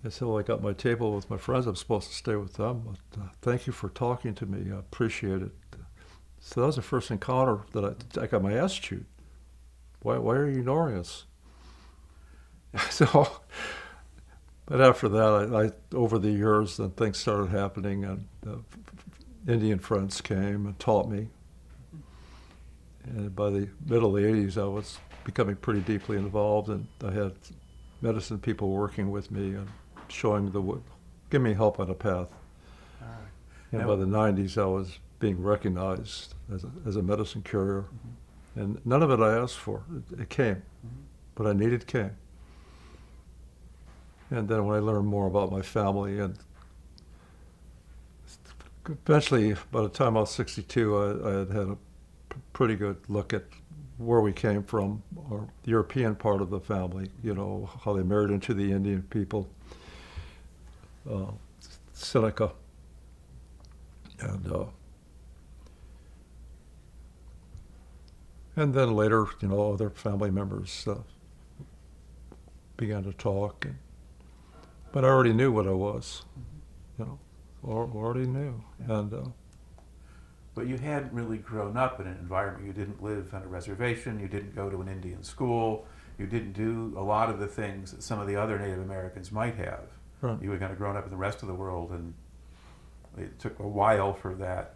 I said, "Well, I got my table with my friends. I'm supposed to stay with them. But thank you for talking to me. I appreciate it." So that was the first encounter that I got my ass chewed. Why are you ignoring us? So, but after that, I over the years, then things started happening, and Indian friends came and taught me. And by the middle of the 80s, I was becoming pretty deeply involved, and I had medicine people working with me and give me help on a path. All right. And Now, by the 90s, I was being recognized as a medicine carrier. And none of it I asked for. It came. What I needed came. And then when I learned more about my family, and eventually, by the time I was 62, I had a pretty good look at where we came from, or the European part of the family, how they married into the Indian people, Seneca, and then later, other family members began to talk, but I already knew what I was, already knew, and. But you hadn't really grown up in an environment. You didn't live on a reservation. You didn't go to an Indian school. You didn't do a lot of the things that some of the other Native Americans might have. Right. You had kind of grown up in the rest of the world, and it took a while for that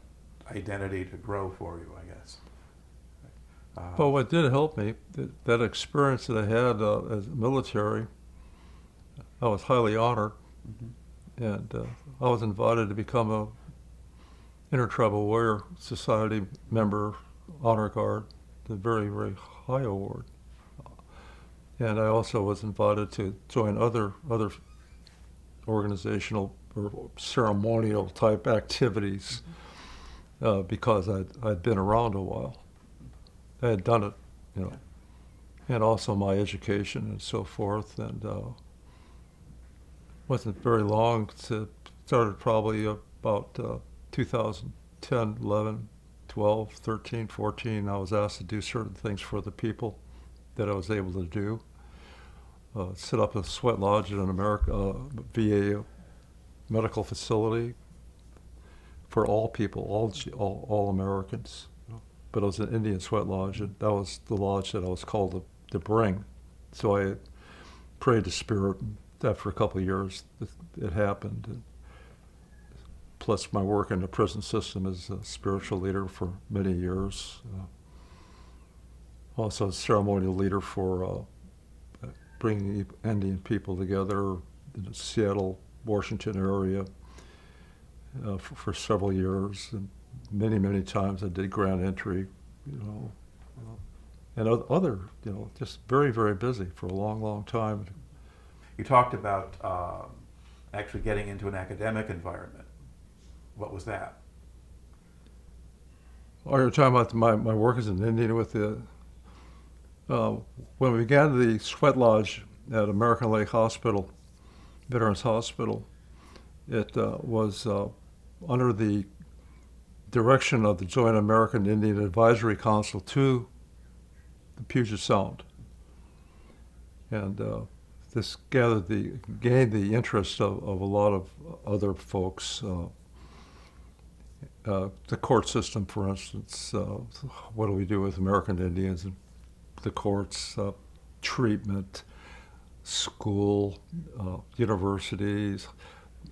identity to grow for you, I guess. But what did help me, that experience that I had as military, I was highly honored, and I was invited to become a Intertribal Warrior Society member, Honor Guard, the very, very high award. And I also was invited to join other organizational or ceremonial type activities because I'd been around a while. I had done it, and also my education and so forth. And wasn't very long. Started probably about 2010, 11, 12, 13, 14, I was asked to do certain things for the people that I was able to do. Set up a sweat lodge in an VA medical facility for all people, all Americans. But it was an Indian sweat lodge, and that was the lodge that I was called to bring. So I prayed to Spirit and after a couple of years, it happened. And plus, my work in the prison system as a spiritual leader for many years. Also, a ceremonial leader for bringing Indian people together in the Seattle, Washington area for several years. And many times I did grand entry, and other, just very busy for a long time. You talked about actually getting into an academic environment. What was that? Oh, you're talking about my work as an Indian with the, when we began the sweat lodge at American Lake Hospital, Veterans Hospital, it was under the direction of the Joint American Indian Advisory Council to the Puget Sound. And this gained the interest of a lot of other folks. The court system, for instance, what do we do with American Indians? And the courts, treatment, school, universities,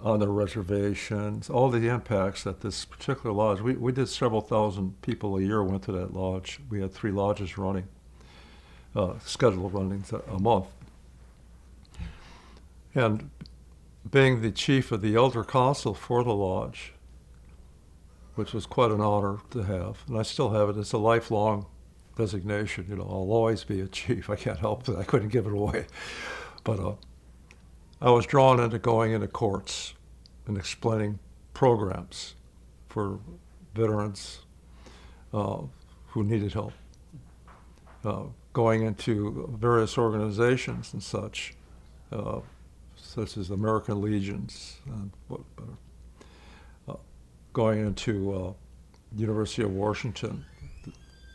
on the reservations, all the impacts that this particular lodge, we did several thousand people a year went to that lodge. We had 3 lodges running, scheduled runnings a month. And being the chief of the elder council for the lodge, which was quite an honor to have, and I still have it. It's a lifelong designation. I'll always be a chief. I can't help it. I couldn't give it away. But I was drawn into going into courts and explaining programs for veterans who needed help, going into various organizations and such as American Legions, and going into University of Washington,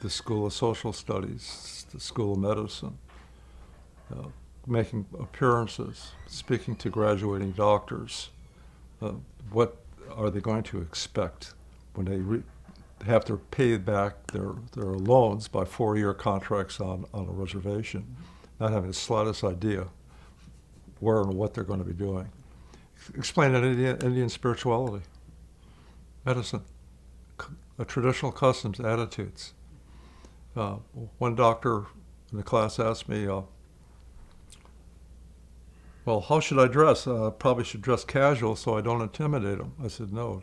the School of Social Studies, the School of Medicine, making appearances, speaking to graduating doctors. What are they going to expect when they have to pay back their loans by 4-year contracts on a reservation, not having the slightest idea where and what they're going to be doing. Explain Indian spirituality, medicine, traditional customs, attitudes. One doctor in the class asked me, well, how should I dress? Probably should dress casual so I don't intimidate them. I said, no,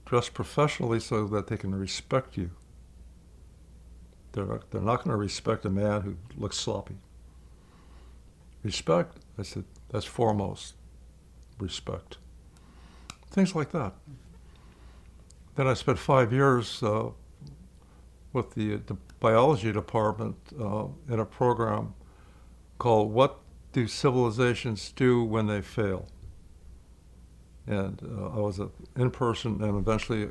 dress professionally so that they can respect you. They're not going to respect a man who looks sloppy. Respect, I said, that's foremost. Respect. Things like that. Then I spent 5 years with the biology department in a program called What Do Civilizations Do When They Fail? And I was in person, and eventually,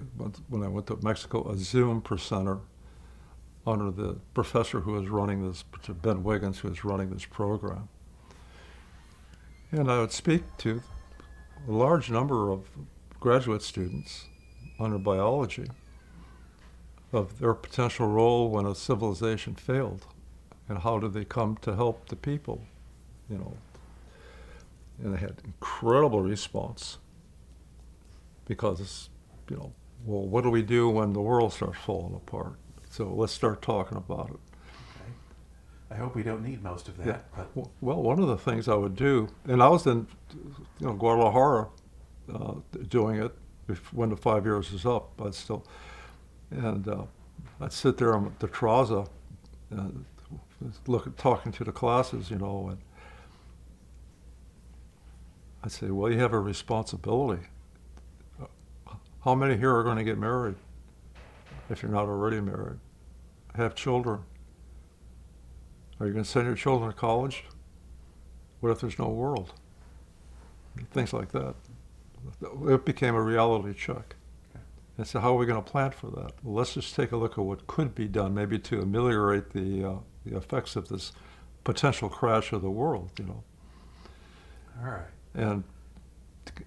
when I went to Mexico, a Zoom presenter under the professor who was running this, Ben Wiggins, who was running this program. And I would speak to a large number of graduate students under biology of their potential role when a civilization failed, and how do they come to help the people, And they had incredible response because, well, what do we do when the world starts falling apart? So let's start talking about it. Okay. I hope we don't need most of that. Yeah. But Well, one of the things I would do, and I was in, Guadalajara doing it when the 5 years was up, but still, and I'd sit there on the Traza, talking to the classes, and I'd say, well, you have a responsibility. How many here are going to get married if you're not already married? Have children? Are you going to send your children to college? What if there's no world? Things like that. It became a reality check. And so how are we going to plan for that? Well, let's just take a look at what could be done, maybe to ameliorate the effects of this potential crash of the world, All right. And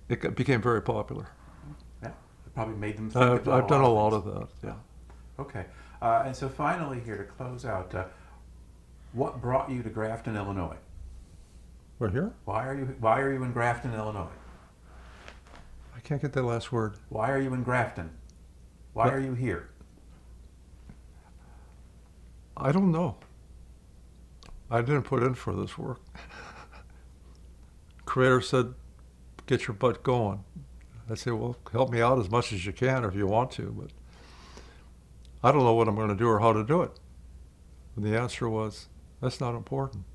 it became very popular. Yeah, it probably made them think about I've done a lot things. of that, yeah. Okay. And so finally here to close out, what brought you to Grafton, Illinois? We're here? Why are you in Grafton, Illinois? I can't get that last word. Why are you in Grafton? Why But- are you here? I don't know. I didn't put in for this work. Creator said, get your butt going. I said, well, help me out as much as you can if you want to, but I don't know what I'm going to do or how to do it. And the answer was, that's not important.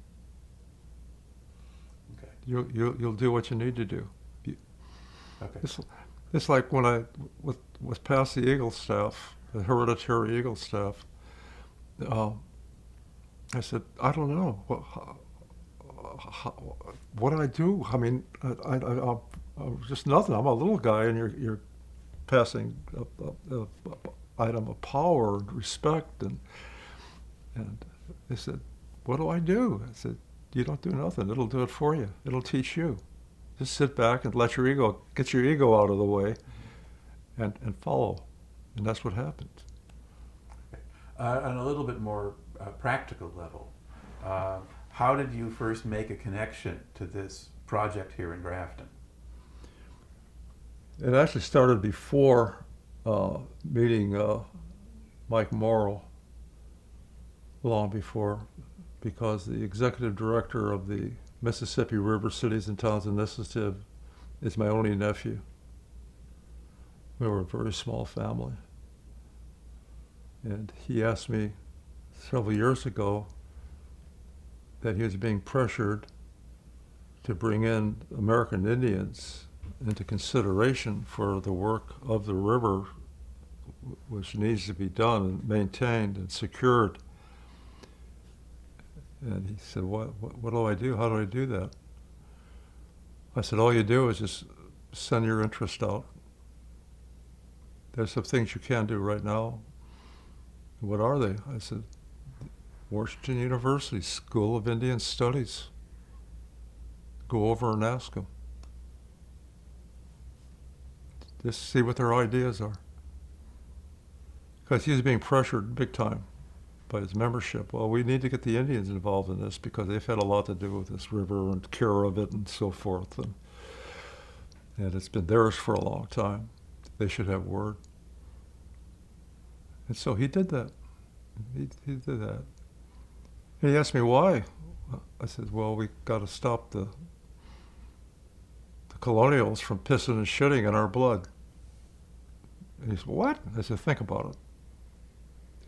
Okay. You'll do what you need to do. Okay. It's like when I was past the Eagle staff, the hereditary Eagle staff. I said, I don't know. What do I do? I mean, I'm just nothing. I'm a little guy, and you're passing a item of power and respect, and they said, what do I do? I said, you don't do nothing. It'll do it for you. It'll teach you. Just sit back and get your ego out of the way, and follow, and that's what happened. Okay. On a little bit more practical level, how did you first make a connection to this project here in Grafton? It actually started before meeting Mike Morrow, long before, because the executive director of the Mississippi River Cities and Towns Initiative is my only nephew. We were a very small family. And he asked me several years ago that he was being pressured to bring in American Indians into consideration for the work of the river, which needs to be done and maintained and secured. And he said, what do I do? How do I do that? I said, all you do is just send your interest out. There's some things you can do right now. What are they? I said, Washington University School of Indian Studies. Go over and ask them. Just see what their ideas are. Because he's being pressured big time by his membership. Well, we need to get the Indians involved in this because they've had a lot to do with this river and care of it and so forth. And it's been theirs for a long time. They should have word. And so he did that. He did that. And he asked me why. I said, well, we got to stop the colonials from pissing and shitting in our blood. And he said, what? I said, think about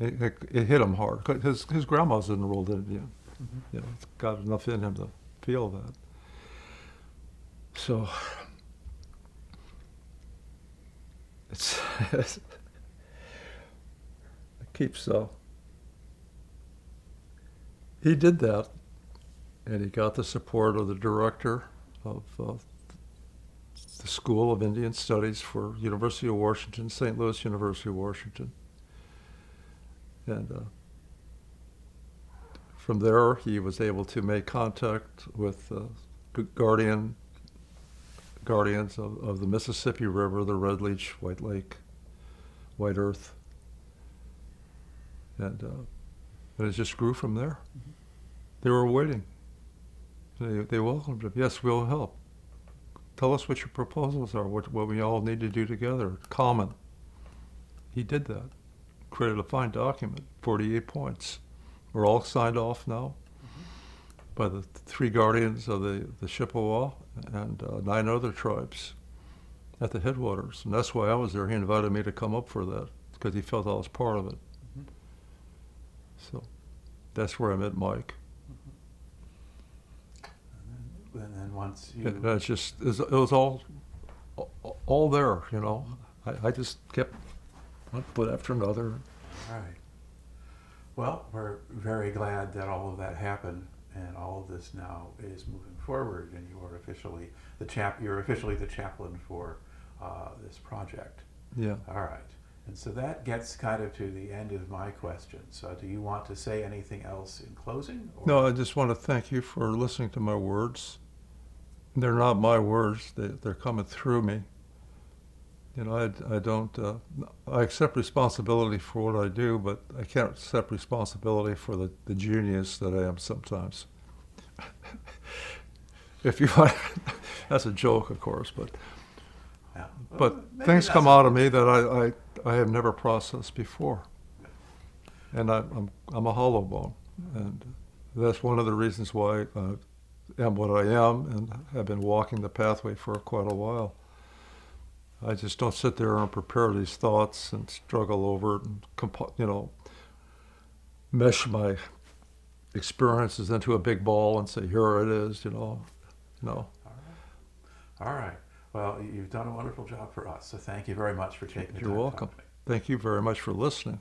it. It hit him hard. His grandma's an enrolled Indian. Mm-hmm. You know, it's got enough in him to feel that. So it keeps. He did that, and he got the support of the director of the School of Indian Studies for University of Washington, St. Louis University of Washington. And from there, he was able to make contact with guardians of the Mississippi River, the Red Leech, White Lake, White Earth. And it just grew from there. Mm-hmm. They were waiting. They welcomed him. Yes, we'll help. Tell us what your proposals are, what we all need to do together. Common. He did that. Created a fine document, 48 points. We're all signed off now by the 3 guardians of the Chippewa and 9 other tribes at the headwaters. And that's why I was there. He invited me to come up for that because he felt I was part of it. Mm-hmm. So that's where I met Mike. Mm-hmm. And then once you... It was all there, you know. I just kept one foot after another. All right. Well, we're very glad that all of that happened, and all of this now is moving forward, and you are officially you're officially the chaplain for this project. Yeah. All right. And so that gets kind of to the end of my questions. Do you want to say anything else in closing? Or? No, I just want to thank you for listening to my words. They're not my words. They're coming through me. You know, I don't, I accept responsibility for what I do, but I can't accept responsibility for the genius that I am sometimes. if you want, that's a joke, of course, but Yeah. Maybe things that's come out of me that I have never processed before, and I'm a hollow bone, and that's one of the reasons why I am what I am and have been walking the pathway for quite a while. I just don't sit there and prepare these thoughts and struggle over it and mesh my experiences into a big ball and say, here it is, No. All right. All right. Well, you've done a wonderful job for us, so thank you very much for taking the time. You're welcome. Thank you very much for listening.